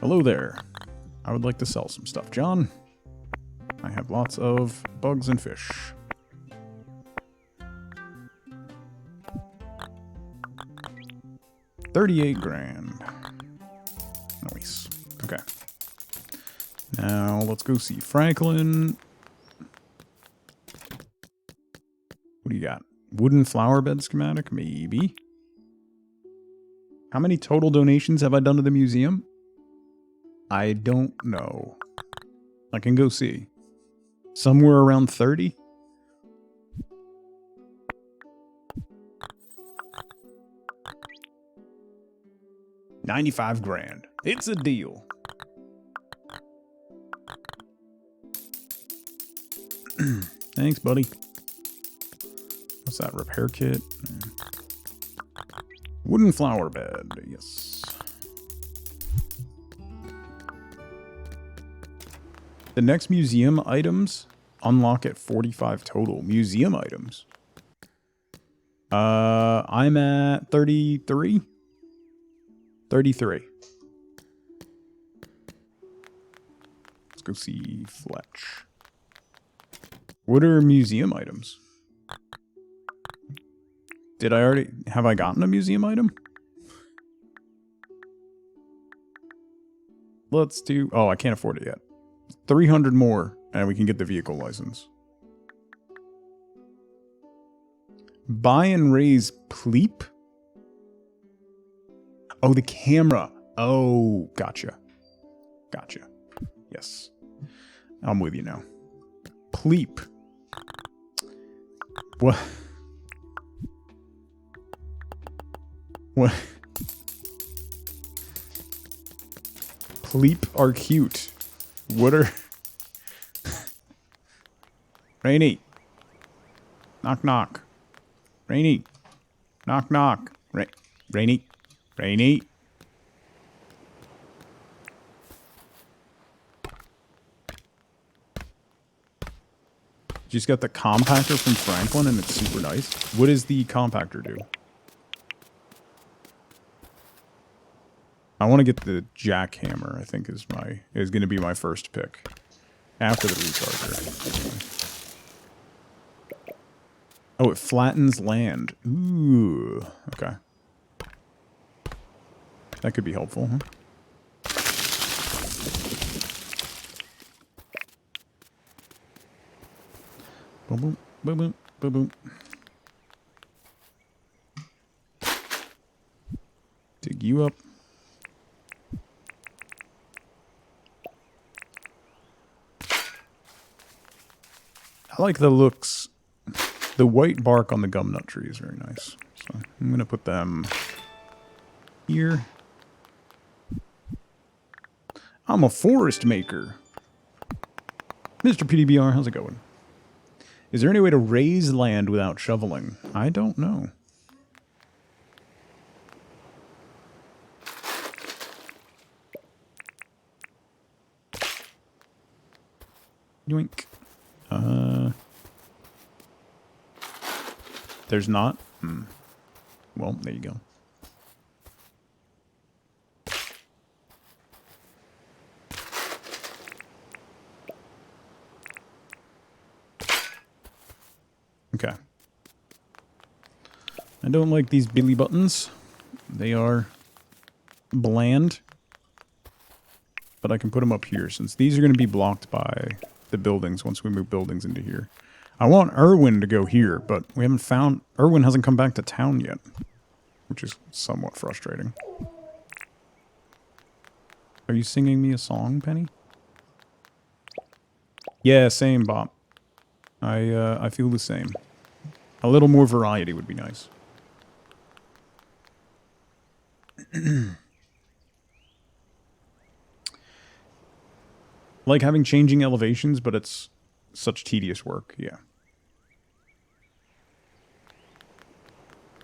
Hello there. I would like to sell some stuff, John. I have lots of bugs and fish. $38 grand. Nice. Okay. Now let's go see Franklin. What do you got? Wooden flower bed schematic? Maybe. How many total donations have I done to the museum? I don't know. I can go see. Somewhere around 30? $95 grand. It's a deal. Thanks, buddy. What's that? Repair kit? Wooden flower bed. Yes. The next museum items unlock at 45 total. Museum items. I'm at 33. 33. Let's go see Fletch. What are museum items? Did I already... Have I gotten a museum item? Let's do... Oh, I can't afford it yet. 300 more, and we can get the vehicle license. Buy and raise Pleep? Oh, the camera. Oh, gotcha. Gotcha. Yes. I'm with you now. Pleep. What? What? Pleep are cute. What are... Rainy. Knock, knock. Rainy. Knock, knock. Rainy. Rainy. Just got the compactor from Franklin and it's super nice. What does the compactor do? I want to get the jackhammer, I think is going to be my first pick. After the recharger. Oh, it flattens land. Ooh. Okay. That could be helpful, huh? Boom, boom, boom, boom, boom. Dig you up. I like the looks. The white bark on the gum nut tree is very nice. So I'm going to put them here. I'm a forest maker. Mr. PDBR, how's it going? Is there any way to raise land without shoveling? I don't know. Yoink. There's not? Well, there you go. Okay. I don't like these billy buttons. They are bland. But I can put them up here since these are going to be blocked by the buildings once we move buildings into here. I want Erwin to go here, but we haven't found... Erwin hasn't come back to town yet, which is somewhat frustrating. Are you singing me a song, Penny? Yeah, same, Bob. I feel the same. A little more variety would be nice. Like having changing elevations, but it's such tedious work, yeah.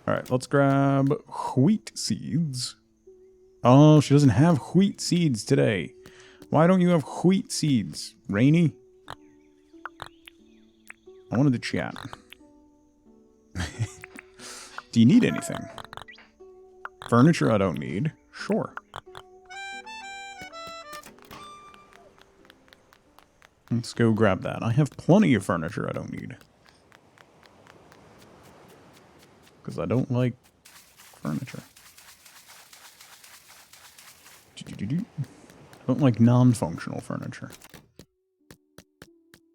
Alright, let's grab wheat seeds. Oh, she doesn't have wheat seeds today. Why don't you have wheat seeds? Rainy? I wanted to chat. Do you need anything? Furniture I don't need. Sure. Let's go grab that. I have plenty of furniture I don't need. Because I don't like furniture. I don't like non-functional furniture.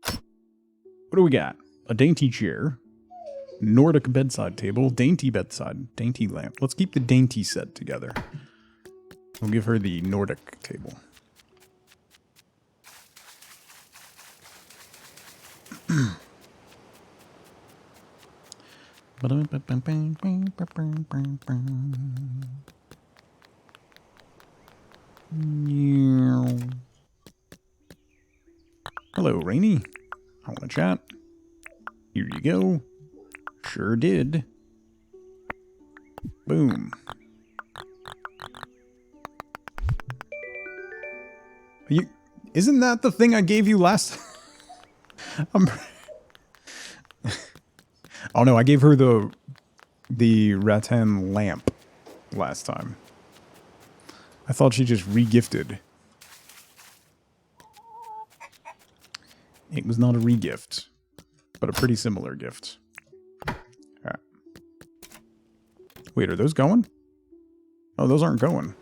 What do we got? A dainty chair. Nordic bedside table. Dainty bedside. Dainty lamp. Let's keep the dainty set together. We'll give her the Nordic table. Hello, Rainy. I want to chat. Here you go. Sure did. Boom. Isn't that the thing I gave you last? Oh no, I gave her the rattan lamp last time. I thought she just re-gifted. It was not a re-gift, but a pretty similar gift. Alright. Wait, are those going? Oh, those aren't going.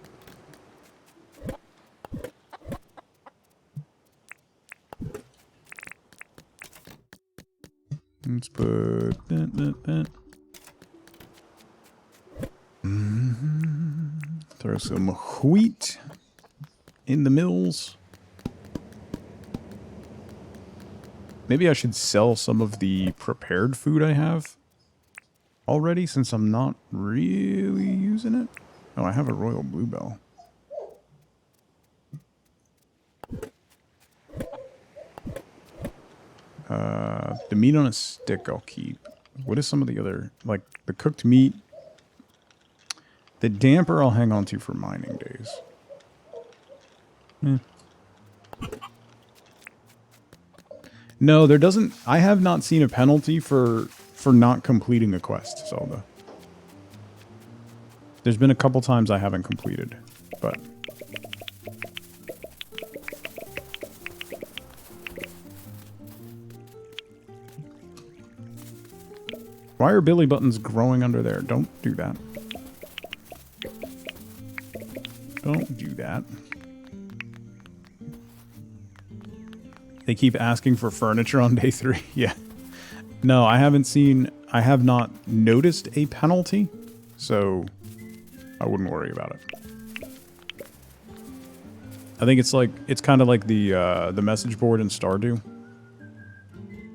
Let's put that. Throw some wheat in the mills. Maybe I should sell some of the prepared food I have already, since I'm not really using it. Oh, I have a royal bluebell. The meat on a stick I'll keep. What is some of the other, like the cooked meat? The damper I'll hang on to for mining days. No, there doesn't... I have not seen a penalty for not completing a quest, Zelda. There's been a couple times I haven't completed, but... Why are Billy buttons growing under there? Don't do that. Don't do that. They keep asking for furniture on day 3. Yeah. No, I have not noticed a penalty, so I wouldn't worry about it. I think it's kind of like the message board in Stardew.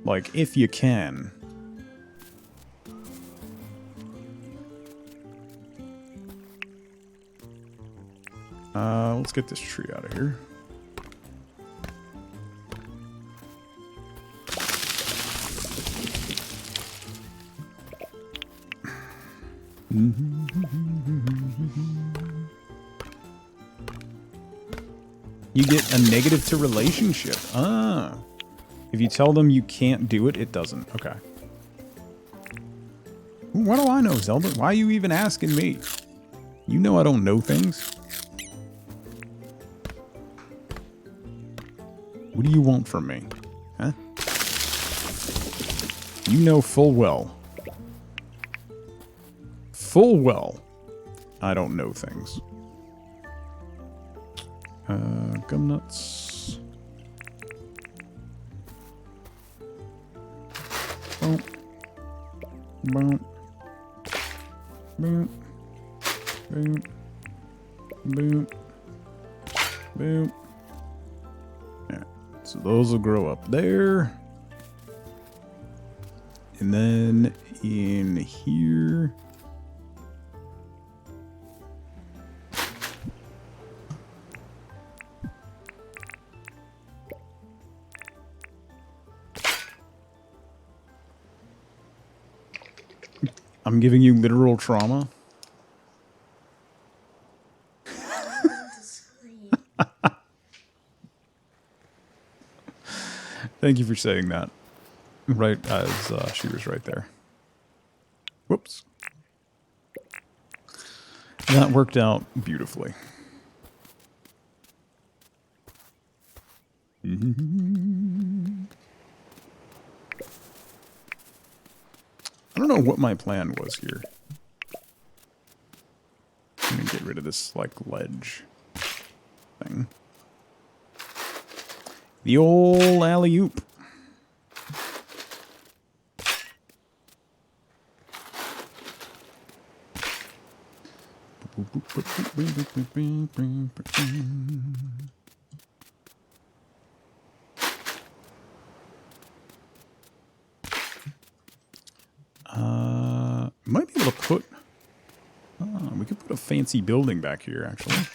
Like, if you can. Let's get this tree out of here. You get a negative to relationship. Ah. If you tell them you can't do it, it doesn't. Okay. What do I know, Zelda? Why are you even asking me? You know I don't know things. What do you want from me? Huh? You know full well. Full well. I don't know things. Gum nuts. Boom. Boom. Boom. Boom. Boom. Boom. Yeah. So those will grow up there. And then in here. I'm giving you literal trauma. Thank you for saying that. Right as she was right there. Whoops. That worked out beautifully. I don't know what my plan was here. Let me get rid of this, like, ledge thing. The old alley-oop. Might be able to put... we could put a fancy building back here, actually.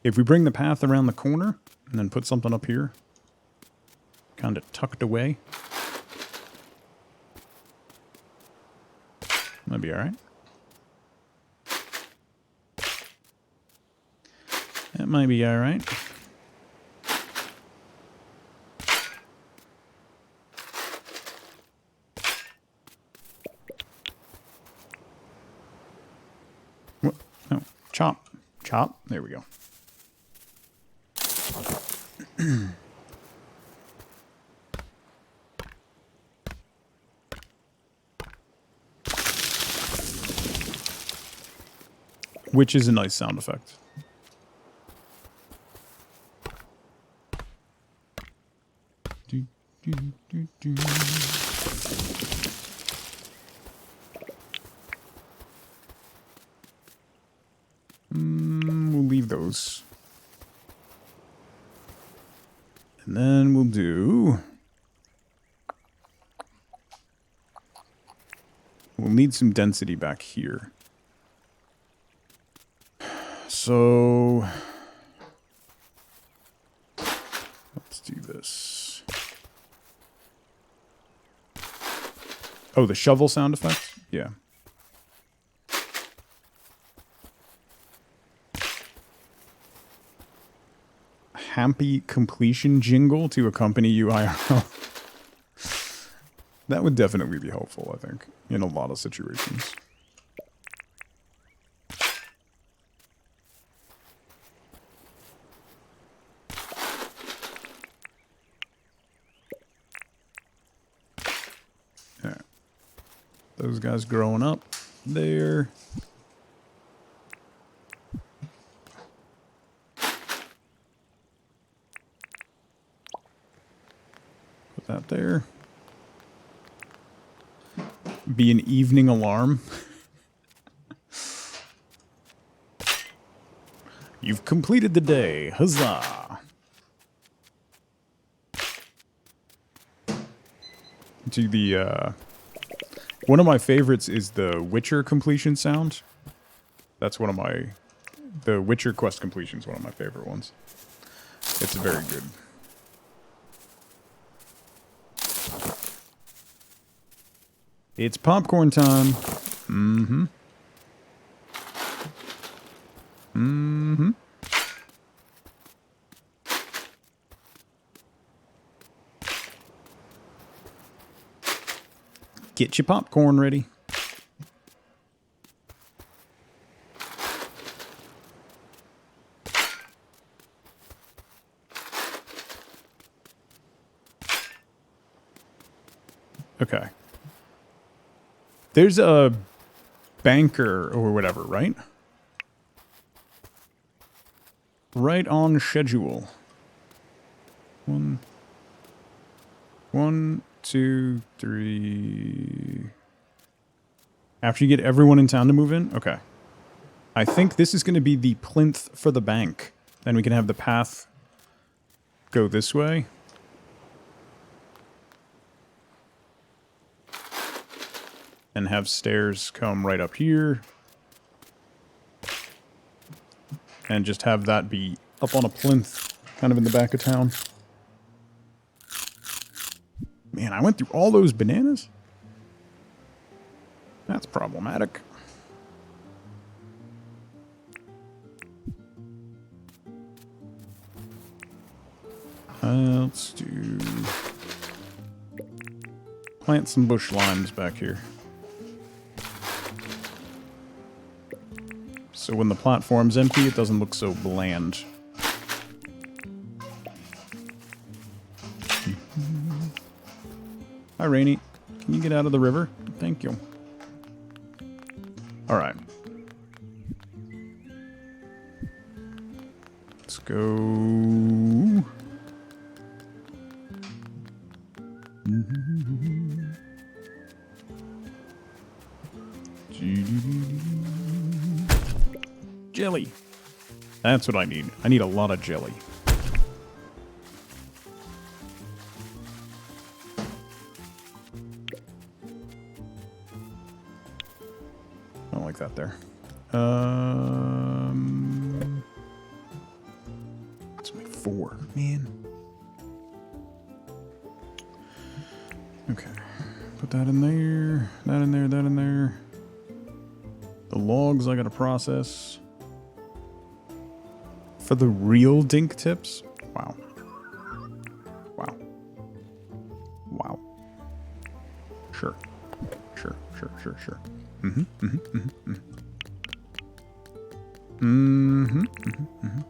If we bring the path around the corner, and then put something up here. Kind of tucked away. That'd be alright. That might be alright. What? No. Chop. Chop. There we go. Which is a nice sound effect. We'll leave those. And then we'll do... We'll need some density back here. So... let's do this. Oh, the shovel sound effect? Yeah. Happy completion jingle to accompany you IRL. That would definitely be helpful, I think, in a lot of situations. Yeah. Those guys growing up there. Put that there. be an evening alarm. You've completed the day. Huzzah! To the, one of my favorites is the Witcher completion sound. That's one of my... The Witcher quest completion is one of my favorite ones. It's very good. It's popcorn time. Mm-hmm. Mm-hmm. Get your popcorn ready. Okay. There's a banker or whatever, right? Right on schedule. One, 2, 3. After you get everyone in town to move in? Okay. I think this is going to be the plinth for the bank. Then we can have the path go this way. And have stairs come right up here. And just have that be up on a plinth, kind of in the back of town. Man, I went through all those bananas? That's problematic. Let's do... Plant some bush limes back here. So when the platform's empty, it doesn't look so bland. Hi, Rainy. Can you get out of the river? Thank you. Alright. Let's go... Jelly. That's what I need. I need a lot of jelly. I don't like that there. It's only 4, man. Okay. Put that in there. That in there. That in there. The logs I gotta process. For the real Dink tips? Wow. Wow. Wow. Sure. Sure. Mm-hmm. Mm-hmm. Mm-hmm. Mm-hmm. Mm-hmm. Mm-hmm.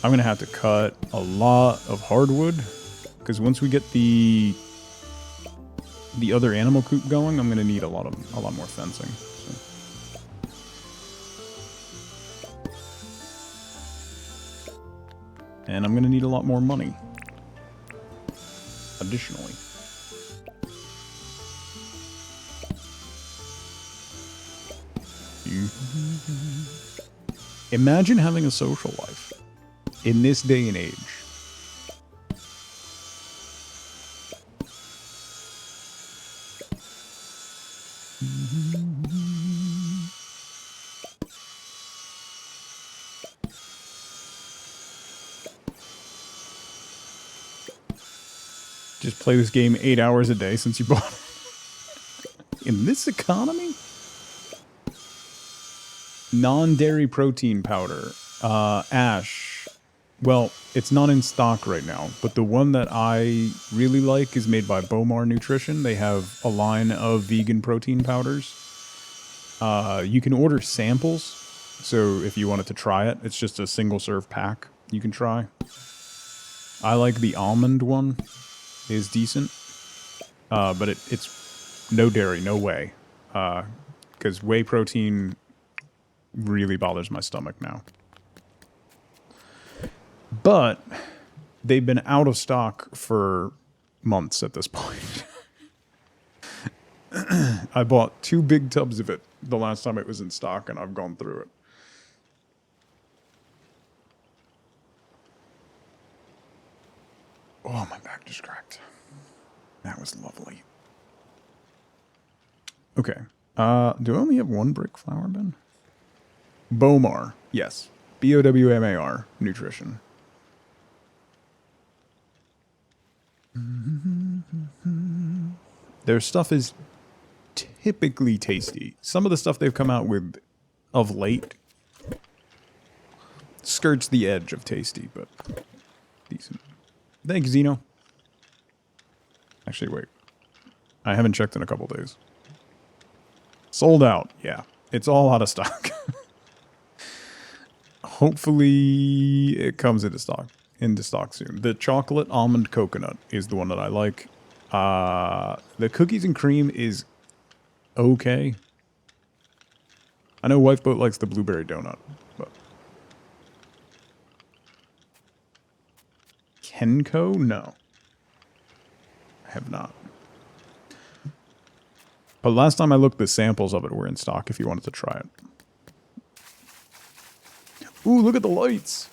I'm gonna have to cut a lot of hardwood, because once we get the other animal coop going, I'm gonna need a lot more fencing. So. And I'm gonna need a lot more money. Additionally. Imagine having a social life in this day and age. Just play this game 8 hours a day since you bought it. In this economy? Non-dairy protein powder. Ash. Well, it's not in stock right now, but the one that I really like is made by Bomar Nutrition. They have a line of vegan protein powders. You can order samples, so if you wanted to try it, it's just a single-serve pack you can try. I like the almond one. Is decent, but it's no dairy, no whey, because whey protein really bothers my stomach now. But they've been out of stock for months at this point. I bought 2 big tubs of it the last time it was in stock, and I've gone through it. Oh, my back just cracked. That was lovely. Okay. Do I only have 1 brick flour bin? Bowmar. Yes. Bowmar. Nutrition. Their stuff is typically tasty. Some of the stuff they've come out with of late skirts the edge of tasty, but decent. Thanks, Zeno. Actually, wait. I haven't checked in a couple days. Sold out. Yeah. It's all out of stock. Hopefully it comes into stock soon. The chocolate almond coconut is the one that I like. The cookies and cream is okay. I know Wifeboat likes the blueberry donut, but Kenko? No. I have not. But last time I looked, the samples of it were in stock if you wanted to try it. Ooh, look at the lights.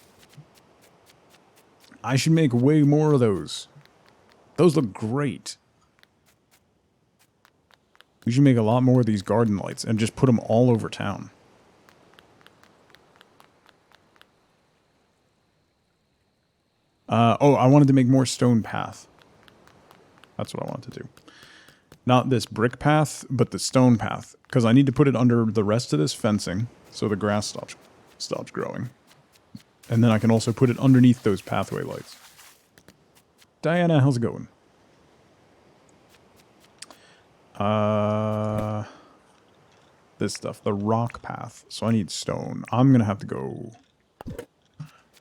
I should make way more of those. Those look great. We should make a lot more of these garden lights and just put them all over town. Oh, I wanted to make more stone path. That's what I wanted to do. Not this brick path, but the stone path. Because I need to put it under the rest of this fencing so the grass stops growing. And then I can also put it underneath those pathway lights. Diana, how's it going? This stuff, the rock path. So I need stone. I'm going to have to go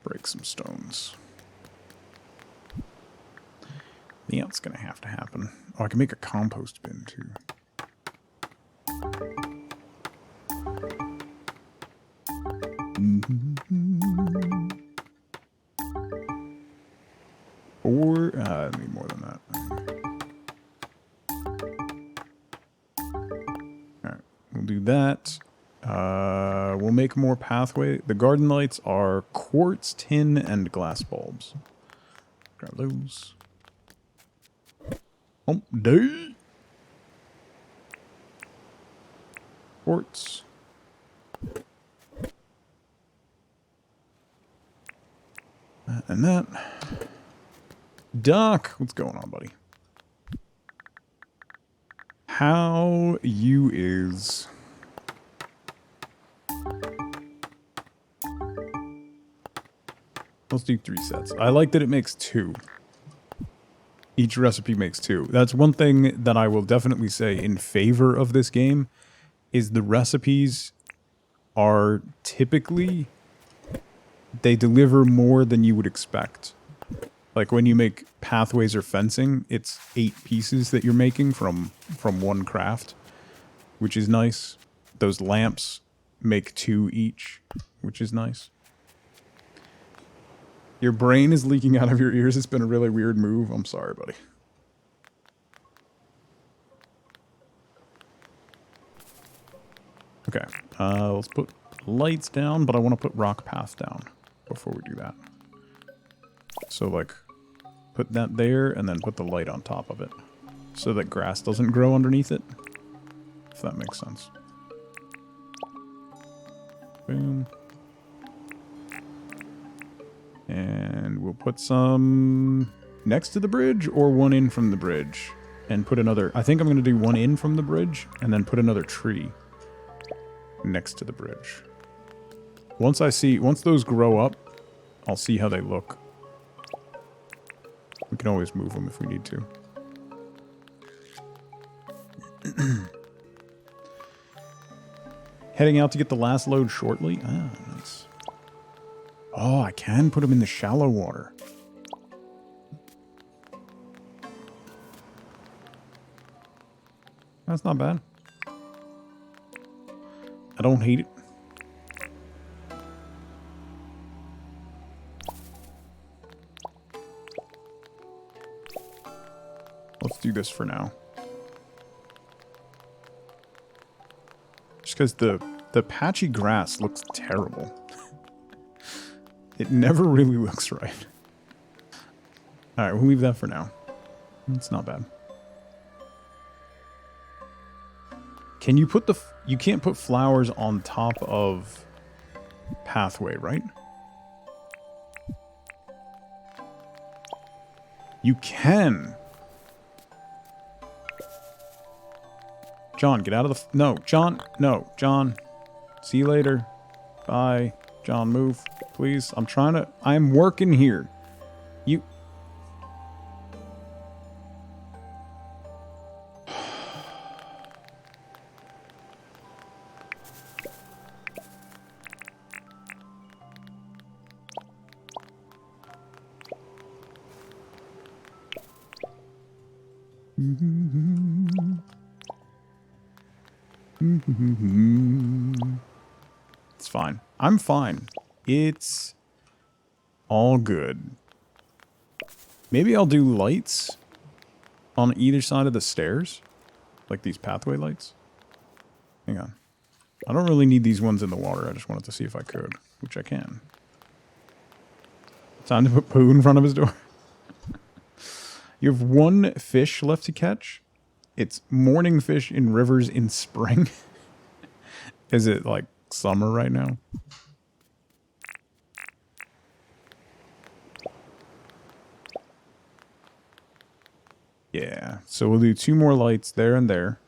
break some stones. Yeah, it's going to have to happen. Oh, I can make a compost bin, too. Or, I need more than that. Alright, we'll do that. We'll make more pathway. The garden lights are quartz, tin, and glass bulbs. Grab those. Day. Quartz. That and that. Doc, what's going on, buddy? How you is? Let's do 3 sets. I like that it makes 2. Each recipe makes 2. That's one thing that I will definitely say in favor of this game, is the recipes are typically, they deliver more than you would expect. Like when you make pathways or fencing, it's 8 pieces that you're making from one craft, which is nice. Those lamps make 2 each, which is nice. Your brain is leaking out of your ears. It's been a really weird move. I'm sorry, buddy. Okay, let's put lights down, but I want to put rock path down before we do that. So, like, put that there, and then put the light on top of it, so that grass doesn't grow underneath it, if that makes sense. Boom. And we'll put some next to the bridge, or one in from the bridge, and put another, I think I'm going to do one in from the bridge, and then put another tree next to the bridge. Once those grow up, I'll see how they look. We can always move them if we need to. Heading out to get the last load shortly. Ah, nice. Oh, I can put them in the shallow water. That's not bad. I don't hate it. Let's do this for now. Just because the patchy grass looks terrible. It never really looks right. Alright, we'll leave that for now. It's not bad. Can you put you can't put flowers on top of pathway, right? You can. John, get out of the... No, John. No, John. See you later. Bye. John, move. Please. I'm trying to... I'm working here. You... It's fine. I'm fine. It's all good. Maybe I'll do lights on either side of the stairs. Like these pathway lights. Hang on. I don't really need these ones in the water. I just wanted to see if I could, which I can. Time to put poo in front of his door. You have one fish left to catch. It's morning fish in rivers in spring. Is it like summer right now? Yeah, so we'll do 2 more lights there and there.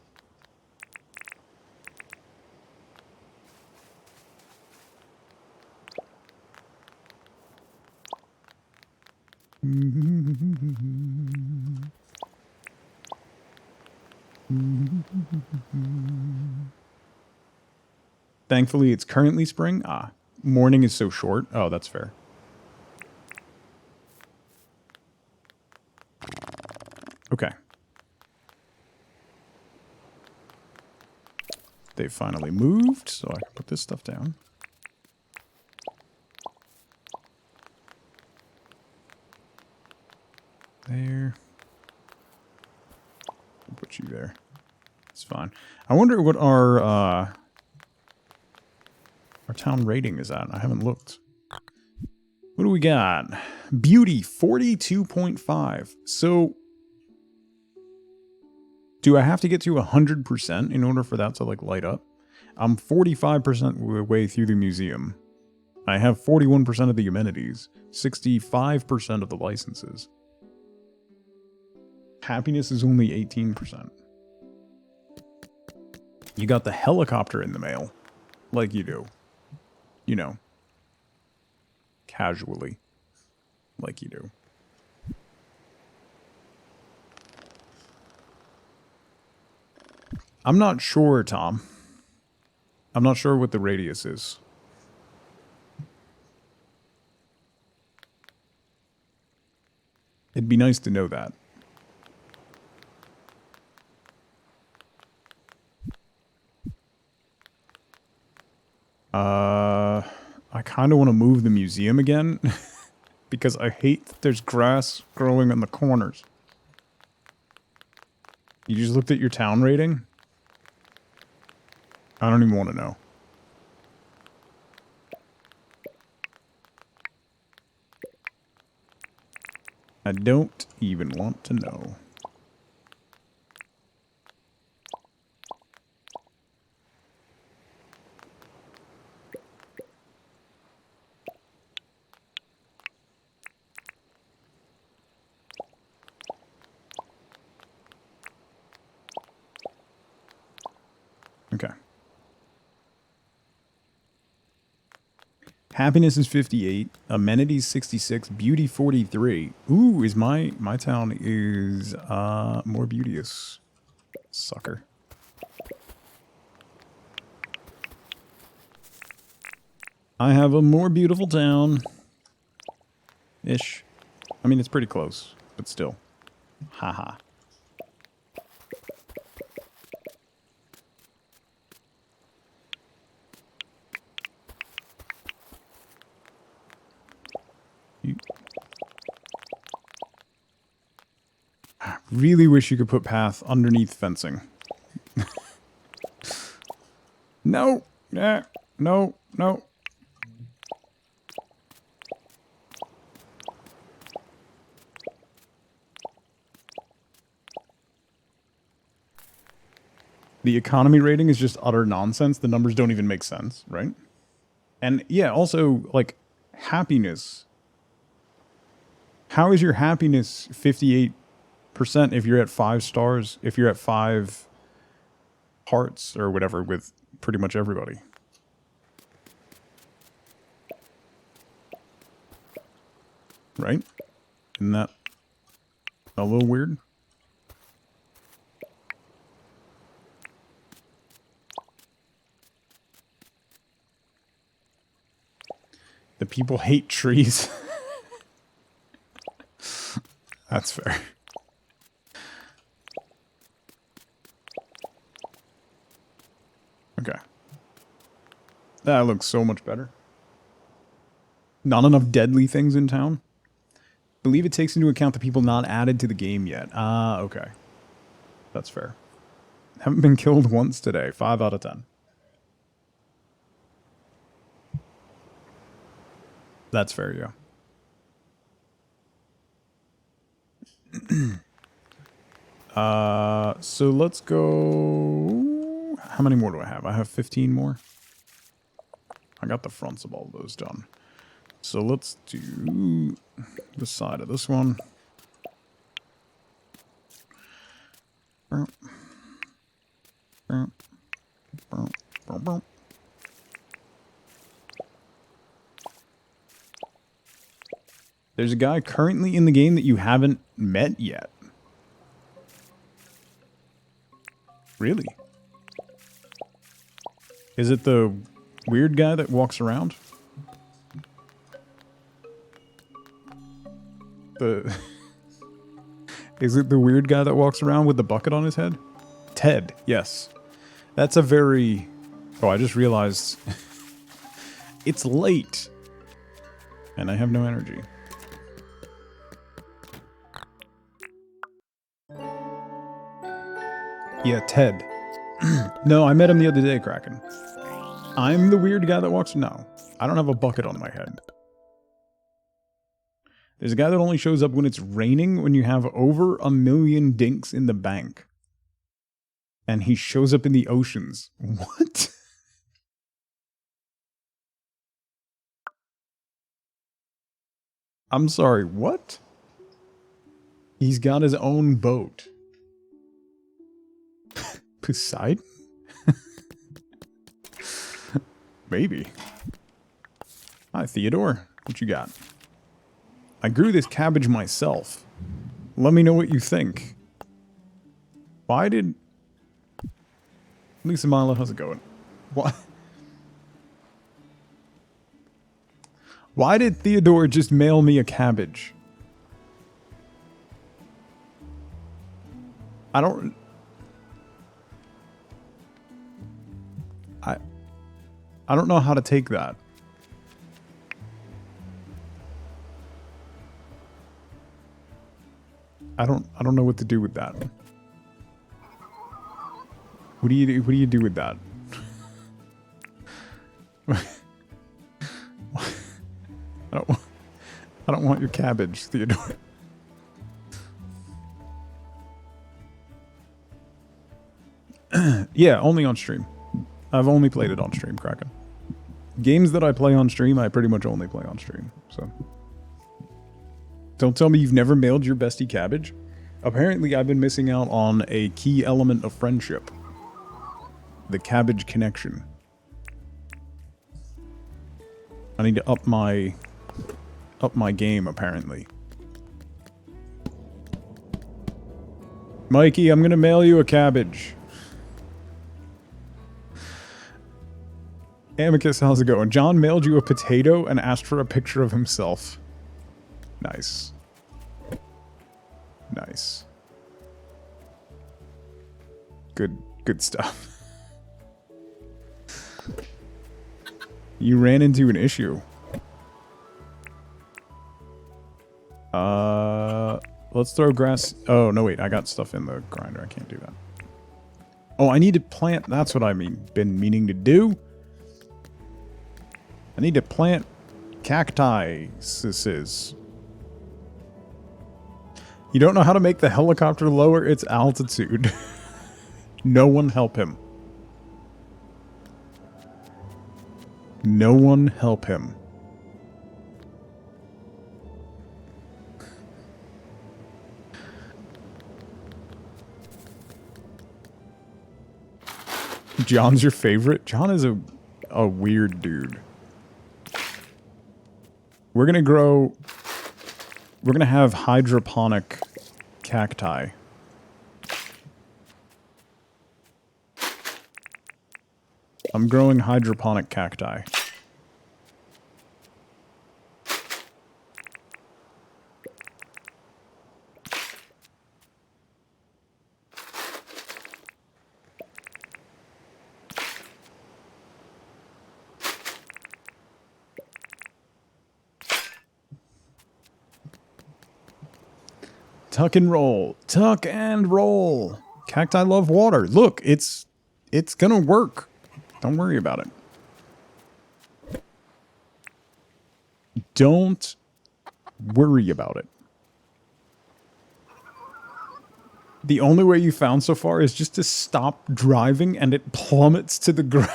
Thankfully, it's currently spring. Ah, morning is so short. Oh, that's fair. Okay. They've finally moved, so I can put this stuff down. There. I'll put you there. It's fine. I wonder what our town rating is at. I haven't looked. What do we got? Beauty, 42.5. So, do I have to get to 100% in order for that to, like, light up? I'm 45% the way through the museum. I have 41% of the amenities. 65% of the licenses. Happiness is only 18%. You got the helicopter in the mail. Like you do. You know. Casually. Like you do. I'm not sure, Tom. I'm not sure what the radius is. It'd be nice to know that. I kind of want to move the museum again because I hate that there's grass growing on the corners. You just looked at your town rating? I don't even want to know. I don't even want to know. Okay. Happiness is 58, amenities 66, beauty 43. Ooh, is my town is more beauteous. Sucker. I have a more beautiful town. Ish. I mean, it's pretty close, but still. Haha. I really wish you could put path underneath fencing. No! No. Yeah. No. No. The economy rating is just utter nonsense. The numbers don't even make sense, right? And yeah, also, like, happiness. How is your happiness 58% if you're at 5 stars, if you're at 5 hearts or whatever with pretty much everybody? Right? Isn't that a little weird? The people hate trees. That's fair. Okay. That looks so much better. Not enough deadly things in town. Believe it takes into account the people not added to the game yet. Ah, okay. That's fair. Haven't been killed once today. 5 out of 10. That's fair, yeah. So let's go... How many more do I have? I have 15 more. I got the fronts of all of those done. So let's do the side of this one. There's a guy currently in the game that you haven't met yet. Really? Is it the weird guy that walks around? Is it the weird guy that walks around with the bucket on his head? Ted, yes. That's a very... Oh, I just realized... It's late. And I have no energy. Yeah, Ted. No, I met him the other day, Kraken. I'm the weird guy that walks... No, I don't have a bucket on my head. There's a guy that only shows up when it's raining, when you have over 1 million dinks in the bank. And he shows up in the oceans. What? I'm sorry, what? He's got his own boat. Poseidon? Maybe. Hi, Theodore. What you got? I grew this cabbage myself. Let me know what you think. Why did... Lisa Mila, how's it going? Why... Why did Theodore just mail me a cabbage? I don't... I don't know how to take that. I don't know what to do with that. What do you do with that? I don't want your cabbage, Theodore. Yeah, only on stream. I've only played it on stream, Kraken. Games that I play on stream, I pretty much only play on stream, so. Don't tell me you've never mailed your bestie cabbage. Apparently, I've been missing out on a key element of friendship. The cabbage connection. I need to up my game, apparently. Mikey, I'm gonna mail you a cabbage. Amicus, how's it going? John mailed you a potato and asked for a picture of himself. Nice. Nice. Good stuff. You ran into an issue. Let's throw grass. Oh, no, wait. I got stuff in the grinder. I can't do that. Oh, I need to plant... That's what I been meaning to do. I need to plant cacti. This is... You don't know how to make the helicopter lower its altitude. No one help him. No one help him. John's your favorite? John is a weird dude. We're gonna have hydroponic cacti. I'm growing hydroponic cacti. Tuck and roll. Tuck and roll. Cacti love water. Look, it's gonna work. Don't worry about it. Don't worry about it. The only way you found so far is just to stop driving and it plummets to the ground.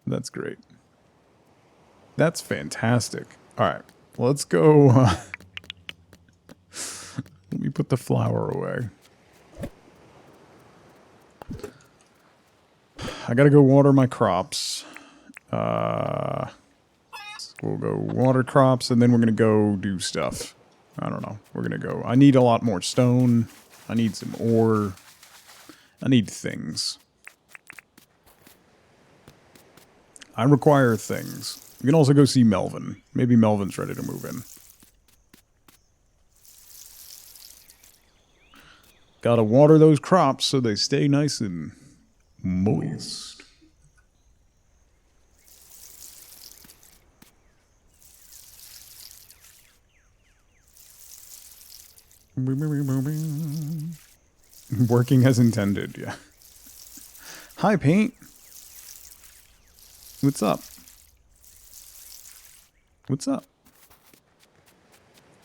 That's great. That's fantastic. All right, let's go. Let me put the flour away. I gotta go water my crops. We'll go water crops, and then we're gonna go do stuff. I don't know. We're gonna go. I need a lot more stone. I need some ore. I need things. I require things. You can also go see Melvin. Maybe Melvin's ready to move in. Gotta water those crops so they stay nice and moist. Working as intended, yeah. Hi, Paint. What's up? What's up?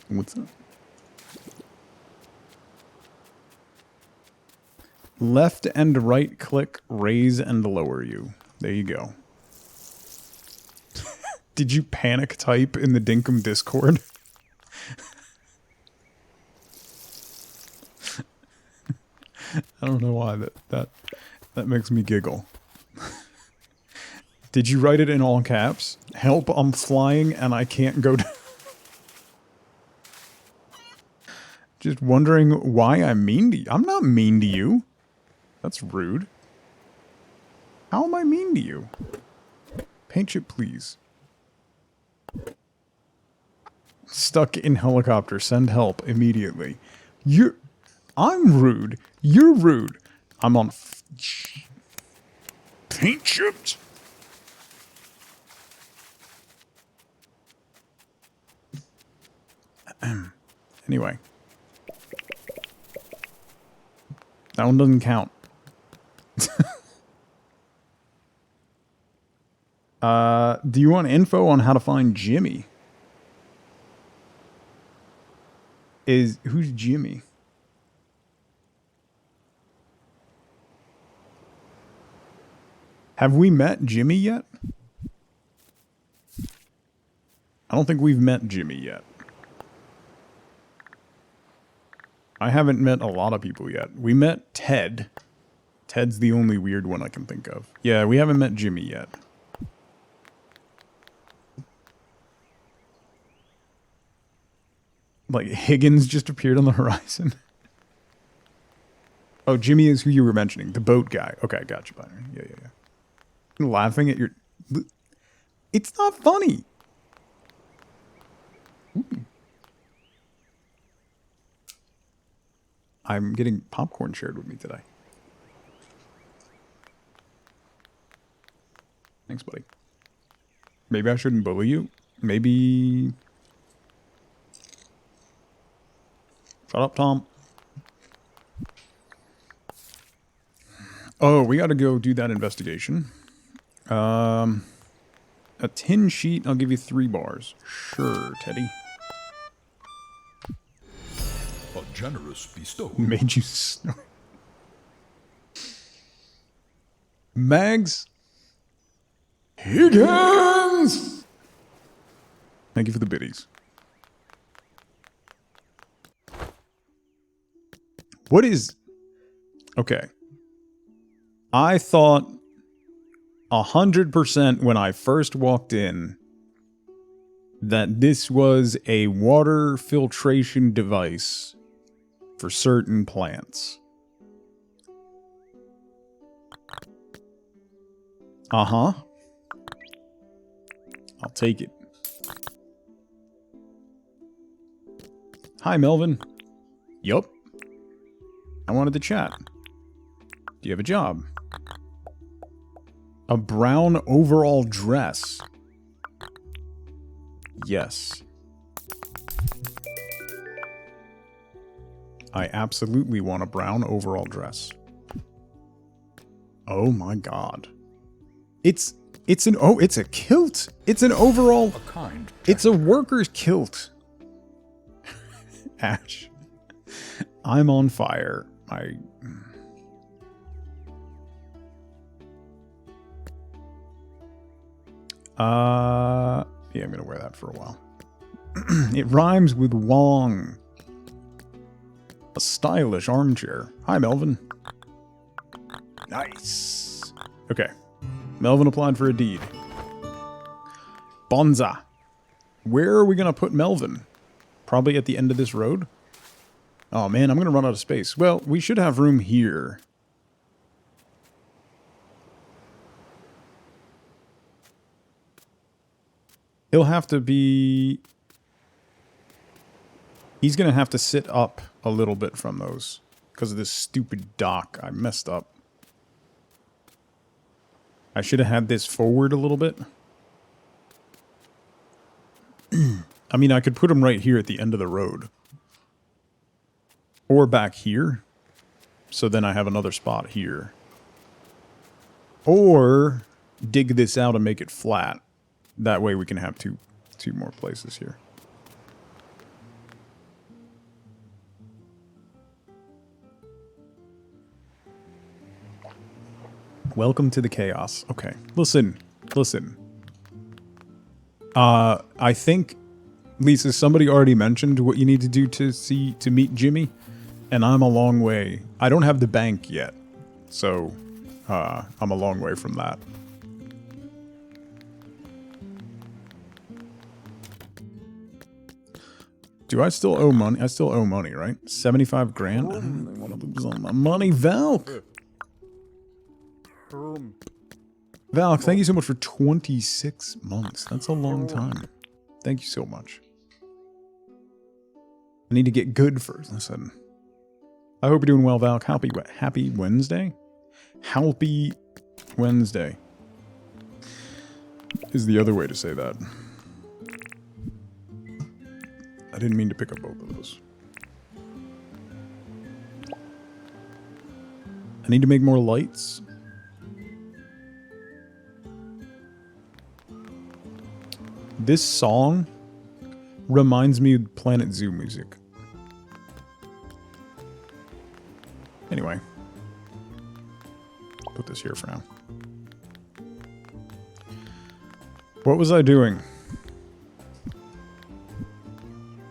What's up? Left and right click, raise and lower you. There you go. Did you panic type in the Dinkum Discord? I don't know why that makes me giggle. Did you write it in all caps? Help, I'm flying and I can't go down. Just wondering why I'm mean to you. I'm not mean to you. That's rude. How am I mean to you? Paint chip, please. Stuck in helicopter. Send help immediately. I'm rude. You're rude. I'm on... Paint chipped? Anyway. That one doesn't count. Do you want info on how to find Jimmy? Who's Jimmy? Have we met Jimmy yet? I don't think we've met Jimmy yet. I haven't met a lot of people yet. We met Ted. Ted's the only weird one I can think of. Yeah, we haven't met Jimmy yet. Like, Higgins just appeared on the horizon. Oh, Jimmy is who you were mentioning. The boat guy. Okay, gotcha, Byron. Yeah. I'm laughing at your... It's not funny. Ooh. I'm getting popcorn shared with me today. Thanks, buddy. Maybe I shouldn't bully you. Maybe... Shut up, Tom. Oh, we gotta go do that investigation. A tin sheet, I'll give you 3 bars. Sure, Teddy. A generous bestow. Made you snort. Mags. Higgins! Thank you for the biddies. What is... Okay. I thought 100% when I first walked in that this was a water filtration device for certain plants. Uh-huh. I'll take it. Hi, Melvin. Yup. I wanted to chat. Do you have a job? A brown overall dress. Yes. I absolutely want a brown overall dress. Oh my god. It's a kilt. It's an overall. A kind. It's a worker's kilt. Ash. I'm on fire. Yeah, I'm gonna wear that for a while. It rhymes with Wong. A stylish armchair. Hi, Melvin. Nice. Okay. Melvin applied for a deed. Bonza. Where are we gonna put Melvin? Probably at the end of this road? Oh man, I'm gonna run out of space. Well, we should have room here. He'll have to be... He's gonna have to sit up a little bit from those. Because of this stupid dock. I messed up. I should have had this forward a little bit. I mean, I could put him right here at the end of the road. Or back here. So then I have another spot here. Or dig this out and make it flat. That way we can have two more places here. Welcome to the chaos. Okay, listen. I think, Lisa, somebody already mentioned what you need to do to meet Jimmy, and I'm a long way. I don't have the bank yet, so I'm a long way from that. Do I still owe money? I still owe money, right? 75 grand? I don't really want to lose all my money. Valk! Valk, thank you so much for 26 months. That's a long time. Thank you so much. I need to get good first. Listen. I hope you're doing well, Valk. Happy Wednesday? Happy Wednesday is the other way to say that. I didn't mean to pick up both of those. I need to make more lights. This song reminds me of Planet Zoo music. Anyway. Put this here for now. What was I doing?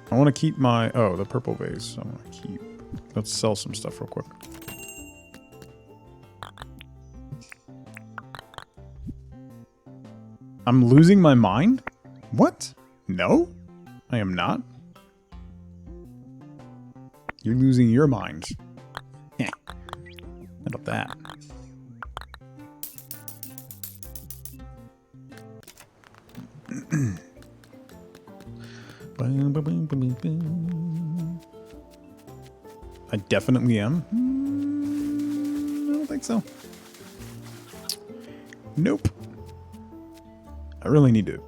I want to keep my... Oh, the purple vase. I want to keep... Let's sell some stuff real quick. I'm losing my mind? What? No? I am not. You're losing your mind. How about that? I definitely am. I don't think so. Nope. I really need to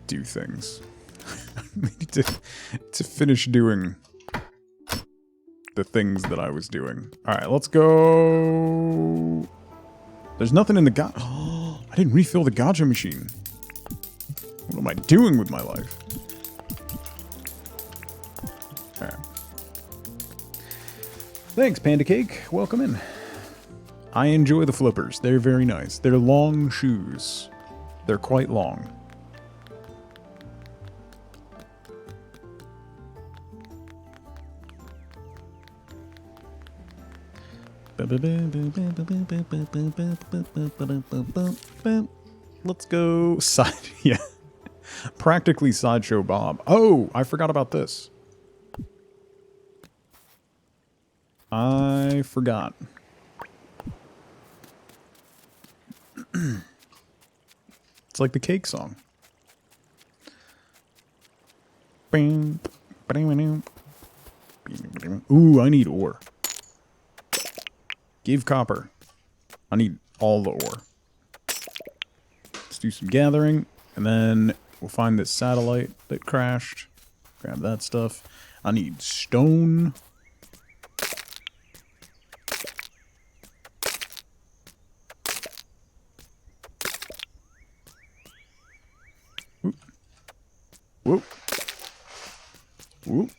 do things. I need to finish doing the things that I was doing. Alright, let's go. There's nothing in the Oh, I didn't refill the gacha machine. What am I doing with my life? Alright. Thanks, Panda Cake. Welcome in. I enjoy the flippers. They're very nice. They're long shoes. They're quite long. Let's go. Yeah. Practically Sideshow Bob. Oh, I forgot about this. I forgot. It's like the cake song. Ooh, I need ore. Give copper. I need all the ore. Let's do some gathering, and then we'll find this satellite that crashed. Grab that stuff. I need stone. Whoop. Whoop. Whoop.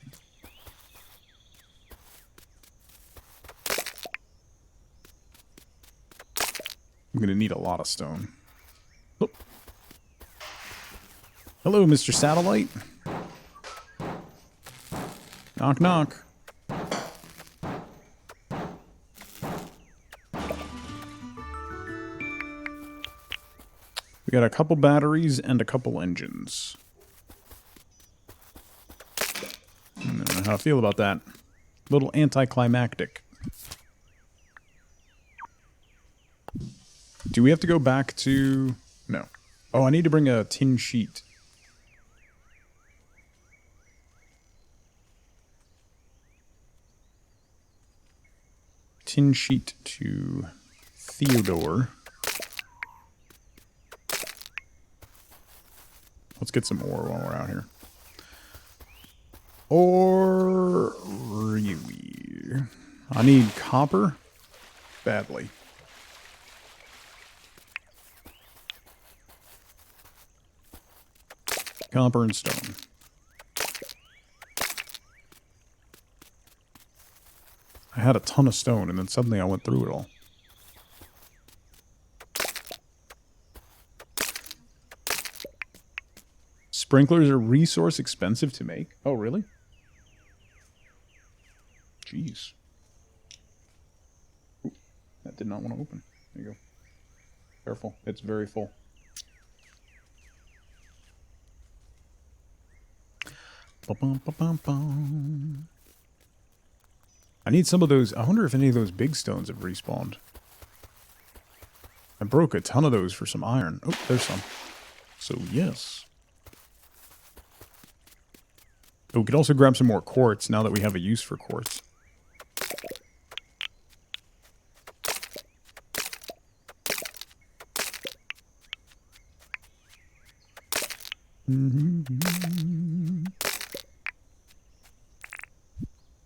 I'm going to need a lot of stone. Oh. Hello, Mr. Satellite. Knock, knock. We got a couple batteries and a couple engines. I don't know how I feel about that. A little anticlimactic. Do we have to go back to... No. Oh, I need to bring a tin sheet. Tin sheet to Theodore. Let's get some ore while we're out here. Or... really... I need copper badly. Copper and stone. I had a ton of stone, and then suddenly I went through it all. Sprinklers are resource expensive to make? Oh, really? Jeez. Ooh, that did not want to open. There you go. Careful. It's very full. I need some of those. I wonder if any of those big stones have respawned. I broke a ton of those for some iron. Oh, there's some. So, yes. Oh, we could also grab some more quartz now that we have a use for quartz.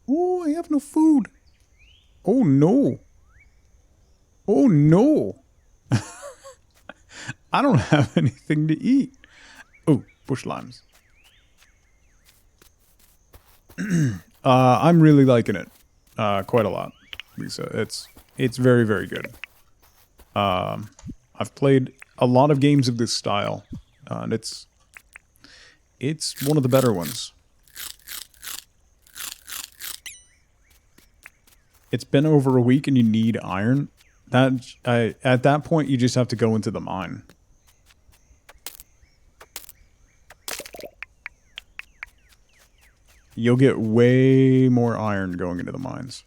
Oh, I have no food. Oh, no. Oh, no. I don't have anything to eat. Oh, bush limes. I'm really liking it. Quite a lot, Lisa. It's very, very good. I've played a lot of games of this style, and it's one of the better ones. It's been over a week and you need iron. At that point, you just have to go into the mine. You'll get way more iron going into the mines.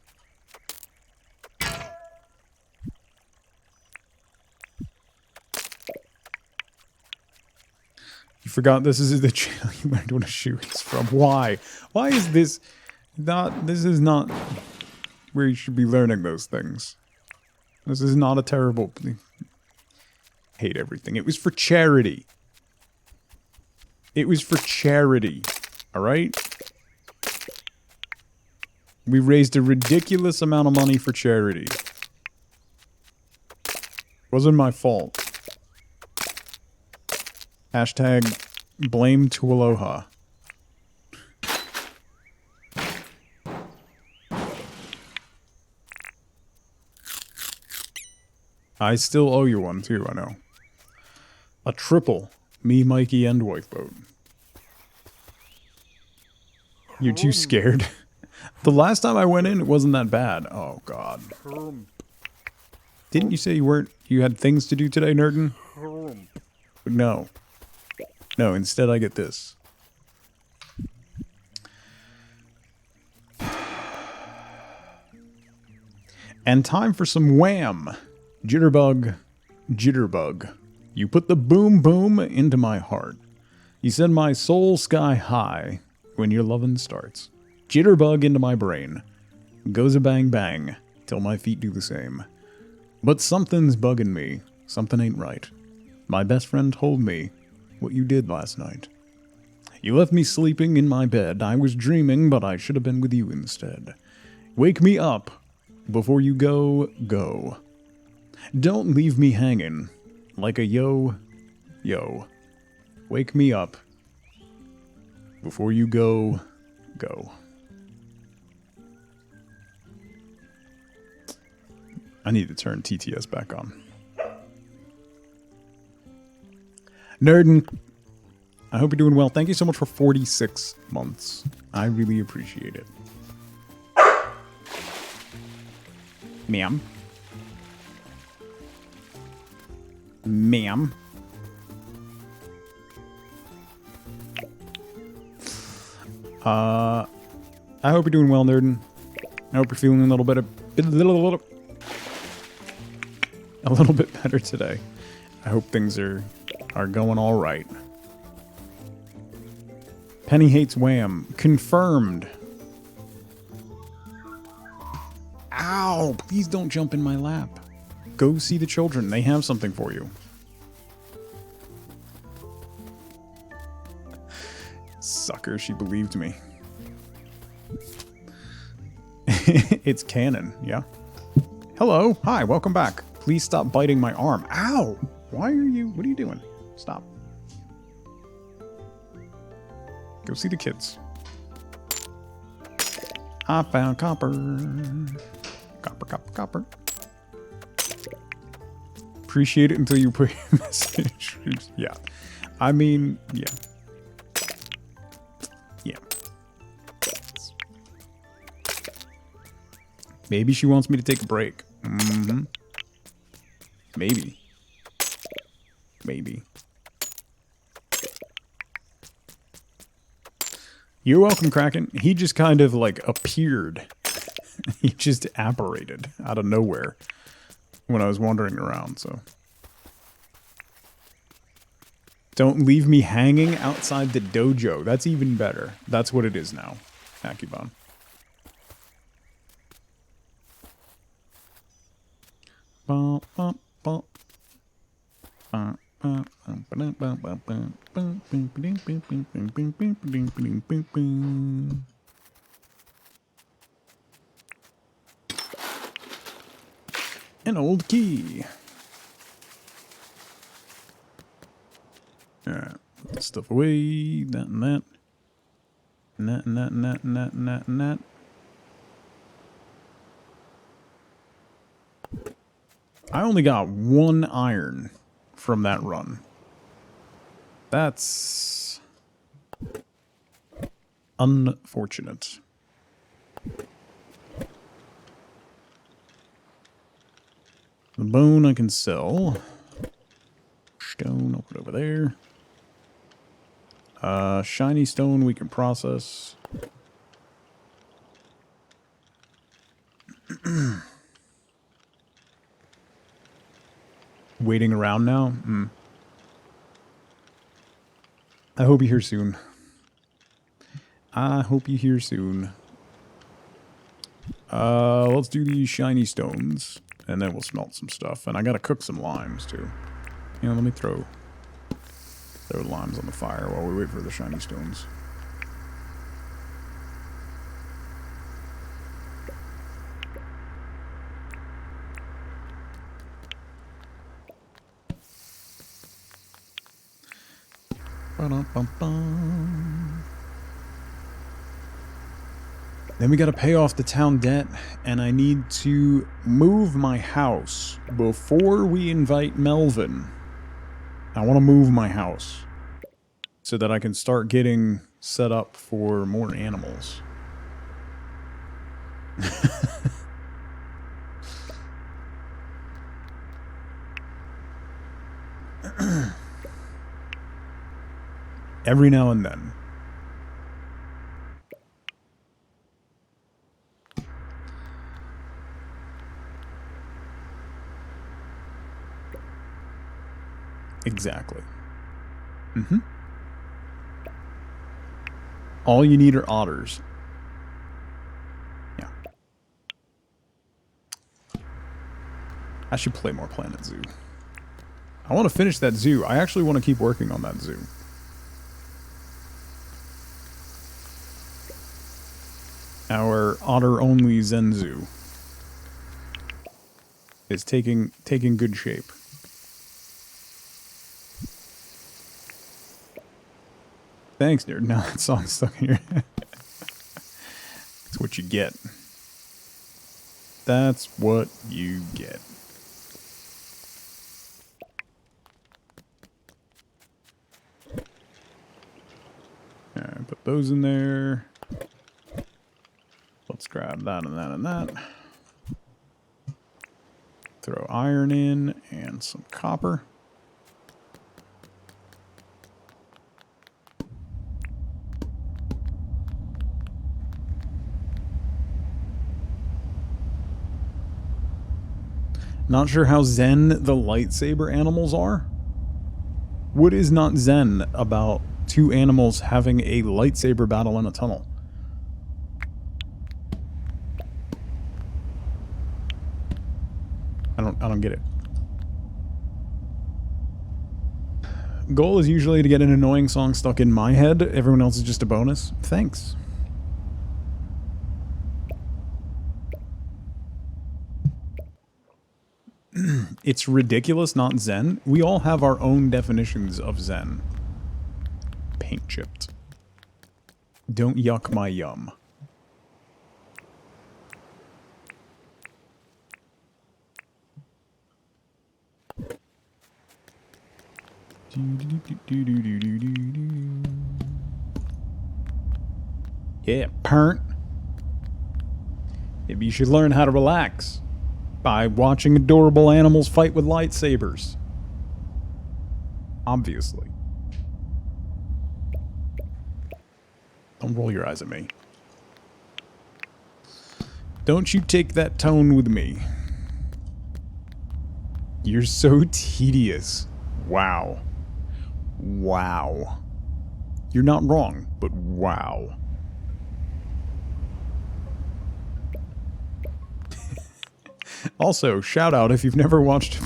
You forgot this is the channel you learned what a shoe is from. Why? Why is this not... This is not where you should be learning those things. This is not a terrible... hate everything. It was for charity. It was for charity. Alright? We raised a ridiculous amount of money for charity. Wasn't my fault. Hashtag blame to Aloha. I still owe you one too, I know. A triple. Me, Mikey, and wife boat. You're too scared. The last time I went in, it wasn't that bad. Oh, God. Didn't you say you had things to do today, Nerdin? No. No, instead I get this. And time for some wham. Jitterbug. Jitterbug. You put the boom boom into my heart. You send my soul sky high when your lovin' starts. Jitterbug into my brain. Goes a bang bang till my feet do the same. But something's bugging me. Something ain't right. My best friend told me what you did last night. You left me sleeping in my bed. I was dreaming, but I should have been with you instead. Wake me up before you go. Don't leave me hanging like a yo. Wake me up before you go. I need to turn TTS back on. Nerdin, I hope you're doing well. Thank you so much for 46 months. I really appreciate it. Ma'am. Ma'am. I hope you're doing well, Nerdin. I hope you're feeling a little bit better today. I hope things are going all right. Penny hates Wham. Confirmed. Ow! Please don't jump in my lap. Go see the children. They have something for you. Sucker, she believed me. It's canon, yeah? Hello. Hi, welcome back. Please stop biting my arm. Ow! What are you doing? Stop. Go see the kids. I found copper. Copper. Appreciate it until you put your message. Yeah. I mean, yeah. Maybe she wants me to take a break. Mm-hmm. Maybe. You're welcome, Kraken. He just kind of, like, appeared. He just apparated out of nowhere when I was wandering around, so. Don't leave me hanging outside the dojo. That's even better. That's what it is now, Akibon. An old key. Alright, put this stuff away. That and that. And that and that and that and that and that and that. I only got 1 iron from that run. That's unfortunate. The bone I can sell. Stone, I'll put over there. Shiny stone we can process. Waiting around now? I hope you're here soon. Let's do these shiny stones. And then we'll smelt some stuff. And I gotta cook some limes, too. You know, let me throw limes on the fire while we wait for the shiny stones. Ba-dum-bum-bum. Then we gotta pay off the town debt, and I need to move my house before we invite Melvin. I want to move my house so that I can start getting set up for more animals. Every now and then. Exactly. Mm-hmm. All you need are otters. Yeah. I should play more Planet Zoo. I want to finish that zoo. I actually want to keep working on that zoo. Our otter-only Zen Zoo is taking good shape. Thanks, nerd. Now that song's stuck in your head. That's what you get. That's what you get. Alright, put those in there. Let's grab that and that and that. Throw iron in and some copper. Not sure how zen the lightsaber animals are. What is not zen about two animals having a lightsaber battle in a tunnel? I don't get it. Goal is usually to get an annoying song stuck in my head. Everyone else is just a bonus. Thanks. It's ridiculous, not zen. We all have our own definitions of zen. Paint chipped. Don't yuck my yum. Yeah, parent. Maybe you should learn how to relax by watching adorable animals fight with lightsabers. Obviously. Don't roll your eyes at me. Don't you take that tone with me. You're so tedious. Wow. Wow. You're not wrong, but wow. Also, shout out if you've never watched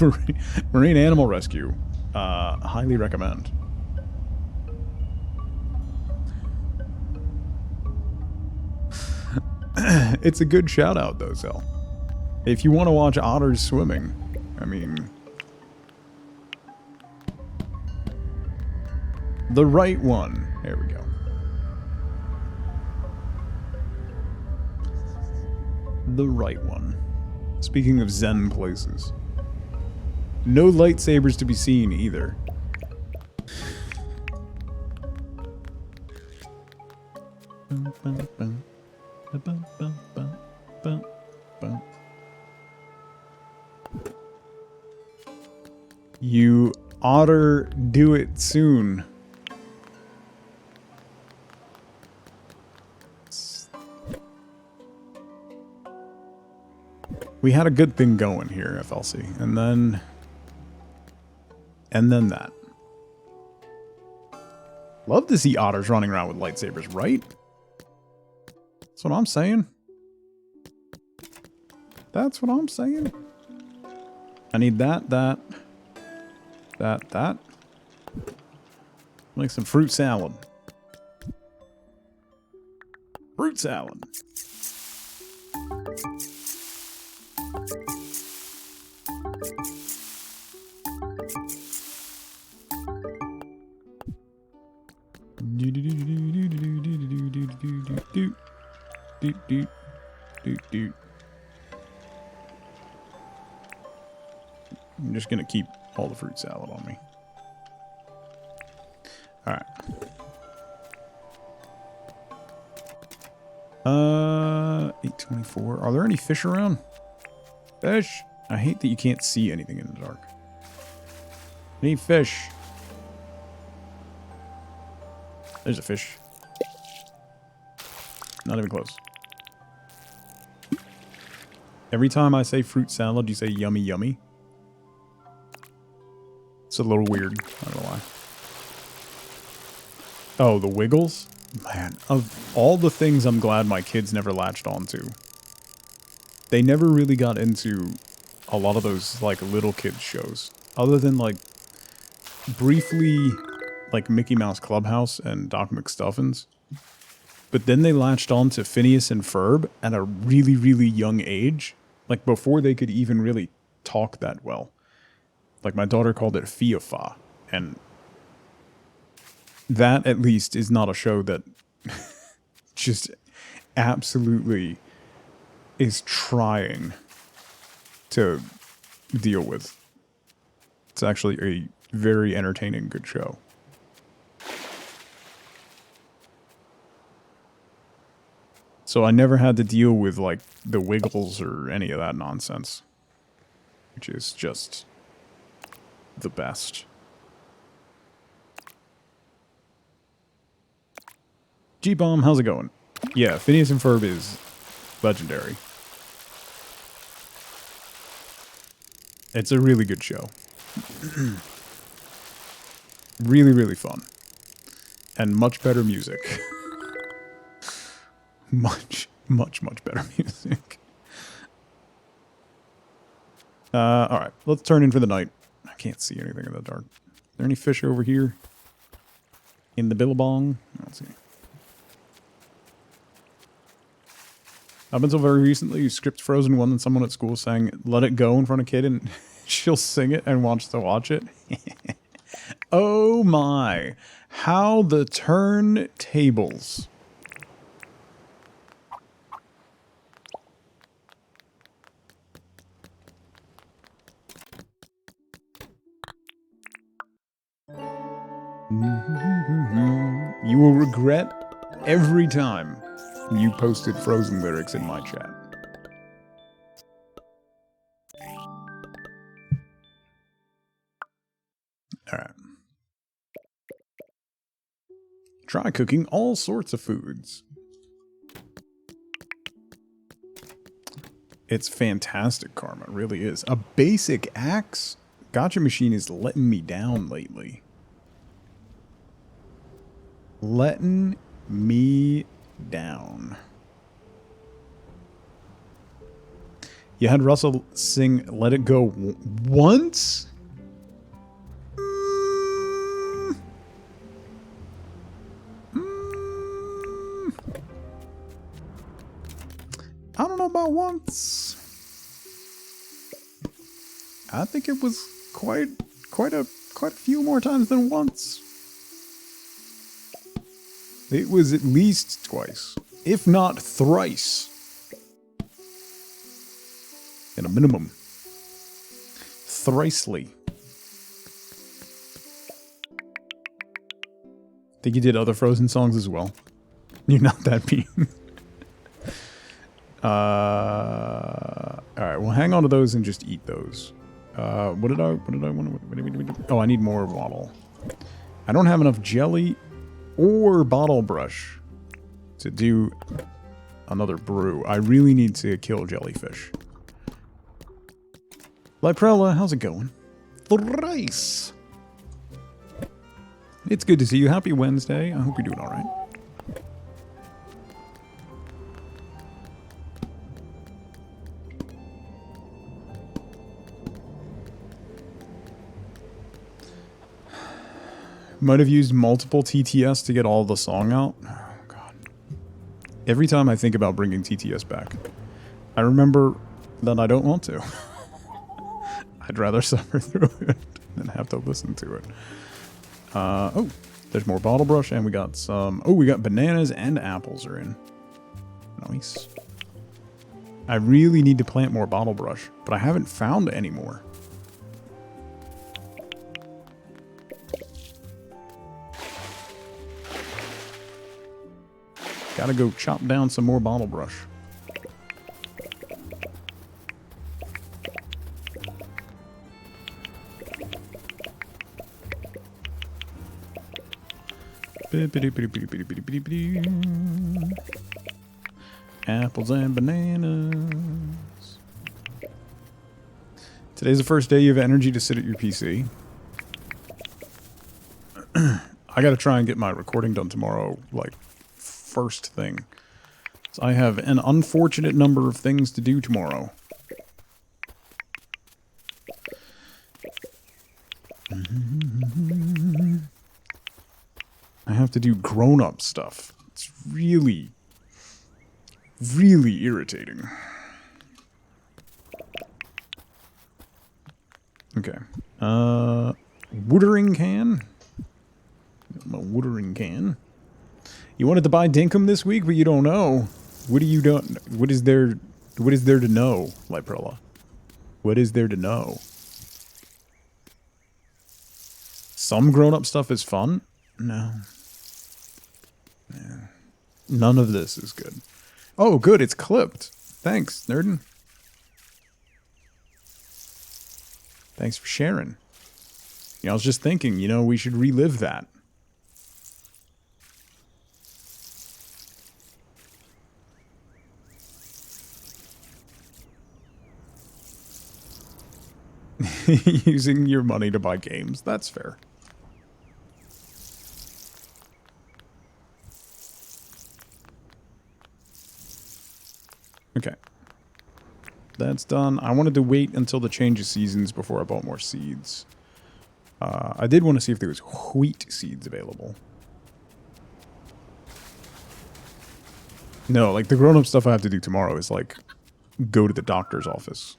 Marine Animal Rescue. Highly recommend. It's a good shout out though, Zell. If you want to watch otters swimming, I mean... the right one. There we go. The right one. Speaking of zen places. No lightsabers to be seen either. You otter do it soon. We had a good thing going here, FLC, and then that. Love to see otters running around with lightsabers, right? That's what I'm saying. That's what I'm saying. I need that, That. Make some fruit salad. Fruit salad. I'm just gonna keep all the fruit salad on me. Alright. 8:24. Are there any fish around? Fish! I hate that you can't see anything in the dark. Need fish. There's a fish. Not even close. Every time I say fruit salad, you say yummy yummy. It's a little weird, not gonna lie. Oh, the Wiggles? Man, of all the things I'm glad my kids never latched onto. They never really got into a lot of those, like, little kids shows. Other than, like, briefly, like, Mickey Mouse Clubhouse and Doc McStuffins. But then they latched on to Phineas and Ferb at a really, really young age. Like, before they could even really talk that well. Like, my daughter called it Fia-Fa. And that, at least, is not a show that just absolutely is trying to deal with. It's actually a very entertaining, good show. So I never had to deal with, like, the Wiggles or any of that nonsense. Which is just the best. G-Bomb, how's it going? Yeah, Phineas and Ferb is legendary. It's a really good show. Really, really fun. And much better music. Much better music. Alright, let's turn in for the night. I can't see anything in the dark. Is there any fish over here? In the billabong? Let's see. Up until very recently, you script Frozen 1 and someone at school sang "Let It Go" in front of a kid and she'll sing it and wants to watch it. Oh my. How the turntables. You will regret every time you posted Frozen lyrics in my chat. Alright. Try cooking all sorts of foods. It's fantastic, Karma. It really is. A basic axe? Gotcha Machine is letting me down lately. Letting me down. You had Russell sing "Let It Go" once? I don't know about once. I think it was quite a few more times than once. It was at least twice, if not thrice. At a minimum. Thricely. Think you did other Frozen songs as well. You're not that mean. Alright, well hang on to those and just eat those. What did I want to... Oh, I need more waddle. I don't have enough jelly or bottle brush to do another brew. I really need to kill jellyfish. Liprella, how's it going? Thrice! It's good to see you. Happy Wednesday. I hope you're doing alright. Might have used multiple TTS to get all the song out. Oh, God. Every time I think about bringing TTS back, I remember that I don't want to. I'd rather suffer through it than have to listen to it. Oh, there's more bottle brush, and we got some... Oh, we got bananas and apples are in. Nice. I really need to plant more bottle brush, but I haven't found any more. Gotta go chop down some more bottle brush. Apples and bananas. Today's the first day you have energy to sit at your PC. I gotta try and get my recording done tomorrow, like, first thing. So I have an unfortunate number of things to do tomorrow. I have to do grown-up stuff. It's really, really irritating. Okay. Watering can. My watering can. You wanted to buy Dinkum this week, but you don't know. What do you don't? What is there to know, Liprella? What is there to know? Some grown-up stuff is fun. No. Yeah. None of this is good. Oh, good. It's clipped. Thanks, Nerdin. Thanks for sharing. You know, I was just thinking, you know, we should relive that. Using your money to buy games. That's fair. Okay. That's done. I wanted to wait until the change of seasons before I bought more seeds. I did want to see if there was wheat seeds available. No, like the grown-up stuff I have to do tomorrow is like go to the doctor's office.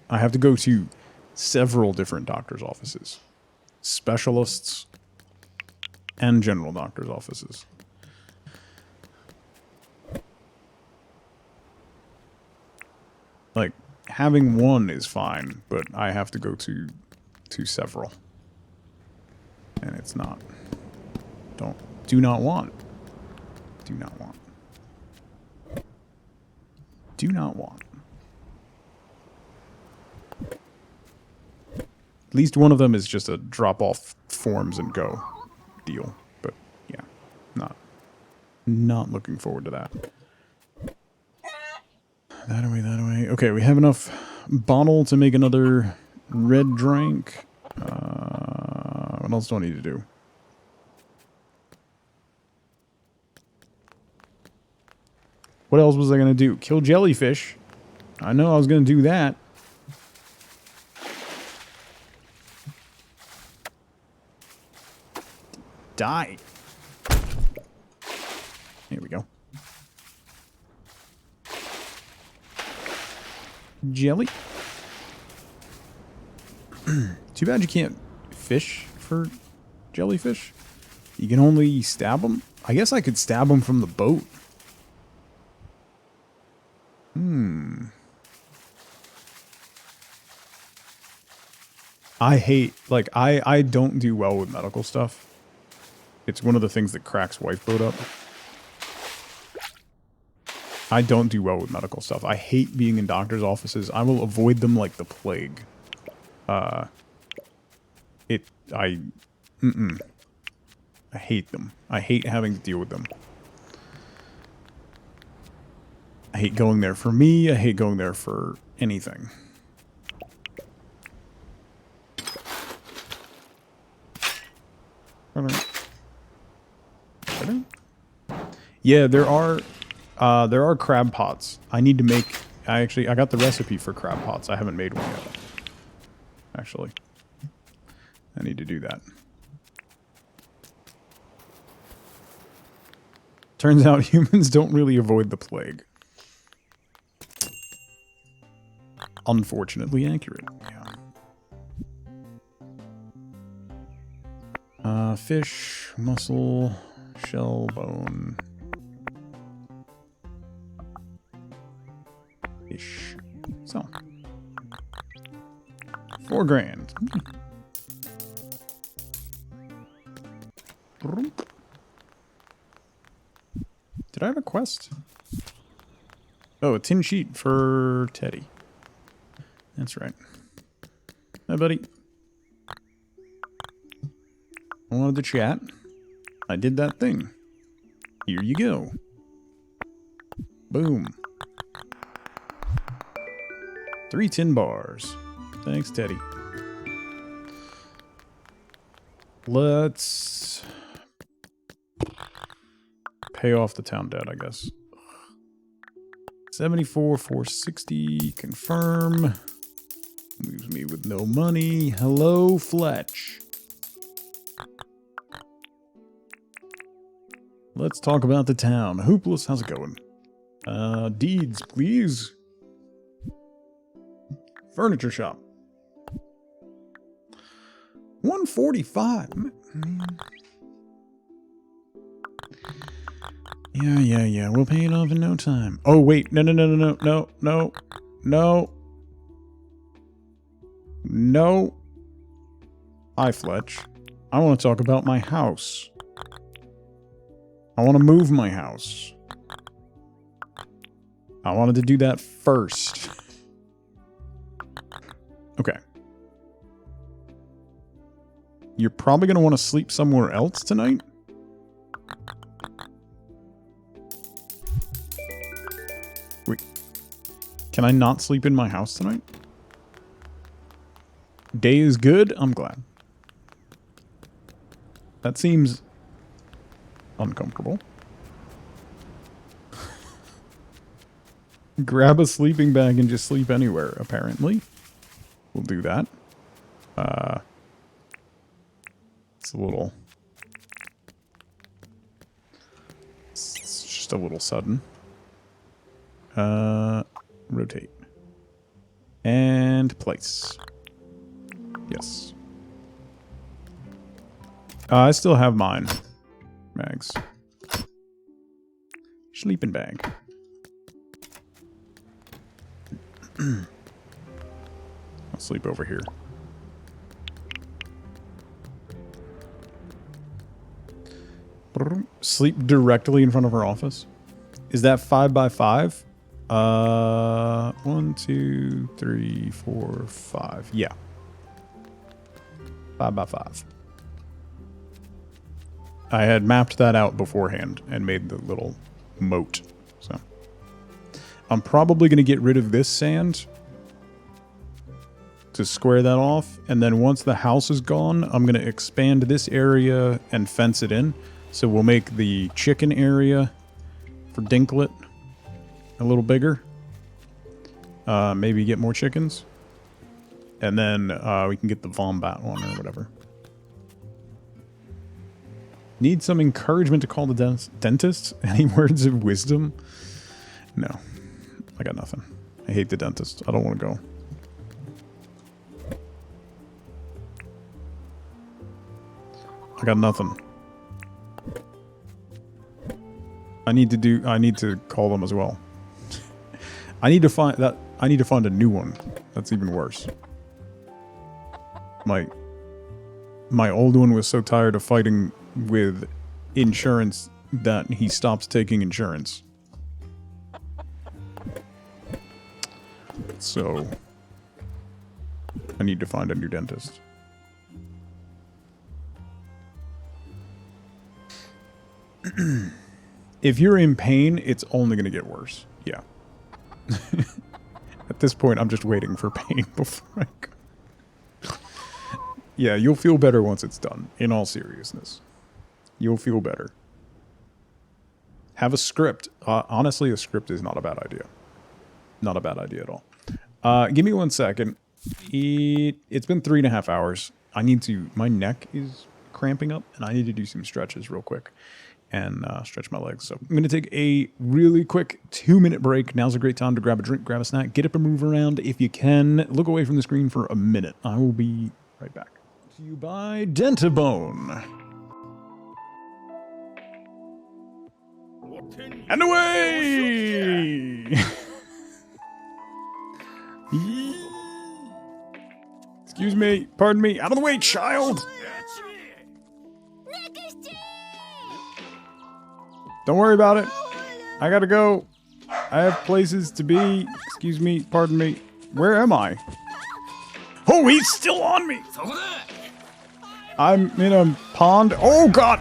I have to go to several different doctor's offices. Specialists and general doctor's offices. Like, having one is fine, but I have to go to several. And it's not. Do not want. Do not want. Do not want. At least one of them is just a drop-off forms and go deal. But, yeah, not looking forward to that. That away, that away. Okay, we have enough bottle to make another red drink. What else do I need to do? What else was I going to do? Kill jellyfish. I know I was going to do that. Die. Here we go. Jelly. Too bad you can't fish for jellyfish. You can only stab them. I guess I could stab them from the boat. I hate, like, I don't do well with medical stuff. It's one of the things that cracks Wifeboat up. I don't do well with medical stuff. I hate being in doctor's offices. I will avoid them like the plague. I hate them. I hate having to deal with them. I hate going there for me. I hate going there for anything. Yeah, there are crab pots. I need to make... I got the recipe for crab pots. I haven't made one yet. Actually. I need to do that. Turns out humans don't really avoid the plague. Unfortunately accurate. Yeah. Fish, mussel, shell, bone. Fish. So. 4 grand. Did I have a quest? Oh, a tin sheet for Teddy. That's right. Hi, buddy. I wanted to chat. I did that thing. Here you go. Boom. 3 tin bars. Thanks, Teddy. Let's pay off the town debt, I guess. 74, 460, confirm. Leaves me with no money. Hello, Fletch. Let's talk about the town. Hoopless, how's it going? Deeds, please. Furniture shop. 145. Yeah. We'll pay it off in no time. Oh, wait. No. Hi, Fletch. I want to talk about my house. I want to move my house. I wanted to do that first. Okay. You're probably going to want to sleep somewhere else tonight. Wait. Can I not sleep in my house tonight? Day is good? I'm glad. That seems uncomfortable. Grab a sleeping bag and just sleep anywhere, apparently. We'll do that. It's a little... It's just a little sudden. Rotate. And place. Yes. I still have mine. Mags. Sleeping bag. I'll sleep over here. Sleep directly in front of her office. Is that 5 by 5? 1, 2, 3, 4, 5. Yeah. 5 by 5. I had mapped that out beforehand and made the little moat. So I'm probably going to get rid of this sand to square that off. And then once the house is gone, I'm going to expand this area and fence it in. So we'll make the chicken area for Dinklet a little bigger. Maybe get more chickens. And then we can get the Vombat one or whatever. Need some encouragement to call the dentist? Any words of wisdom? No. I got nothing. I hate the dentist. I don't want to go. I got nothing. I need to call them as well. I need to find a new one. That's even worse. My old one was so tired of fighting with insurance that he stopped taking insurance. So I need to find a new dentist. If you're in pain, it's only going to get worse. Yeah. At this point, I'm just waiting for pain before I go. Yeah, you'll feel better once it's done, in all seriousness. You'll feel better. Have a script. Honestly, a script is not a bad idea. Not a bad idea at all. Give me 1 second. It's been 3.5 hours. My neck is cramping up, and I need to do some stretches real quick. and stretch my legs. So I'm going to take a really quick 2-minute break. Now's a great time to grab a drink, grab a snack, get up and move around. If you can, look away from the screen for a minute. I will be right back. To you by Dentabone. And away! Excuse me, pardon me, out of the way, child! Don't worry about it. I gotta go. I have places to be. Excuse me, pardon me. Where am I? Oh, he's still on me! I'm in a pond. Oh, God!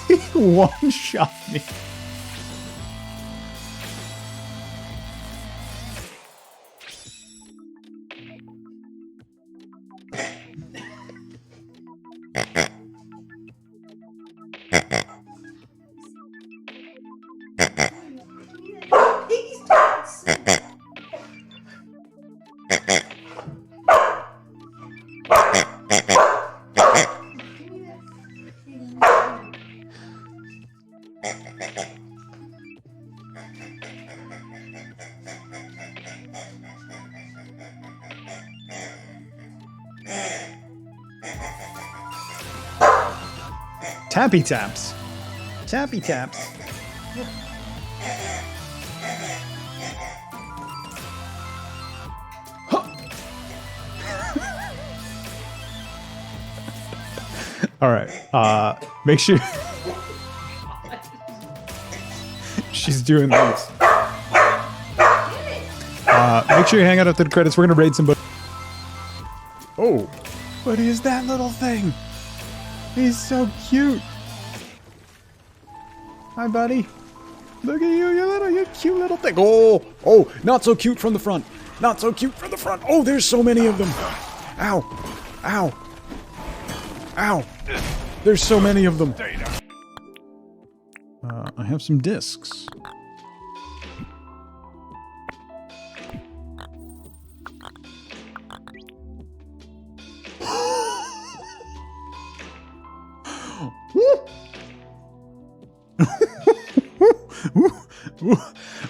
He one-shot me. Tappy taps. Tappy taps. All right. Make sure she's doing this. Make sure you hang out after the credits. We're gonna raid somebody. Oh, what is that little thing? He's so cute. Hi, buddy. Look at you, you cute little thing. Oh, not so cute from the front. Not so cute from the front. Oh, there's so many of them. Ow, ow, ow. There's so many of them. I have some discs.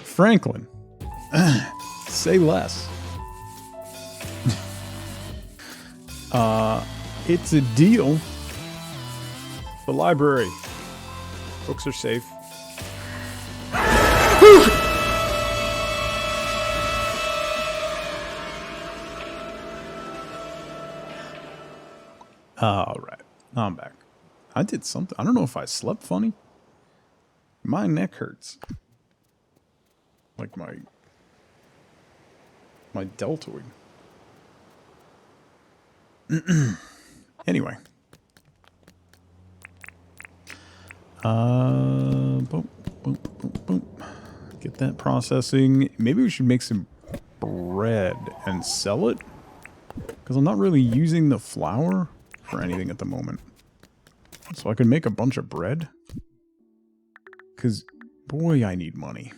Franklin, say less. It's a deal. The library. Books are safe. All right, I'm back. I did something. I don't know if I slept funny. My neck hurts. Like my deltoid. Anyway. Boom, boom, boom, boom. Get that processing. Maybe we should make some bread and sell it. Because I'm not really using the flour for anything at the moment. So I can make a bunch of bread. Because, boy, I need money.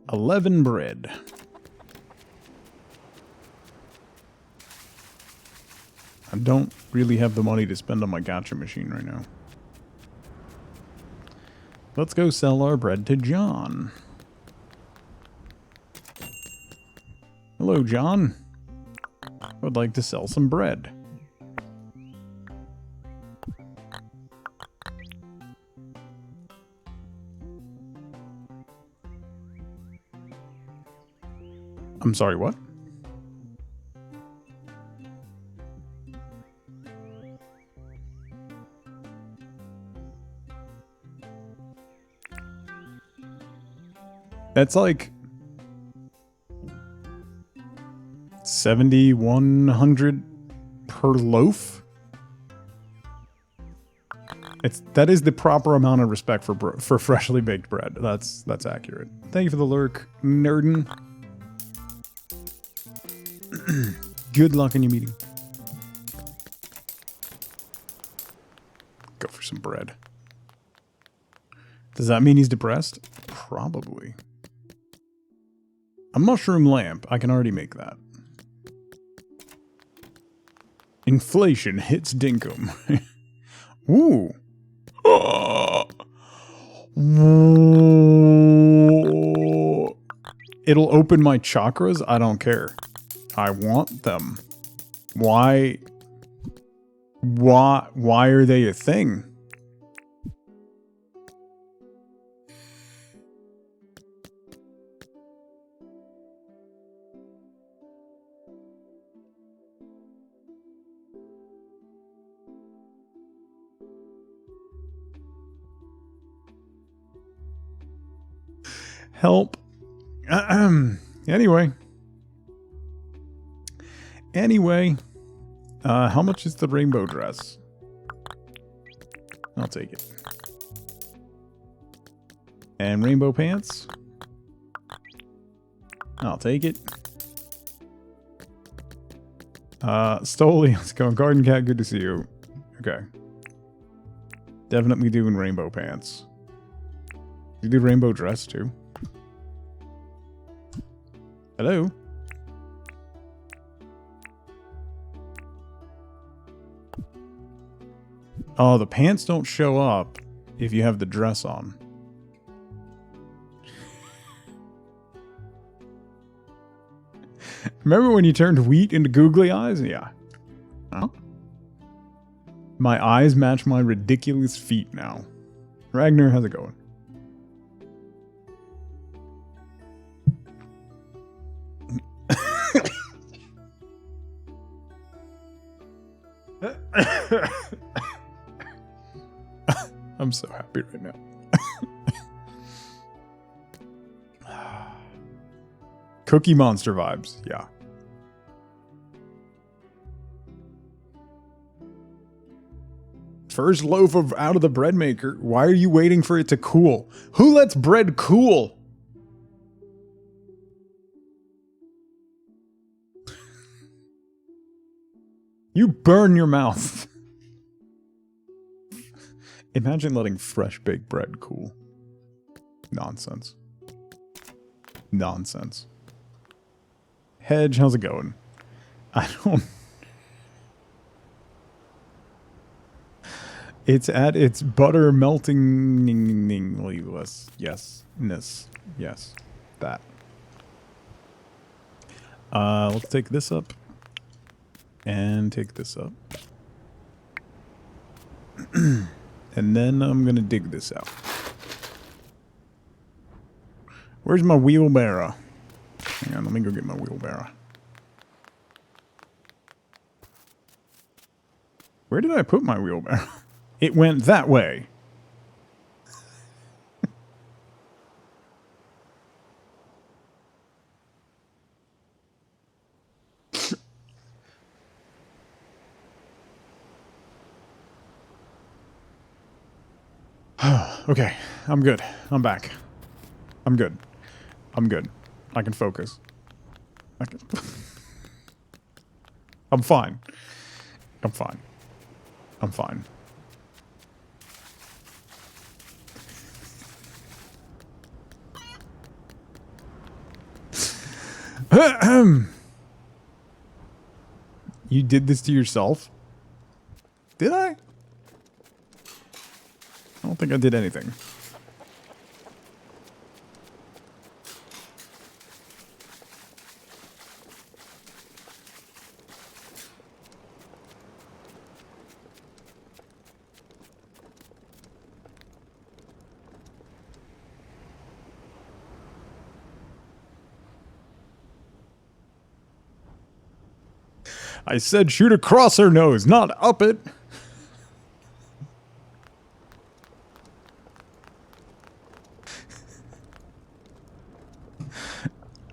$11 bread. I don't really have the money to spend on my gacha machine right now. Let's go sell our bread to John. Hello, John. I would like to sell some bread. I'm sorry, what? That's like 7,100 per loaf? That is the proper amount of respect for freshly baked bread. That's accurate. Thank you for the lurk, Nerdin. Good luck in your meeting. Go for some bread. Does that mean he's depressed? Probably. A mushroom lamp. I can already make that. Inflation hits Dinkum. Ooh. It'll open my chakras? I don't care. I want them. Why are they a thing? Help. Anyway, how much is the rainbow dress? I'll take it. And rainbow pants? I'll take it. Stoli, let's go. Garden Cat, good to see you. Okay. Definitely doing rainbow pants. You do rainbow dress too? Hello? Oh, the pants don't show up if you have the dress on. Remember when you turned wheat into googly eyes? Yeah. Huh? My eyes match my ridiculous feet now. Ragnar, how's it going? I'm so happy right now. Cookie Monster vibes, yeah. First loaf out of the bread maker. Why are you waiting for it to cool? Who lets bread cool? You burn your mouth. Imagine letting fresh baked bread cool. Nonsense. Nonsense. Hedge, how's it going? I don't... It's at its butter melting-less. Yes. Yes. That. Let's take this up. And take this up. And then I'm gonna dig this out. Where's my wheelbarrow? Hang on, let me go get my wheelbarrow. Where did I put my wheelbarrow? It went that way. Okay, I'm good. I'm back. I'm good. I'm good. I can focus. I'm fine. I'm fine. I'm fine. You did this to yourself? Did I? I don't think I did anything. I said shoot across her nose, not up it.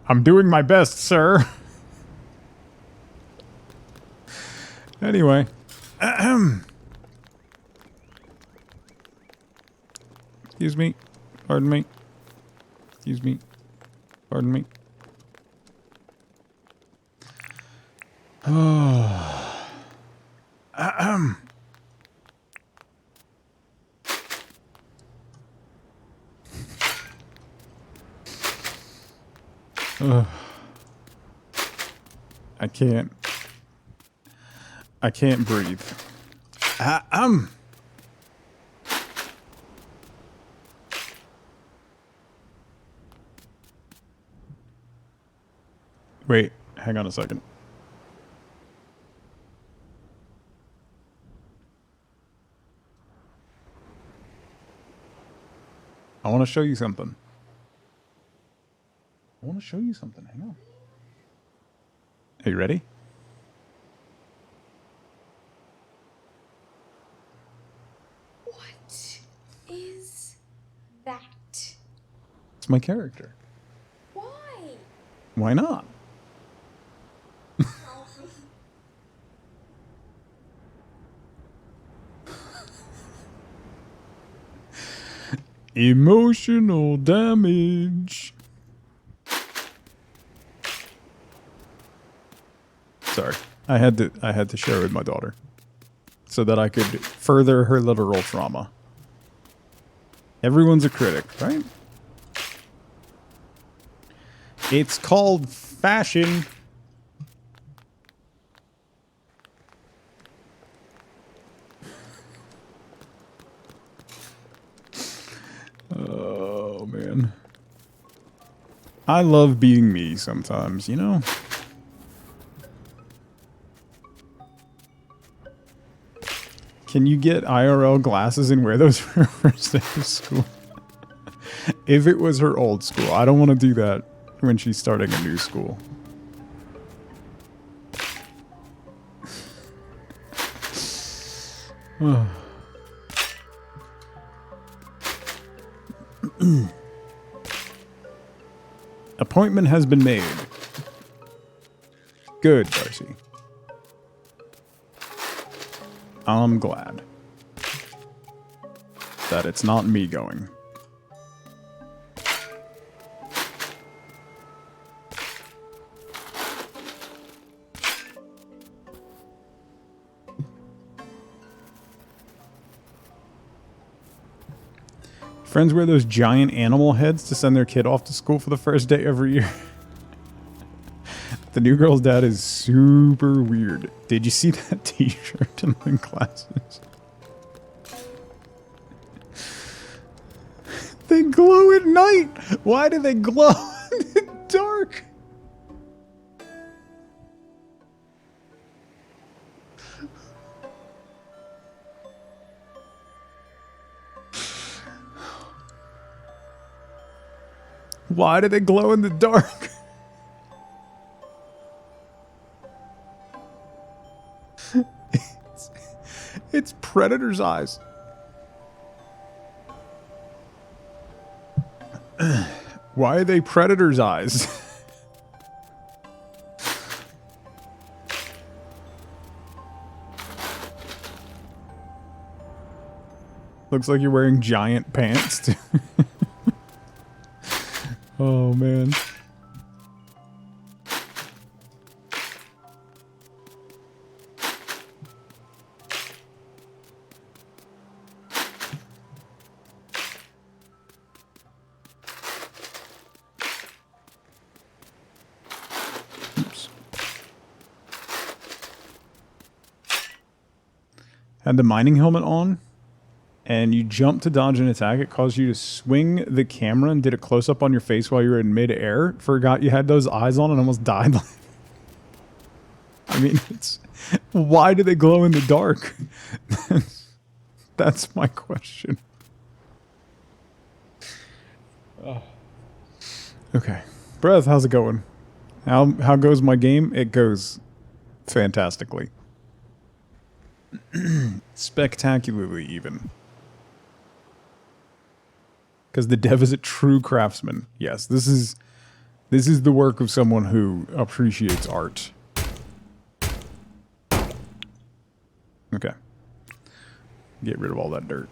I'm doing my best, sir. Anyway. Excuse me. Pardon me. Excuse me. Pardon me. Oh. I can't breathe. Wait, hang on a second. I want to show you something. Hang on. Are you ready? What is that? It's my character. Why? Why not? Emotional damage. Sorry. I had to share with my daughter so that I could further her literal trauma. Everyone's a critic, right? It's called fashion. Oh, man. I love being me sometimes, you know? Can you get IRL glasses and wear those for her first day of school? If it was her old school. I don't want to do that when she's starting a new school. Appointment has been made. Good, Darcy. I'm glad that it's not me going. Friends wear those giant animal heads to send their kid off to school for the first day every year. The new girl's dad is super weird. Did you see that t-shirt in the classes? They glow at night! Why do they glow in the dark? Why do they glow in the dark? It's Predator's eyes. Why are they Predator's eyes? Looks like you're wearing giant pants too. Oh man. Oops. Had the mining helmet on, and you jumped to dodge an attack. It caused you to swing the camera and did a close-up on your face while you were in mid-air. Forgot you had those eyes on and almost died. I mean, it's... Why do they glow in the dark? That's my question. Oh. Okay. Breath, how's it going? How goes my game? It goes fantastically. Spectacularly even. Because the dev is a true craftsman. Yes, this is the work of someone who appreciates art. Okay. Get rid of all that dirt.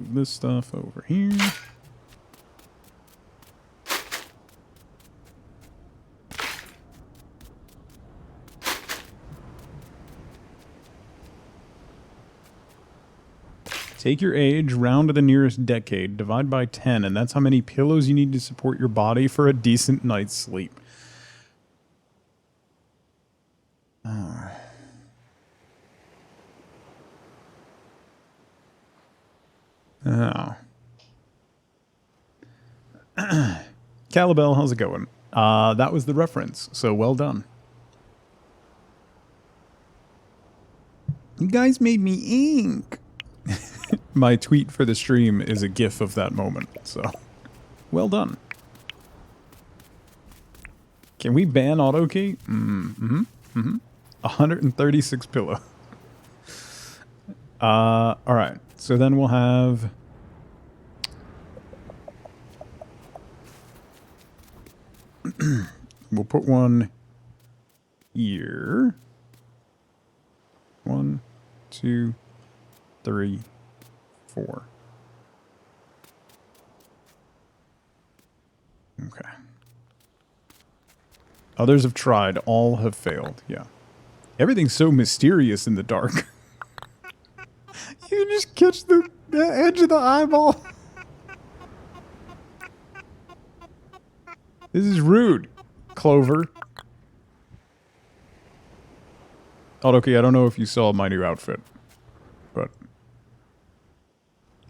move this stuff over here. Take your age, round to the nearest decade, divide by 10, and that's how many pillows you need to support your body for a decent night's sleep. Oh. Calibel, how's it going? That was the reference, so well done. You guys made me ink. My tweet for the stream is a gif of that moment, so well done. Can we ban AutoKey? 136 pillow. Alright, so then we'll have... we'll put one here. 1, 2, 3, 4. Okay. Others have tried. All have failed. Yeah. Everything's so mysterious in the dark. You can just catch the edge of the eyeball. This is rude, Clover. Oh, okay, I don't know if you saw my new outfit, but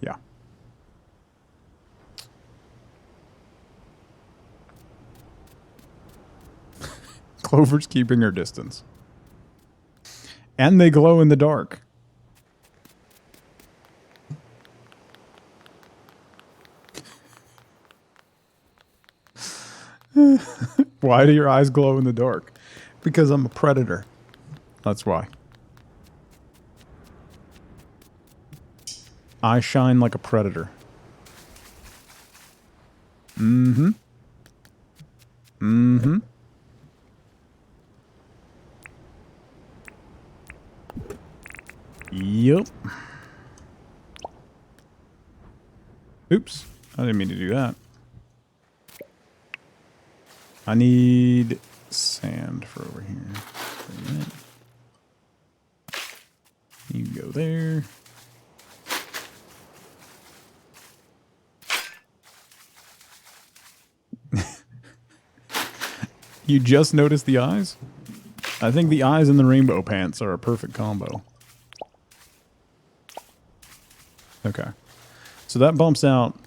yeah. Clover's keeping her distance. And they glow in the dark. Why do your eyes glow in the dark? Because I'm a predator. That's why. I shine like a predator. Mm-hmm. Mm-hmm. Yup. Oops. I didn't mean to do that. I need sand for over here. You can go there. You just noticed the eyes? I think the eyes and the rainbow pants are a perfect combo. Okay. So that bumps out.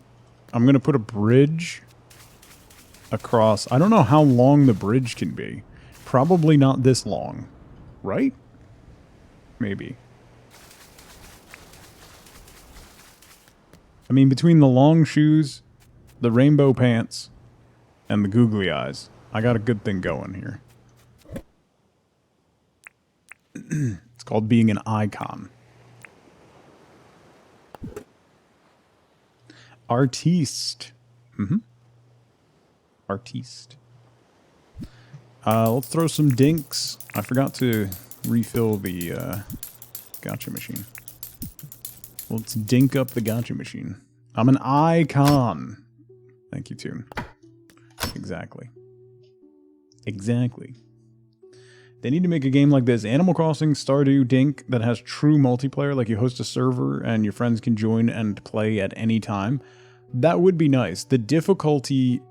I'm going to put a bridge across. I don't know how long the bridge can be. Probably not this long. Right? Maybe. I mean, between the long shoes, the rainbow pants, and the googly eyes, I got a good thing going here. It's called being an icon. Artiste. Mm-hmm. Artiste. Let's throw some dinks. I forgot to refill the gotcha machine. Let's dink up the gotcha machine. I'm an icon. Thank you, Toon. Exactly. Exactly. They need to make a game like this. Animal Crossing, Stardew, Dink, that has true multiplayer, like you host a server and your friends can join and play at any time. That would be nice. The difficulty...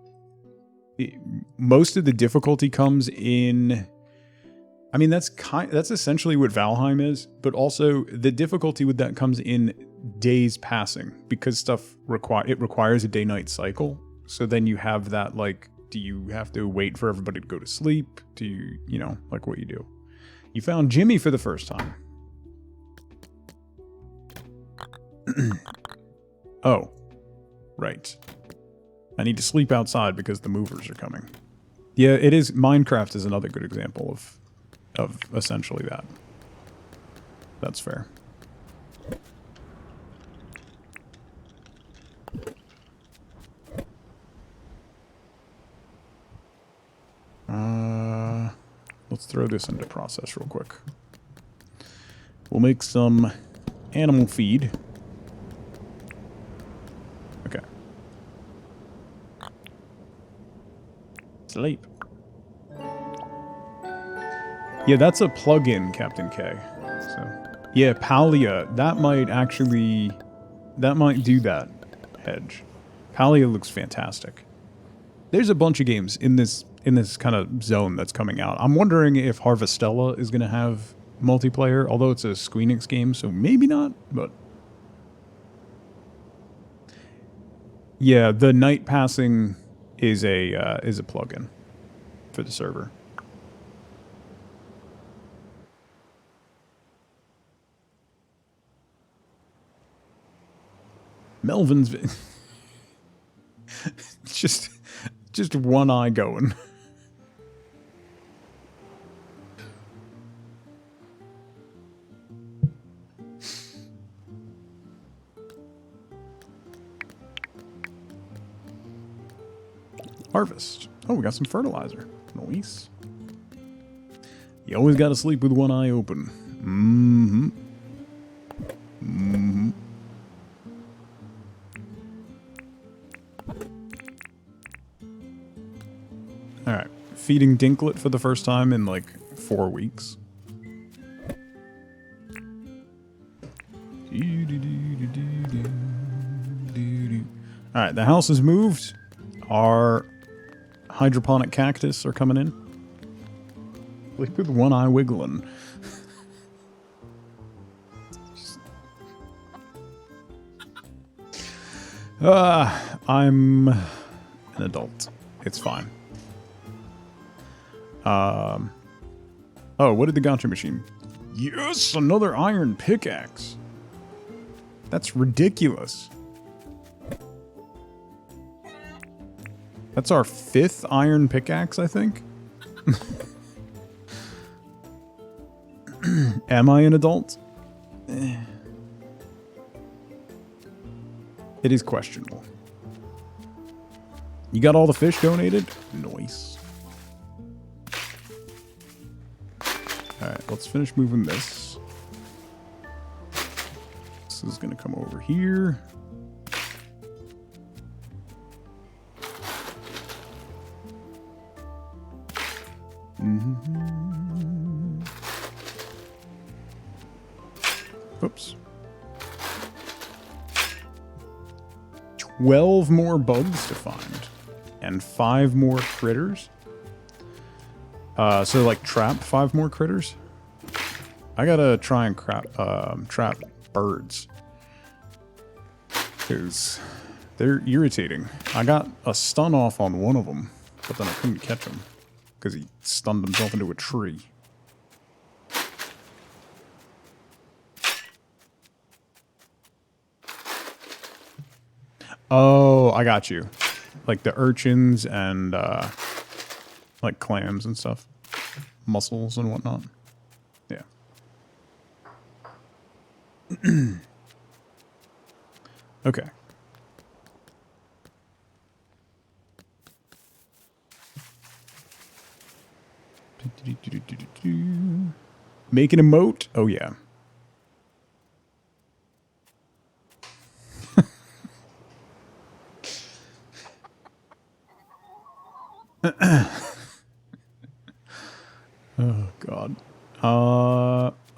most of the difficulty comes in... I mean, that's essentially what Valheim is, but also the difficulty with that comes in days passing, because stuff requires a day-night cycle. So then you have that, like, do you have to wait for everybody to go to sleep? Do you know, like what you do? You found Jimmy for the first time. Oh, right. I need to sleep outside because the movers are coming. Yeah, it is. Minecraft is another good example of essentially that. That's fair. Let's throw this into process real quick. We'll make some animal feed. Sleep. Yeah, that's a plug-in, Captain K. So, yeah, Palia, that might do that, Hedge. Palia looks fantastic. There's a bunch of games in this kind of zone that's coming out. I'm wondering if Harvestella is going to have multiplayer, although it's a Squeenix game, so maybe not, but... Yeah, the night passing is a plugin for the server. Melvin's just one eye going. Harvest. Oh, we got some fertilizer. Nice. You always got to sleep with one eye open. Mm-hmm. Mm-hmm. Alright. Feeding Dinklet for the first time in like 4 weeks. Alright, the house is moved. Our hydroponic cactus are coming in. Look with one eye wiggling. I'm an adult. It's fine. Oh, what did the gotcha machine? Yes, another iron pickaxe. That's ridiculous. That's our 5th iron pickaxe, I think. Am I an adult? It is questionable. You got all the fish donated? Nice. Alright, let's finish moving this. This is going to come over here. Oops. 12 more bugs to find. And 5 more critters. So like trap 5 more critters. I gotta try and trap birds. Because they're irritating. I got a stun off on one of them, but then I couldn't catch him. Because he stunned himself into a tree. Oh, I got you. Like the urchins and like clams and stuff. Mussels and whatnot. Yeah. Okay. Making a moat? Oh, yeah. Oh, God.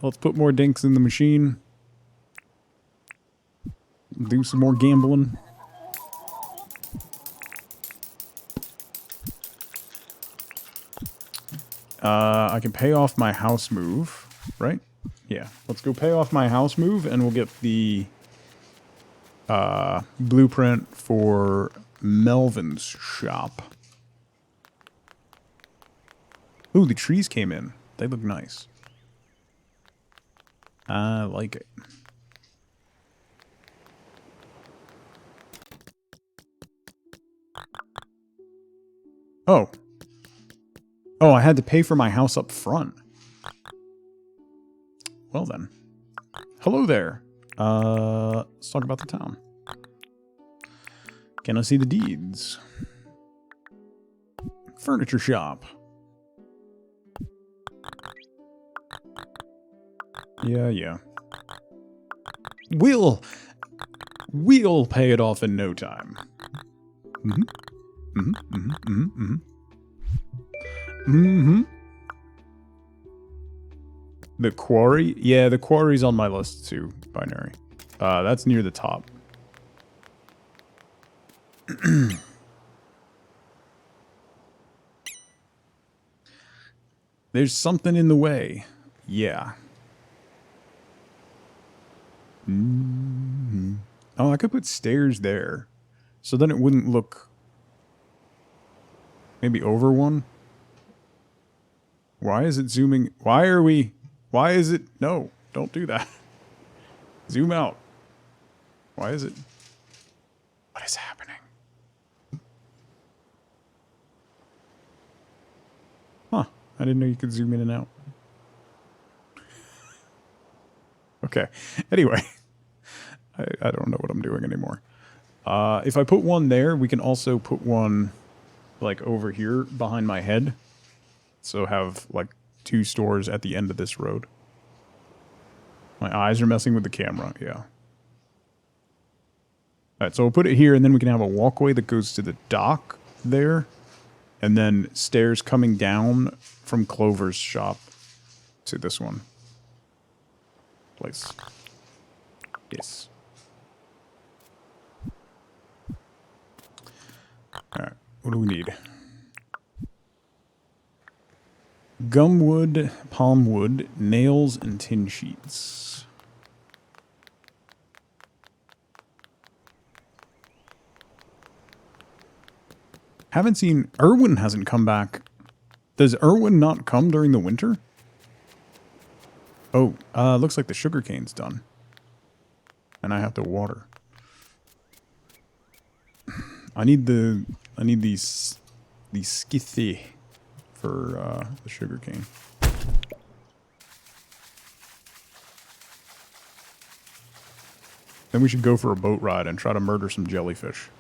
Let's put more dinks in the machine. Do some more gambling. I can pay off my house move, right? Yeah. Let's go pay off my house move, and we'll get the blueprint for Melvin's shop. Ooh, the trees came in. They look nice. I like it. Oh. Oh, I had to pay for my house up front. Well then. Hello there. Let's talk about the town. Can I see the deeds? Furniture shop. Yeah. We'll pay it off in no time. Mm-hmm. The quarry? Yeah, the quarry's on my list too, binary. That's near the top. There's something in the way. Yeah. Mm-hmm. Oh, I could put stairs there. So then it wouldn't look... Maybe over one? Why is it zooming? Why are we... Why is it... No, don't do that. Zoom out. Why is it... What is happening? Huh. I didn't know you could zoom in and out. Okay. Anyway. I don't know what I'm doing anymore. If I put one there, we can also put one... like over here behind my head. So have like 2 stores at the end of this road. My eyes are messing with the camera, yeah. Alright, so we'll put it here and then we can have a walkway that goes to the dock there. And then stairs coming down from Clover's shop to this one. Place. Yes. Alright, what do we need? Gumwood, palmwood, nails, and tin sheets. Haven't seen... Irwin hasn't come back. Does Irwin not come during the winter? Oh, looks like the sugarcane's done. And I have to water. I need these skithy for the sugarcane. Then we should go for a boat ride and try to murder some jellyfish.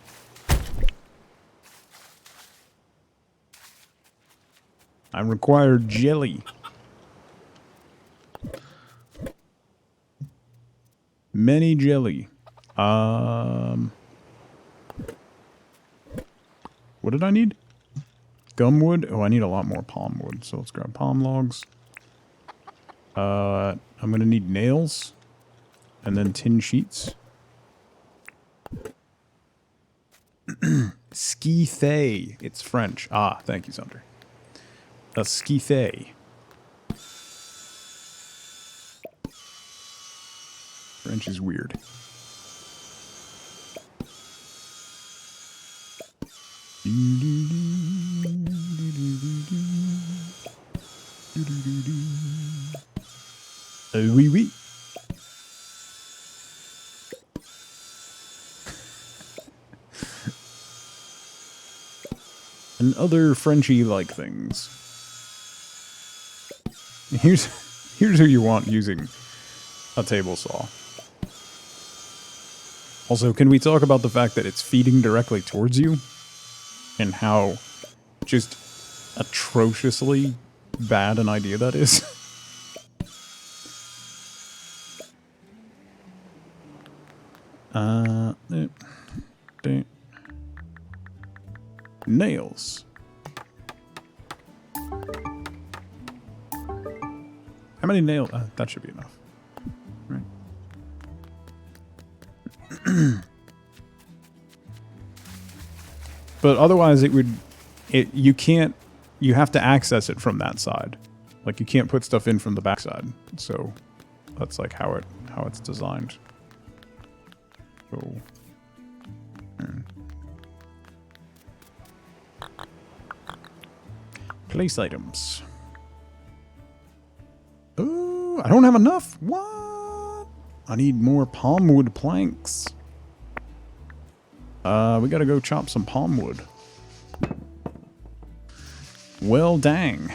I require jelly. Many jelly. What did I need? Gumwood? Oh, I need a lot more palm wood, so let's grab palm logs. I'm gonna need nails. And then tin sheets. Skithay. It's French. Ah, thank you, Sunder. A skithay. French is weird. Oui, oui. And other Frenchy-like things. Here's who you want using a table saw. Also, can we talk about the fact that it's feeding directly towards you? And how just atrociously bad an idea that is? Nails. How many nails? That should be enough. Right. But otherwise it would... you can't... You have to access it from that side. Like, you can't put stuff in from the backside. So, that's like how it's designed. So... Place items. Oh, I don't have enough. What? I need more palmwood planks. We gotta go chop some palmwood. Well, dang.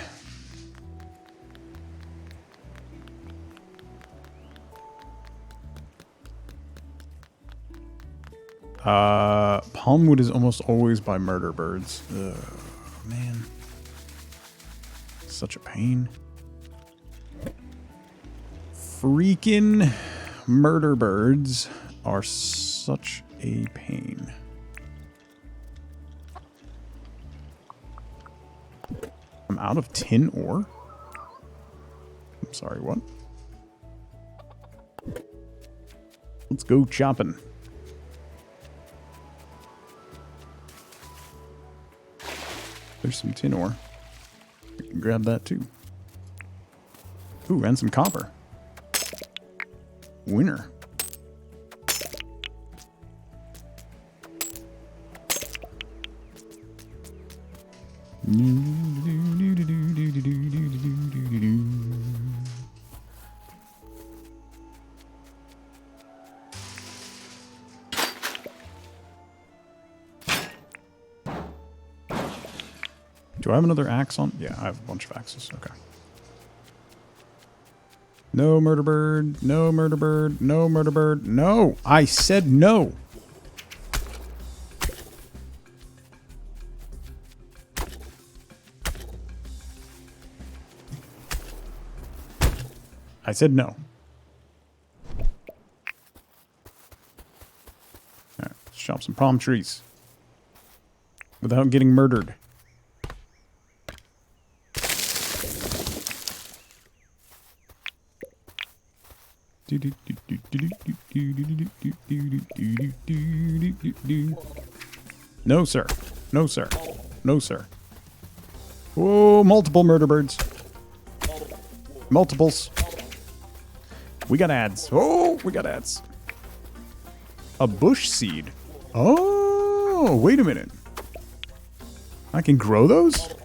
Palmwood is almost always by murder birds. Ugh, man. Such a pain. Freaking murder birds are such a pain. I'm out of tin ore? I'm sorry, what? Let's go chopping. There's some tin ore. We can grab that too. Ooh, and some copper. Winner. Do I have another axe on? Yeah, I have a bunch of axes. Okay. No murder bird. No murder bird. No murder bird. No! I said no! I said no. Alright, let's chop some palm trees. Without getting murdered. No, sir. No, sir. No, sir. Whoa, multiple murder birds. Multiples. We got ads. Oh, we got ads. A bush seed. Oh, wait a minute. I can grow those?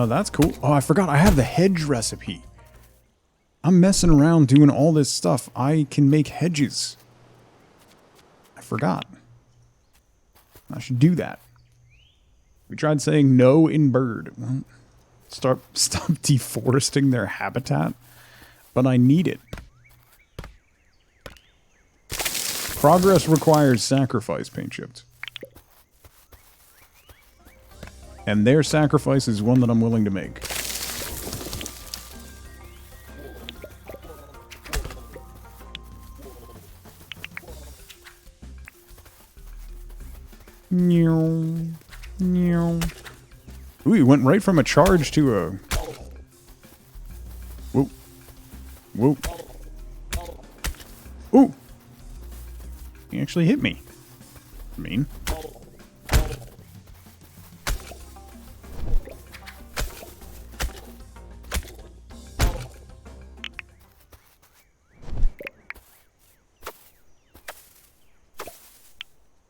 That's cool. Oh, I forgot. I have the hedge recipe. I'm messing around doing all this stuff. I can make hedges. I forgot. I should do that. We tried saying no in bird. Well, stop deforesting their habitat. But I need it. Progress requires sacrifice, Paint Chipped. And their sacrifice is one that I'm willing to make. Ooh, he went right from a charge to a... Whoa. Whoa. Ooh. He actually hit me. Mean.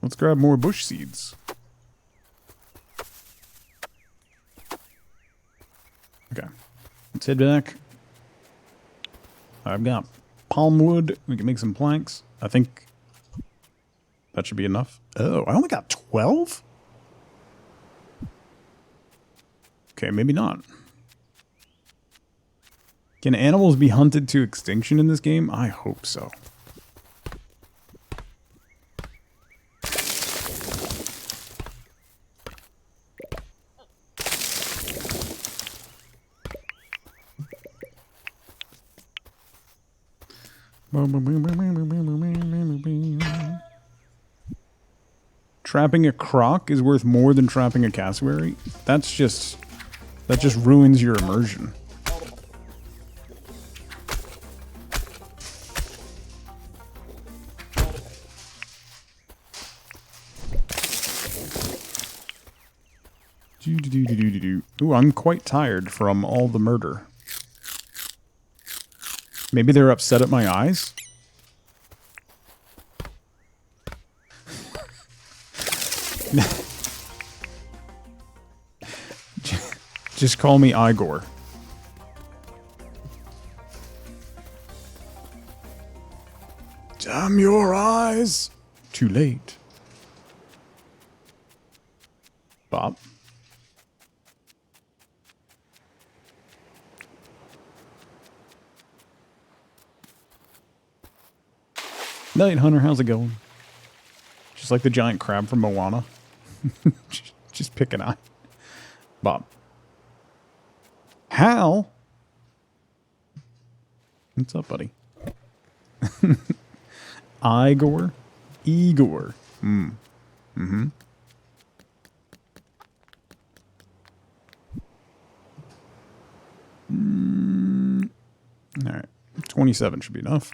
Let's grab more bush seeds. Okay. Let's head back. I've got palm wood. We can make some planks. I think that should be enough. Oh, I only got 12? Okay, maybe not. Can animals be hunted to extinction in this game? I hope so. Trapping a croc is worth more than trapping a cassowary? That just ruins your immersion. Ooh, I'm quite tired from all the murder. Maybe they're upset at my eyes? Just call me Igor. Damn your eyes! Too late. Bob? Night, Hunter. How's it going? Just like the giant crab from Moana. Just pick an eye. Bob. Hal? What's up, buddy? Igor? Igor. Mm-hmm. All right. 27 should be enough.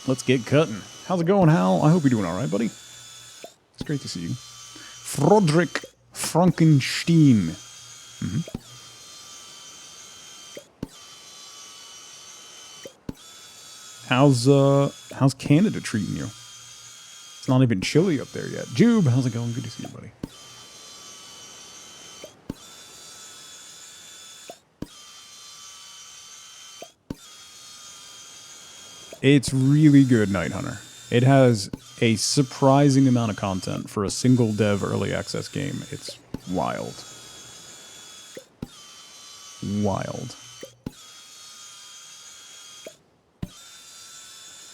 Let's get cutting. How's it going, Hal? I hope you're doing all right, buddy. It's great to see you. Froderick Frankenstein. How's Canada treating you? It's not even chilly up there yet. Jube, how's it going? Good to see you, buddy. It's really good, Night Hunter. It has a surprising amount of content for a single dev early access game. It's wild. Wild.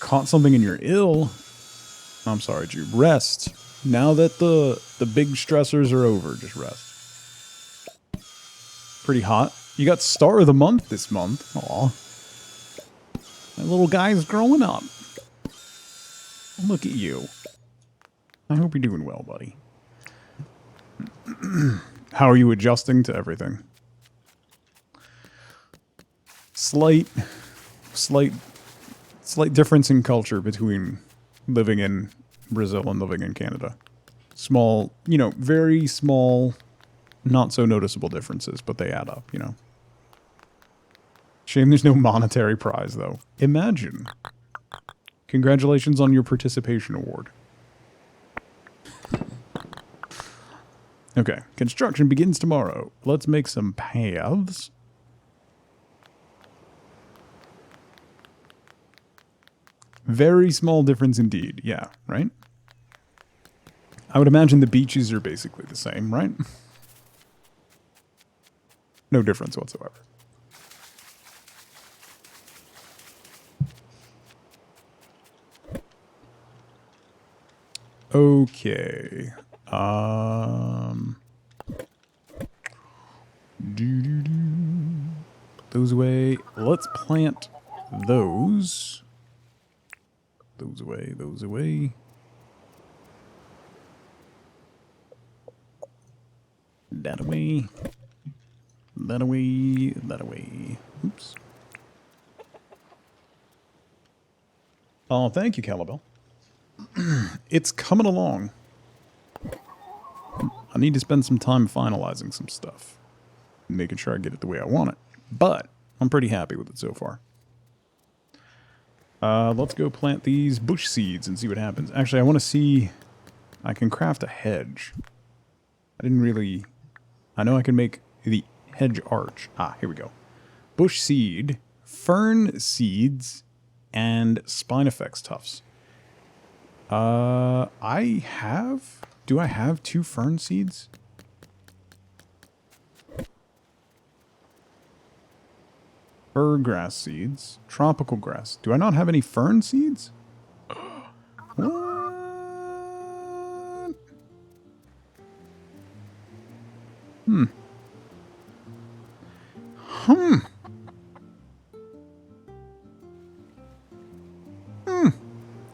Caught something in your ill. I'm sorry, Jube. Rest. Now that the big stressors are over, just rest. Pretty hot. You got Star of the Month this month. Aw. That little guy's growing up. Look at you. I hope you're doing well, buddy. How are you adjusting to everything? Slight difference in culture between living in Brazil and living in Canada. Small, very small, not so noticeable differences, but they add up, Shame there's no monetary prize, though. Imagine. Congratulations on your participation award. Okay, construction begins tomorrow. Let's make some paths. Very small difference indeed. Yeah, right? I would imagine the beaches are basically the same, right? No difference whatsoever. Okay. Put those away. Let's plant those. Those away, those away. That away. That away, that away. Oops. Oh, thank you, Calibel. It's coming along. I need to spend some time finalizing some stuff. Making sure I get it the way I want it. But I'm pretty happy with it so far. Let's go plant these bush seeds and see what happens. Actually, I want to see... I can craft a hedge. I didn't really... I know I can make the hedge arch. Ah, here we go. Bush seed, fern seeds, and Spinifex tufts. I have... Do I have 2 fern seeds? Fir grass seeds. Tropical grass. Do I not have any fern seeds? What?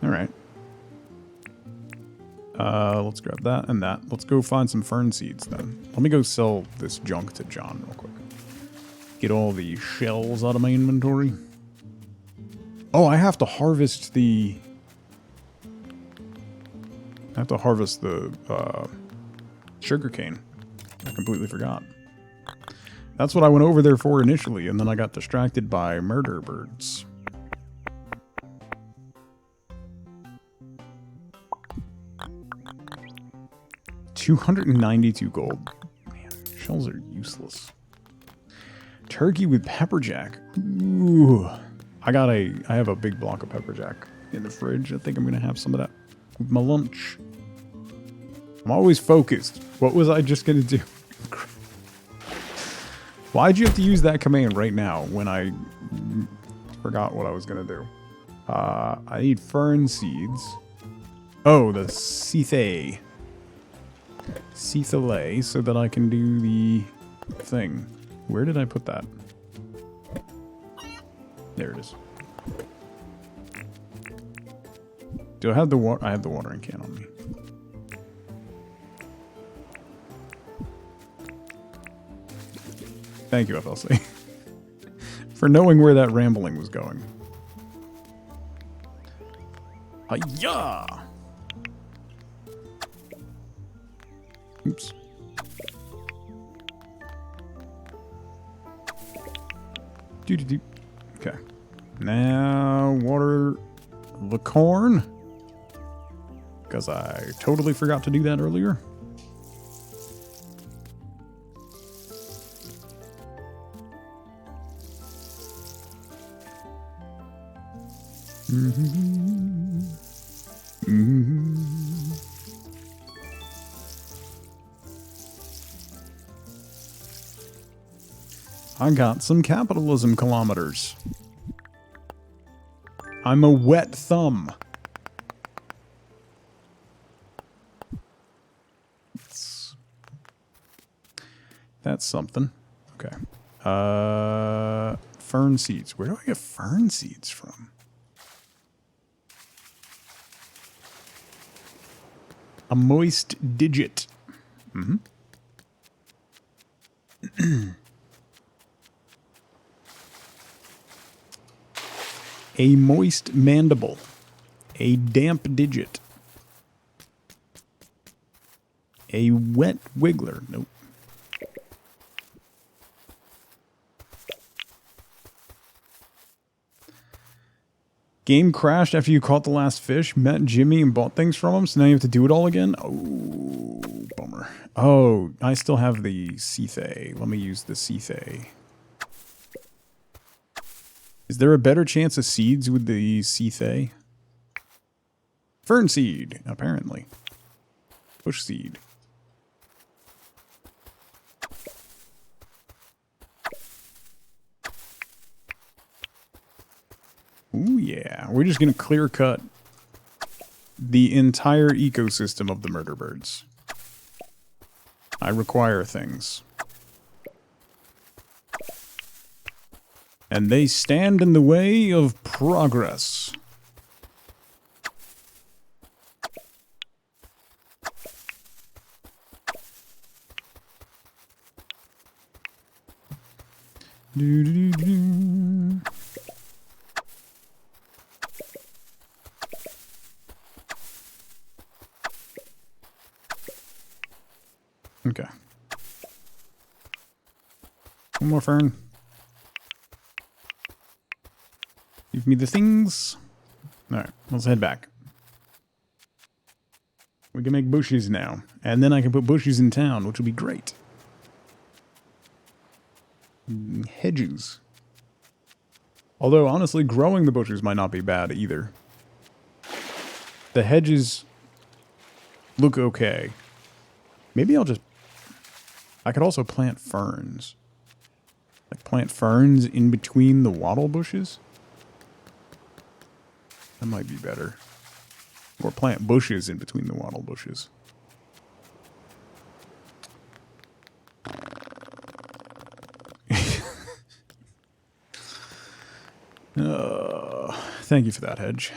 Alright. Let's grab that and that. Let's go find some fern seeds then. Let me go sell this junk to John real quick. Get all the shells out of my inventory. Oh, I have to harvest the... I have to harvest the sugarcane. I completely forgot. That's what I went over there for initially, and then I got distracted by murder birds. $292 gold. Man, shells are useless. Turkey with pepperjack. Ooh. I have a big block of pepperjack in the fridge. I think I'm gonna have some of that with my lunch. I'm always focused. What was I just gonna do? Why'd you have to use that command right now when I forgot what I was gonna do? I need fern seeds. Oh, the Cethae. Cethalay, so that I can do the thing. Where did I put that? There it is. Do I have the water? I have the watering can on me. Thank you, FLC, for knowing where that rambling was going. Hi-ya! Oops. Doo-doo-doo. Okay. Now, water the corn. Because I totally forgot to do that earlier. I got some capitalism kilometers. I'm a wet thumb. That's something. Okay. Fern seeds. Where do I get fern seeds from? A moist digit. Mm-hmm. A moist mandible. A damp digit. A wet wiggler. Nope. Game crashed after you caught the last fish, met Jimmy and bought things from him, so now you have to do it all again? Oh, bummer. Oh, I still have the Cethay. Let me use the Cethay. Is there a better chance of seeds with the Cethay? Fern seed, apparently. Bush seed. Ooh, yeah. We're just going to clear cut the entire ecosystem of the murder birds. I require things. And they stand in the way of progress. Do-do-do-do. Okay. One more fern. Give me the things. Alright, let's head back. We can make bushes now. And then I can put bushes in town, which will be great. Hedges. Although, honestly, growing the bushes might not be bad either. The hedges look okay. Maybe I'll just... I could also plant ferns. Like, plant ferns in between the wattle bushes? That might be better. Or plant bushes in between the wattle bushes. Thank you for that, Hedge.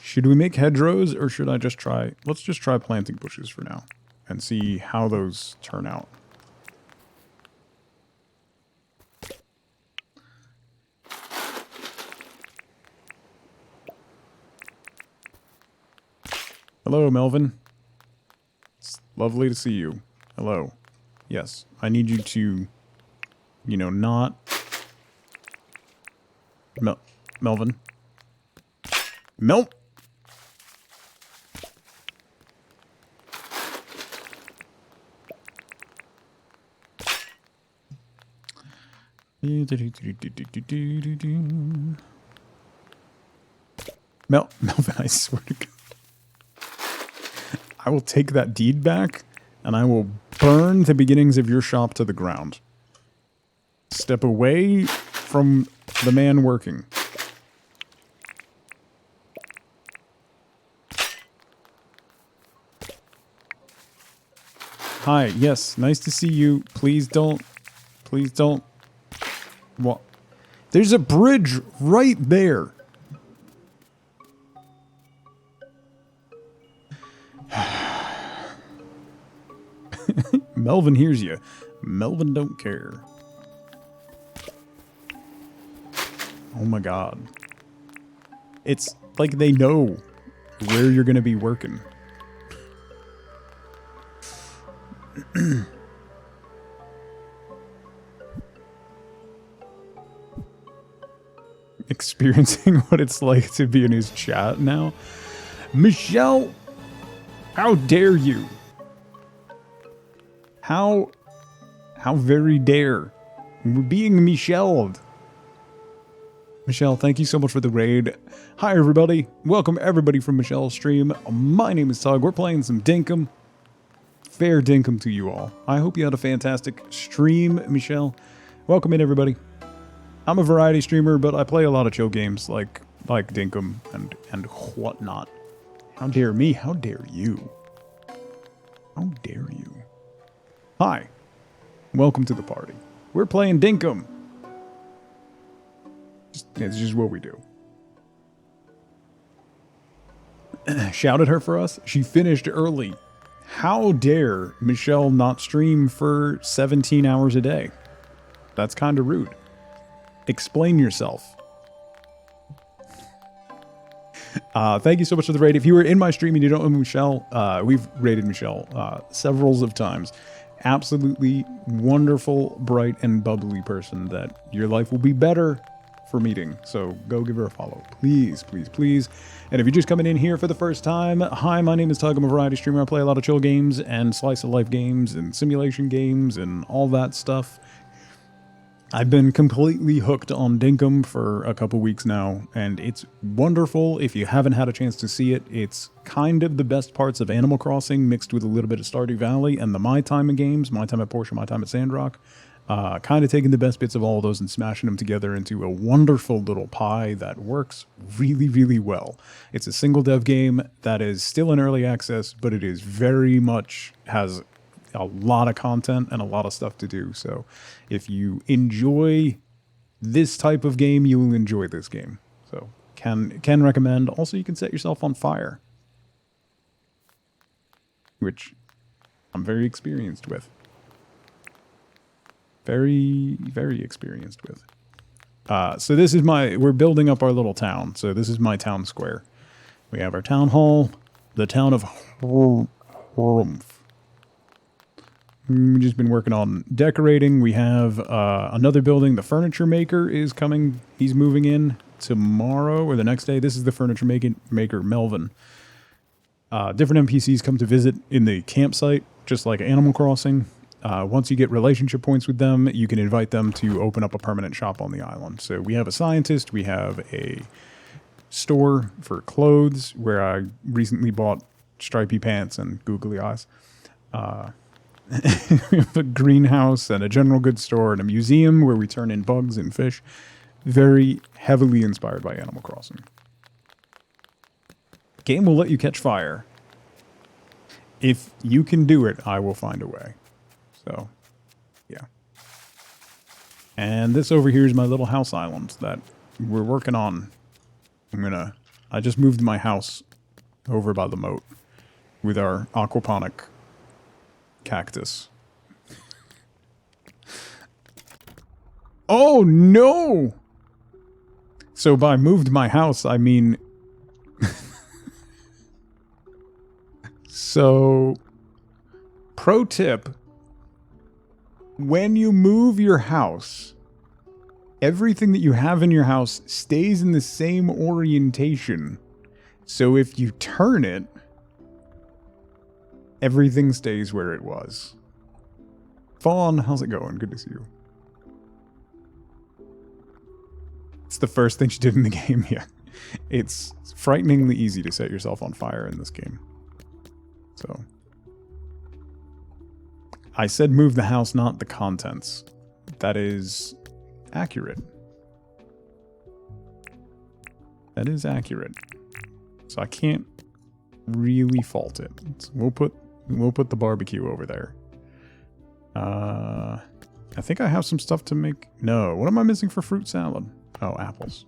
Should we make hedgerows, or should I just try... Let's just try planting bushes for now, and see how those turn out. Hello, Melvin. It's lovely to see you. Hello. Yes, I need you to, you know, not... Melvin. Melvin, I swear to God. I will take that deed back, and I will burn the beginnings of your shop to the ground. Step away from The man working. Hi, yes, nice to see you. Please don't. What? There's a bridge right there. Melvin hears you. Melvin don't care. Oh my god. It's like they know where you're going to be working. Experiencing what it's like to be in his chat now. Michelle, how dare you? How very dare. We're being Michelle'd. Michelle, thank you so much for the raid. Hi, everybody. Welcome, everybody, from Michelle's stream. My name is Tug. We're playing some Dinkum. Fair Dinkum to you all. I hope you had a fantastic stream, Michelle. Welcome in, everybody. I'm a variety streamer, but I play a lot of chill games like Dinkum and whatnot. How dare me? How dare you? How dare you? Hi. Welcome to the party. We're playing Dinkum. It's just what we do. Shout at her for us. She finished early. How dare Michelle not stream for 17 hours a day? That's kind of rude. Explain yourself. Thank you so much for the raid. If you were in my stream and you don't know Michelle, we've raided Michelle several of times. Absolutely wonderful, bright, and bubbly person that your life will be better for meeting. So go give her a follow. Please, please, please. And if you're just coming in here for the first time, hi, my name is Tug. I'm a variety streamer. I play a lot of chill games and slice of life games and simulation games and all that stuff. I've been completely hooked on Dinkum for a couple weeks now, and it's wonderful. If you haven't had a chance to see it, it's kind of the best parts of Animal Crossing mixed with a little bit of Stardew Valley and the My Time games, My Time at Porsche, My Time at Sandrock. Kind of taking the best bits of all of those and smashing them together into a wonderful little pie that works really, really well. It's a single dev game that is still in early access, but it is very much has a lot of content and a lot of stuff to do. So if you enjoy this type of game, you will enjoy this game. So can recommend. Also, you can set yourself on fire, which I'm very experienced with. Very, very experienced with. So this is we're building up our little town. So this is my town square. We have our town hall, the town of Harumph. We've just been working on decorating. We have another building. The furniture maker is coming. He's moving in tomorrow or the next day. This is the furniture maker, Melvin. Different NPCs come to visit in the campsite, just like Animal Crossing. Once you get relationship points with them, you can invite them to open up a permanent shop on the island. So we have a scientist. We have a store for clothes where I recently bought stripy pants and googly eyes. We have a greenhouse and a general goods store and a museum where we turn in bugs and fish. Very heavily inspired by Animal Crossing. Game will let you catch fire. If you can do it, I will find a way. So, yeah. And this over here is my little house island that we're working on. I just moved my house over by the moat with our aquaponic cactus. Oh no! So by moved my house, I mean... So, pro tip, when you move your house, everything that you have in your house stays in the same orientation. So if you turn it, everything stays where it was. Fawn, how's it going? Good to see you. It's the first thing she did in the game, yeah. It's frighteningly easy to set yourself on fire in this game. So, I said move the house, not the contents. That is accurate. That is accurate. So I can't really fault it. So we'll put the barbecue over there. I think I have some stuff to make. No, what am I missing for fruit salad? Oh, apples.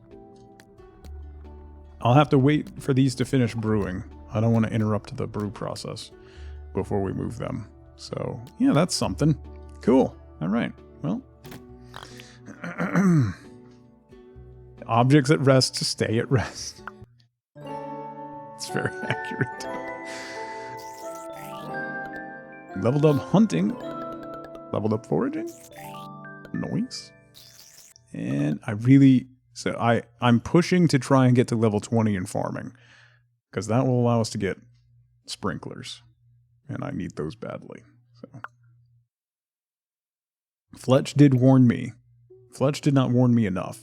I'll have to wait for these to finish brewing. I don't want to interrupt the brew process before we move them. So, yeah, that's something. Cool. All right. Well, objects at rest to stay at rest. It's very accurate. Leveled up hunting. Leveled up foraging. Noise. And I'm pushing to try and get to level 20 in farming. Because that will allow us to get sprinklers. And I need those badly. So. Fletch did warn me. Fletch did not warn me enough.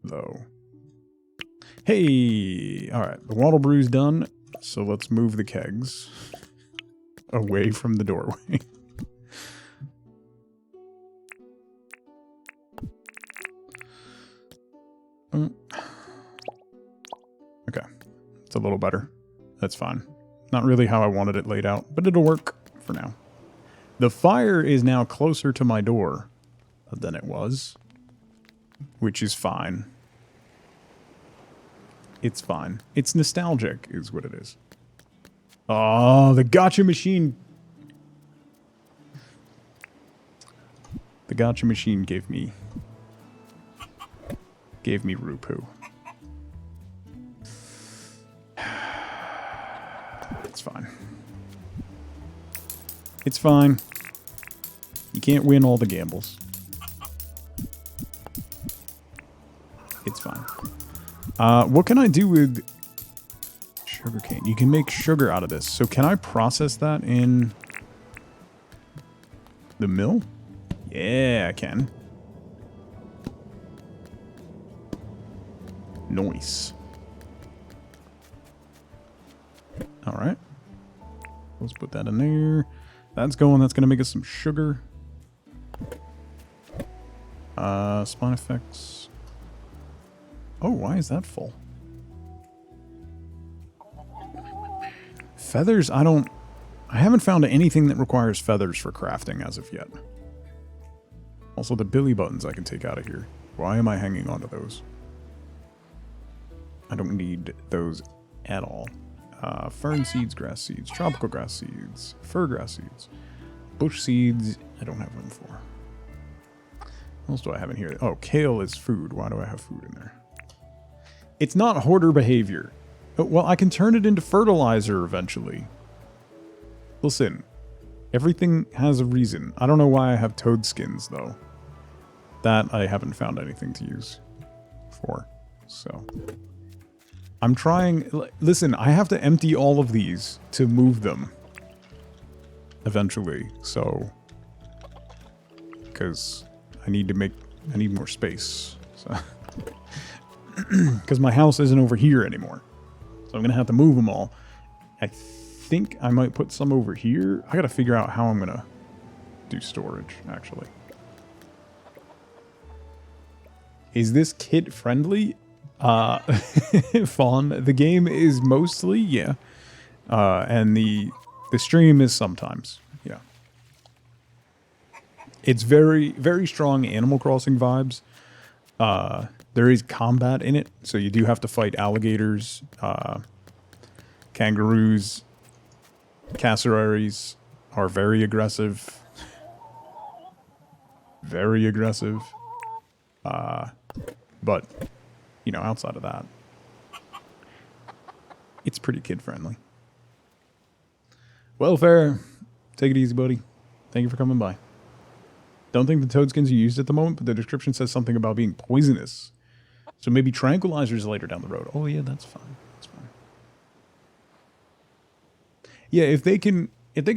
Though. Hey! Alright, the waddle brew's done. So let's move the kegs away from the doorway. Okay. It's a little better. That's fine. Not really how I wanted it laid out, but it'll work for now. The fire is now closer to my door than it was, which is fine. It's fine. It's nostalgic, is what it is. Oh, the gotcha machine. The gotcha machine gave me Rupu. It's fine. It's fine. You can't win all the gambles. It's fine. What can I do with sugarcane? You can make sugar out of this. So can I process that in the mill? Yeah, I can. Nice. Alright. Let's put that in there. That's going. That's going to make us some sugar. Spawn effects. Oh, why is that full? Feathers, I haven't found anything that requires feathers for crafting as of yet. Also, the billy buttons I can take out of here. Why am I hanging on to those? I don't need those at all. Fern seeds, grass seeds, tropical grass seeds, fir grass seeds, bush seeds, I don't have room for. What else do I have in here? Oh, kale is food. Why do I have food in there? It's not hoarder behavior. Well, I can turn it into fertilizer eventually. Listen, everything has a reason. I don't know why I have toad skins, though. That I haven't found anything to use for. So, I'm trying... Listen, I have to empty all of these to move them. Eventually, so... Because I need more space. So... Because my house isn't over here anymore. So I'm going to have to move them all. I think I might put some over here. I got to figure out how I'm going to do storage, actually. Is this kid friendly? Fawn. The game is mostly, yeah. And the stream is sometimes, yeah. It's very, very strong Animal Crossing vibes. There is combat in it, so you do have to fight alligators, kangaroos, cassowaries are very aggressive. Very aggressive. But, you know, outside of that, it's pretty kid-friendly. Welfare, take it easy, buddy. Thank you for coming by. Don't think the toadskins are used at the moment, but the description says something about being poisonous. So maybe tranquilizers later down the road. Oh yeah, that's fine. That's fine. Yeah, if they can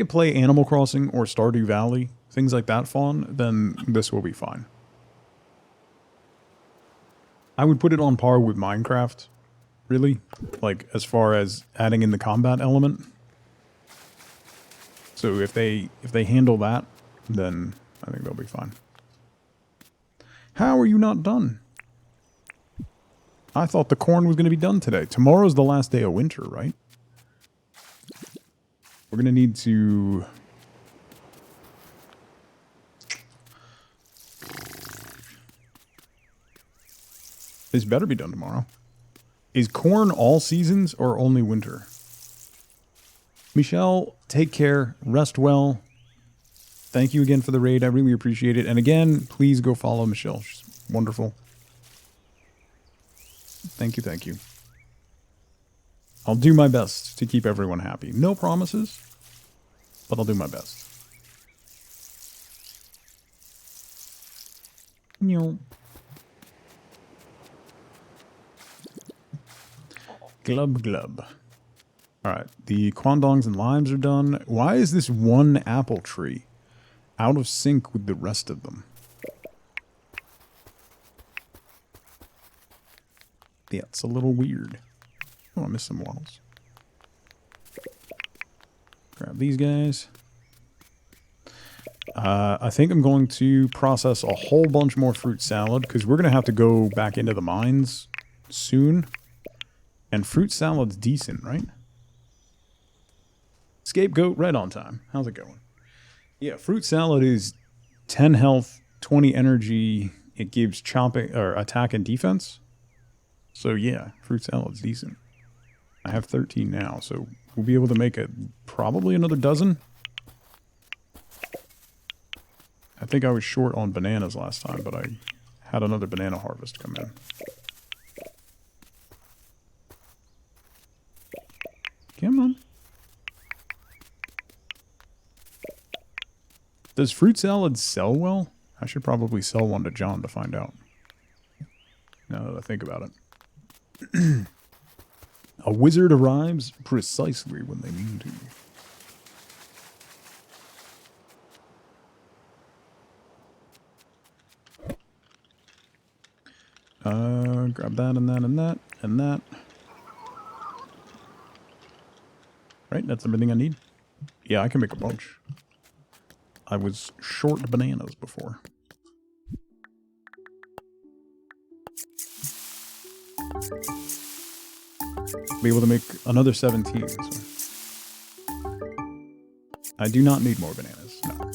play Animal Crossing or Stardew Valley, things like that, Fawn, then this will be fine. I would put it on par with Minecraft, really. Like, as far as adding in the combat element. So if they handle that, then I think they'll be fine. How are you not done? I thought the corn was going to be done today. Tomorrow's the last day of winter, right? We're going to need to... This better be done tomorrow. Is corn all seasons or only winter? Michelle, take care. Rest well. Thank you again for the raid. I really appreciate it. And again, please go follow Michelle. She's wonderful. Thank you, thank you. I'll do my best to keep everyone happy. No promises, but I'll do my best. No. Glub glub. Alright, the quandongs and limes are done. Why is this one apple tree out of sync with the rest of them? Yeah, it's a little weird. Oh, I missed some waddles. Grab these guys. I think I'm going to process a whole bunch more fruit salad because we're going to have to go back into the mines soon. And fruit salad's decent, right? Scapegoat right on time. How's it going? Yeah, fruit salad is 10 health, 20 energy. It gives chopping or attack and defense. So yeah, fruit salad's decent. I have 13 now, so we'll be able to make probably another dozen. I think I was short on bananas last time, but I had another banana harvest come in. Come on. Does fruit salad sell well? I should probably sell one to John to find out. Now that I think about it. A wizard arrives precisely when they mean to. Grab that and that and that and that. Right, that's everything I need. Yeah, I can make a bunch. I was short bananas before. Be able to make another 17. So. I do not need more bananas. No.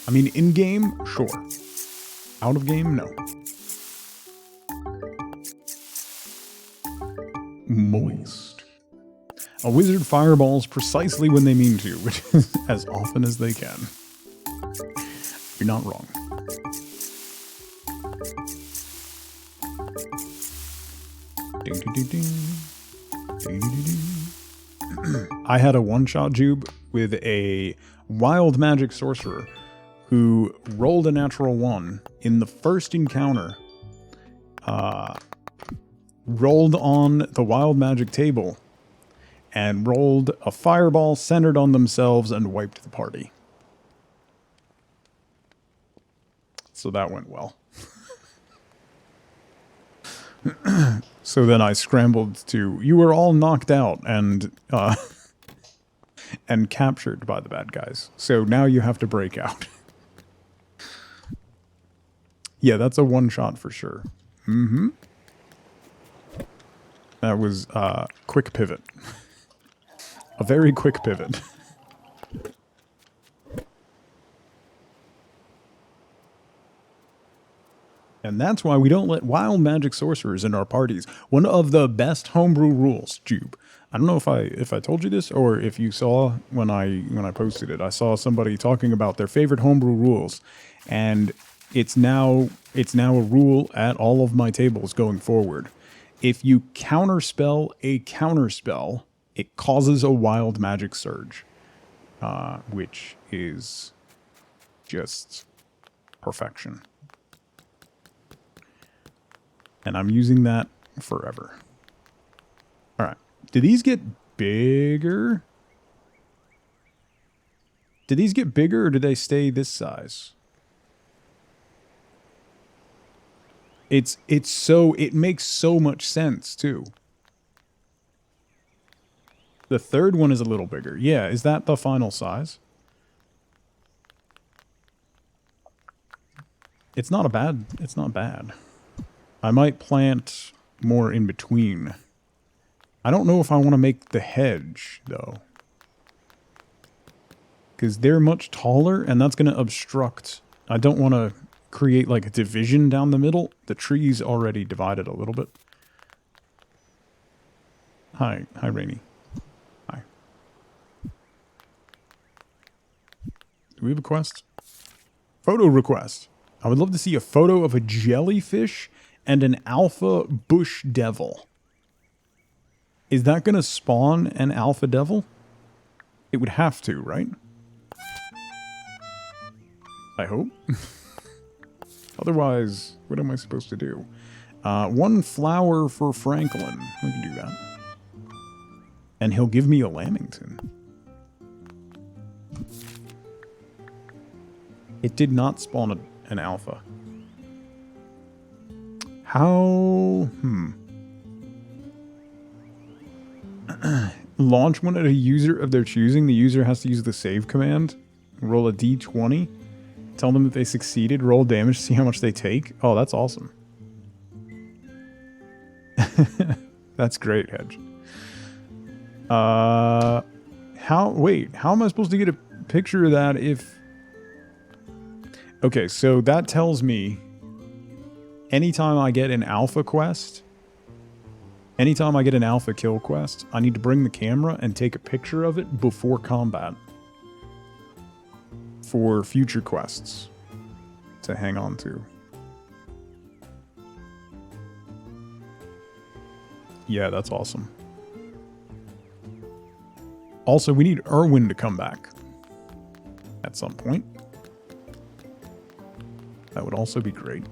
I mean, in game, sure. Out of game, no. Moist. A wizard fireballs precisely when they mean to, which is as often as they can. You're not wrong. Ding, ding, ding, ding. Ding, ding, ding. I had a one-shot Jube with a wild magic sorcerer who rolled a natural 1 in the first encounter, rolled on the wild magic table, and rolled a fireball centered on themselves and wiped the party. So that went well. So then I scrambled to, you were all knocked out and captured by the bad guys. So now you have to break out. Yeah, that's a one-shot for sure. Mm-hmm. That was quick pivot. A very quick pivot. And that's why we don't let wild magic sorcerers in our parties. One of the best homebrew rules, Jube. I don't know if I told you this or if you saw when I posted it. I saw somebody talking about their favorite homebrew rules, and it's now a rule at all of my tables going forward. If you counterspell a counterspell, it causes a wild magic surge, which is just perfection. And I'm using that forever. All right. Do these get bigger? Do these get bigger or do they stay this size? It makes so much sense too. The third one is a little bigger. Yeah, is that the final size? It's not bad. I might plant more in between. I don't know if I want to make the hedge, though. Because they're much taller, and that's going to obstruct. I don't want to create, like, a division down the middle. The tree's already divided a little bit. Hi, Rainy. Hi. Do we have a quest? Photo request. I would love to see a photo of a jellyfish and an alpha bush devil. Is that going to spawn an alpha devil? It would have to, right? I hope. Otherwise, what am I supposed to do? 1 flower for Franklin. We can do that. And he'll give me a Lamington. It did not spawn an alpha. How? Launch one at a user of their choosing. The user has to use the save command. Roll a d20. Tell them that they succeeded. Roll damage. See how much they take. Oh, that's awesome. That's great, Hedge. Wait, how am I supposed to get a picture of that if... Okay, so that tells me anytime I get an alpha quest, anytime I get an alpha kill quest, I need to bring the camera and take a picture of it before combat for future quests to hang on to. Yeah, that's awesome. Also, we need Erwin to come back at some point. That would also be great.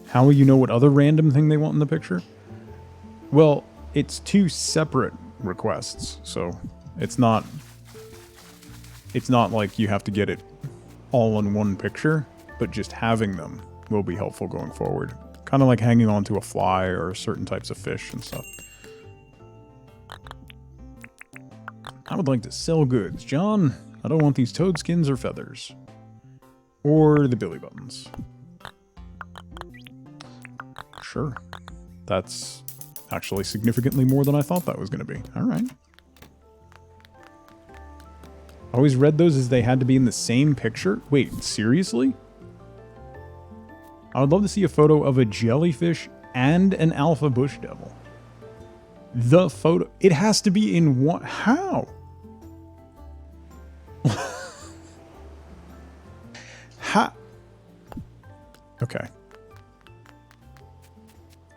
How will you know what other random thing they want in the picture? Well, it's 2 separate requests, so it's not like you have to get it all in one picture, but just having them will be helpful going forward. Kind of like hanging on to a fly or certain types of fish and stuff. I would like to sell goods. John, I don't want these toad skins or feathers. Or the billy buttons. Sure. That's actually significantly more than I thought that was going to be. Alright. I always read those as they had to be in the same picture. Wait, seriously? I would love to see a photo of a jellyfish and an alpha bush devil. The photo... It has to be in one... How? How? Okay.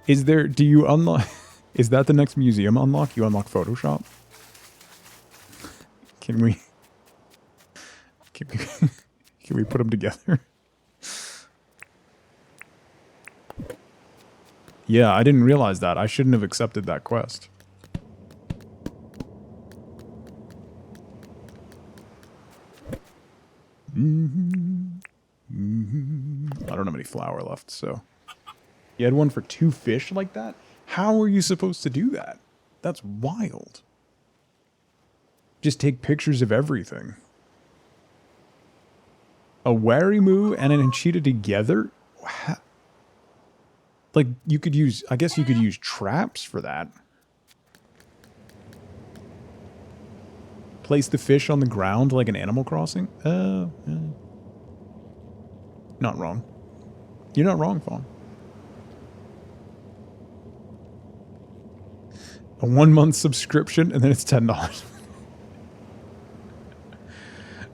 Is there... Do you unlock... Is that the next museum unlock? You unlock Photoshop? Can we... Can we put them together? Yeah, I didn't realize that. I shouldn't have accepted that quest. I don't have any flour left, so... You had one for 2 fish like that? How are you supposed to do that? That's wild. Just take pictures of everything. A Warimoo and an Enchita together? Wow. Like, you could use... I guess you could use traps for that. Place the fish on the ground like an Animal Crossing? Not wrong. You're not wrong, Fawn. A 1-month subscription, and then it's $10.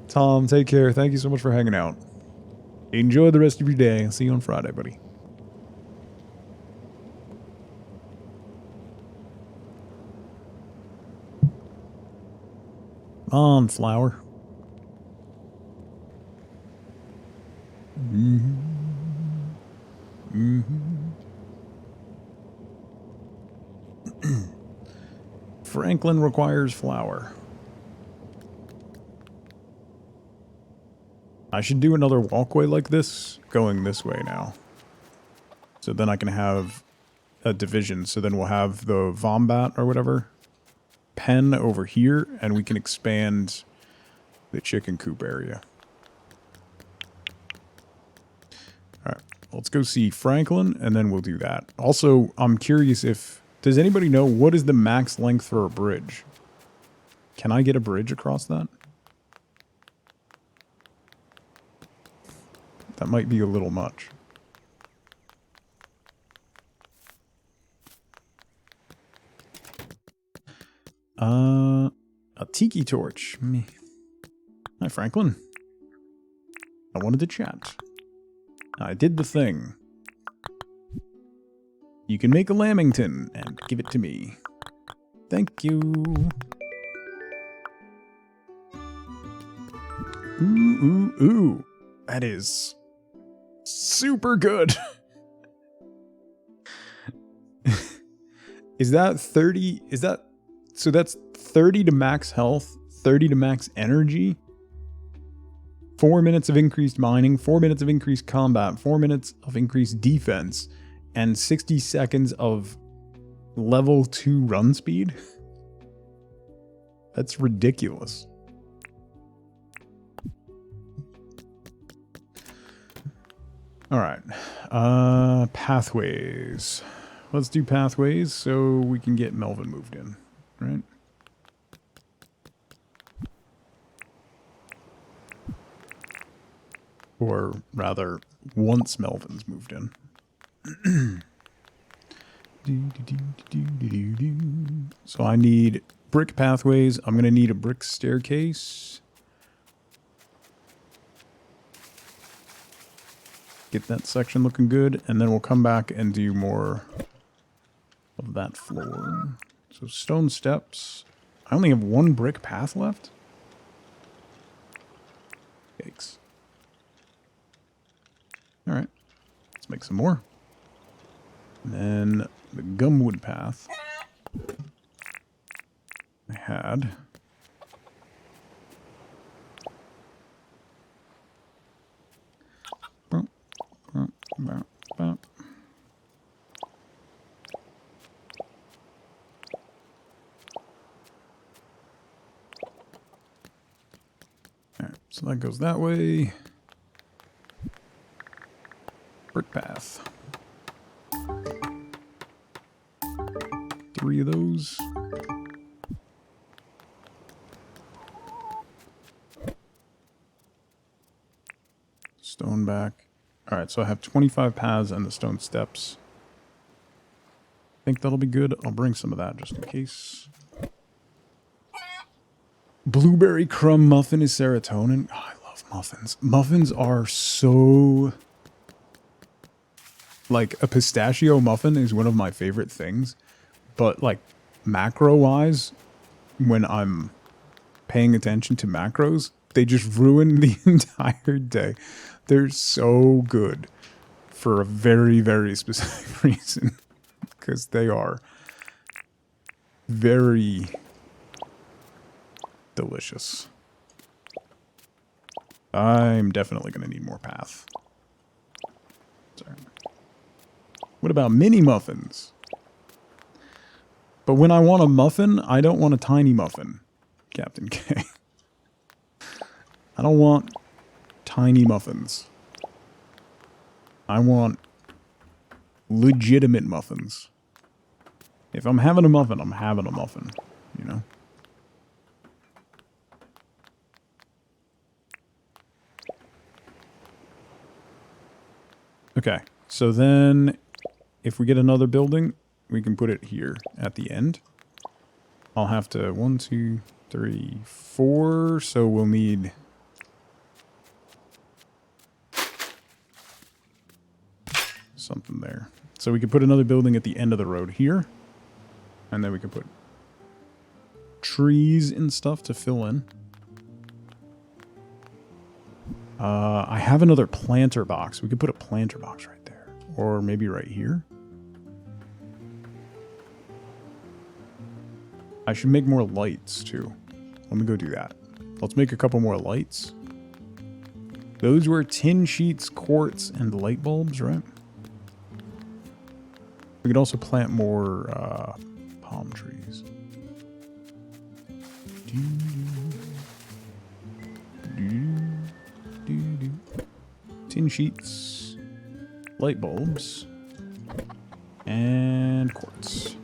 Tom, take care. Thank you so much for hanging out. Enjoy the rest of your day. I'll see you on Friday, buddy. On, flower. Franklin requires flour. I should do another walkway like this, going this way now. So then I can have a division. So then we'll have the Vombat or whatever pen over here, and we can expand the chicken coop area. let's go see Franklin, and then we'll do that. Also, I'm curious if... Does anybody know what is the max length for a bridge? Can I get a bridge across that? That might be a little much. A tiki torch. Me. Hi, Franklin. I wanted to chat. I did the thing. You can make a lamington and give it to me. Thank you. Ooh, ooh, ooh. That is super good. Is that 30? Is that... So that's 30 to max health, 30 to max energy, 4 minutes of increased mining, 4 minutes of increased combat, 4 minutes of increased defense, and 60 seconds of level 2 run speed? That's ridiculous. Alright. Pathways. Let's do pathways so we can get Melvin moved in. Right? Or rather, once Melvin's moved in. So I need brick pathways. I'm going to need a brick staircase. Get that section looking good, and then we'll come back and do more of that floor. So stone steps. I only have one brick path left? Yikes. Alright. Let's make some more. And then the gumwood path. I had... Alright, so that goes that way. Brick path. 3 of those. Stone back. Alright, so I have 25 paths and the stone steps. I think that'll be good. I'll bring some of that just in case. Blueberry crumb muffin is serotonin. Oh, I love muffins. Muffins are so... Like, a pistachio muffin is one of my favorite things. But, like, macro-wise, when I'm paying attention to macros, they just ruin the entire day. They're so good for a very, very specific reason. Because they are very delicious. I'm definitely going to need more path. Sorry. What about mini muffins? But when I want a muffin, I don't want a tiny muffin, Captain K. I don't want tiny muffins. I want legitimate muffins. If I'm having a muffin, I'm having a muffin, you know? Okay, so then if we get another building, we can put it here at the end. I'll have to 1, 2, 3, 4, so we'll need something there. So we could put another building at the end of the road here, and then we could put trees and stuff to fill in. I have another planter box. We could put a planter box right there. Or maybe right here. I should make more lights, too. Let me go do that. Let's make a couple more lights. Those were tin sheets, quartz, and light bulbs, right? We could also plant more palm trees. Tin sheets, light bulbs, and quartz.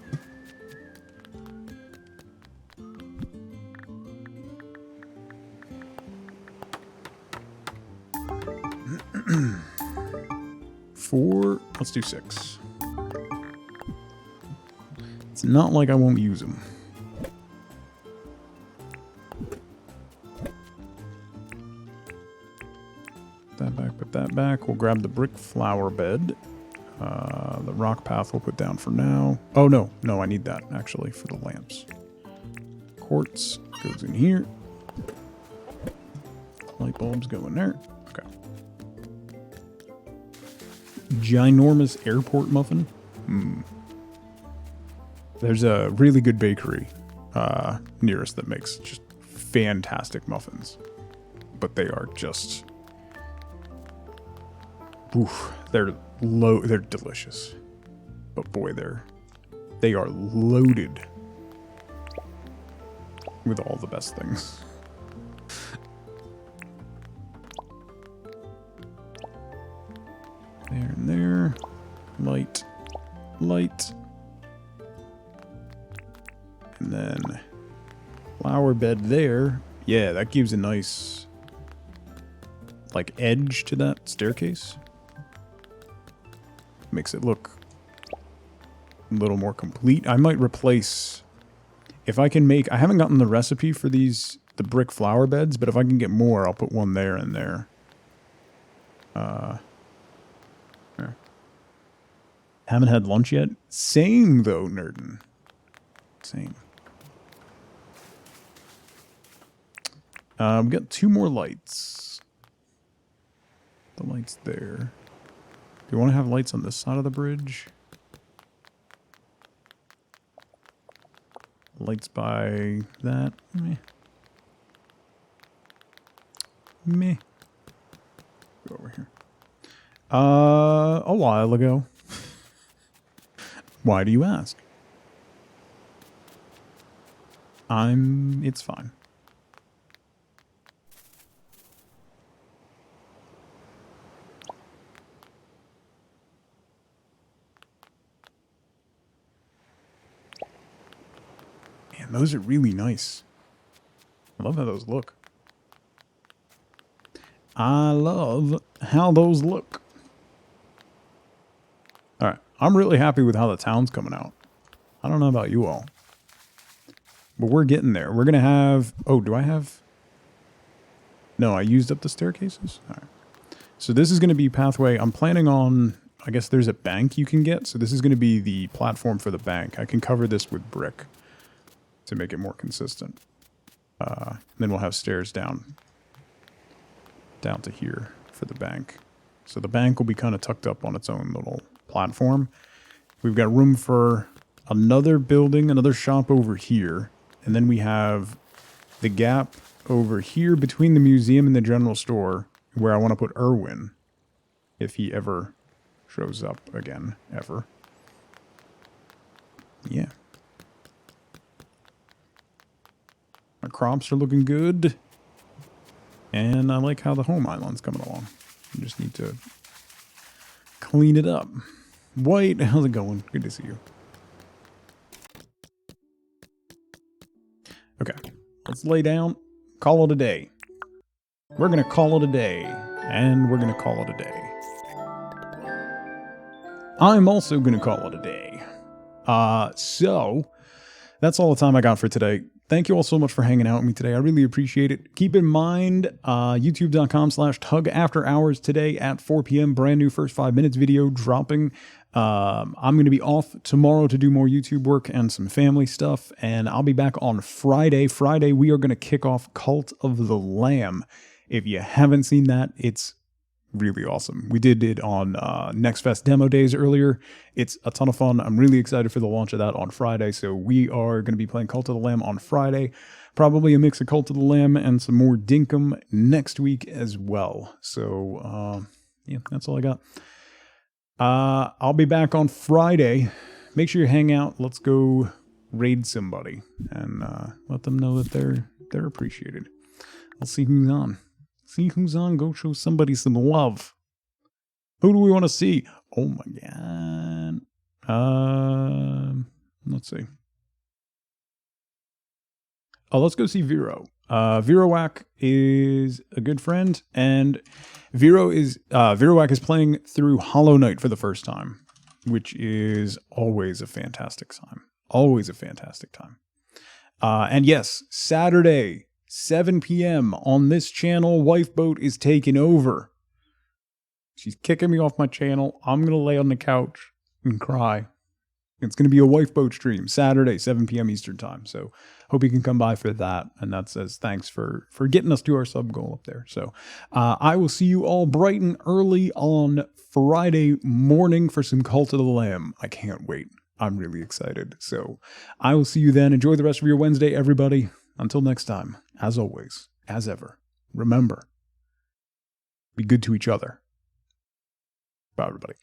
Four, let's do 6. It's not like I won't use them. That back, put that back. We'll grab the brick flower bed. The rock path we'll put down for now. Oh, no. No, I need that, actually, for the lamps. Quartz goes in here. Light bulbs go in there. Okay. Ginormous airport muffin. There's a really good bakery near us that makes just fantastic muffins. But they are just... oof, they're delicious. But boy, they are loaded with all the best things. There and there. Light. Light. And then flower bed there. Yeah, that gives a nice like edge to that staircase. Makes it look a little more complete. I might replace, if I can make, I haven't gotten the recipe for the brick flower beds, but if I can get more, I'll put one there and there. There. Haven't had lunch yet? Same though, Nerdin. Same. We got 2 more lights. The lights there. Do you want to have lights on this side of the bridge? Lights by that? Meh. Meh. Go over here. A while ago. Why do you ask? It's fine. Man, those are really nice. I love how those look. I love how those look. Alright, I'm really happy with how the town's coming out. I don't know about you all. But we're getting there. We're going to have... oh, do I have... no, I used up the staircases? Alright. So this is going to be pathway. I'm planning on... I guess there's a bank you can get. So this is going to be the platform for the bank. I can cover this with brick to make it more consistent. Then we'll have stairs down to here for the bank. So the bank will be kind of tucked up on its own little platform. We've got room for another building, another shop over here. And then we have the gap over here between the museum and the general store where I want to put Irwin if he ever shows up again, ever. Yeah. My crops are looking good. And I like how the home island's coming along. I just need to clean it up. White, how's it going? Good to see you. Okay, let's lay down. Call it a day. We're going to call it a day. And we're going to call it a day. I'm also going to call it a day. So, that's all the time I got for today. Thank you all so much for hanging out with me today. I really appreciate it. Keep in mind, youtube.com/tugafterhours today at 4 p.m. Brand new first 5 minutes video dropping. I'm going to be off tomorrow to do more YouTube work and some family stuff. And I'll be back on Friday. Friday, we are going to kick off Cult of the Lamb. If you haven't seen that, it's really awesome. We did it on Next Fest demo days earlier. It's a ton of fun. I'm really excited for the launch of that on Friday. So we are going to be playing Cult of the Lamb on Friday. Probably a mix of Cult of the Lamb and some more Dinkum next week as well. So yeah, that's all I got. I'll be back on Friday. Make sure you hang out. Let's go raid somebody and let them know that they're appreciated. I'll see who's on. See who's on. Go show somebody some love. Who do we want to see? Oh my god. Let's see. Oh, let's go see Vero. Verowack is a good friend, and Verowack is playing through Hollow Knight for the first time, which is always a fantastic time. Always a fantastic time. And yes, Saturday, 7 p.m. on this channel, Wifeboat is taking over. She's kicking me off my channel. I'm going to lay on the couch and cry. It's going to be a Wifeboat stream, Saturday, 7 p.m. Eastern time. So hope you can come by for that. And that says thanks for getting us to our sub goal up there. So I will see you all bright and early on Friday morning for some Cult of the Lamb. I can't wait. I'm really excited. So I will see you then. Enjoy the rest of your Wednesday, everybody. Until next time, as always, as ever, remember, be good to each other. Bye, everybody.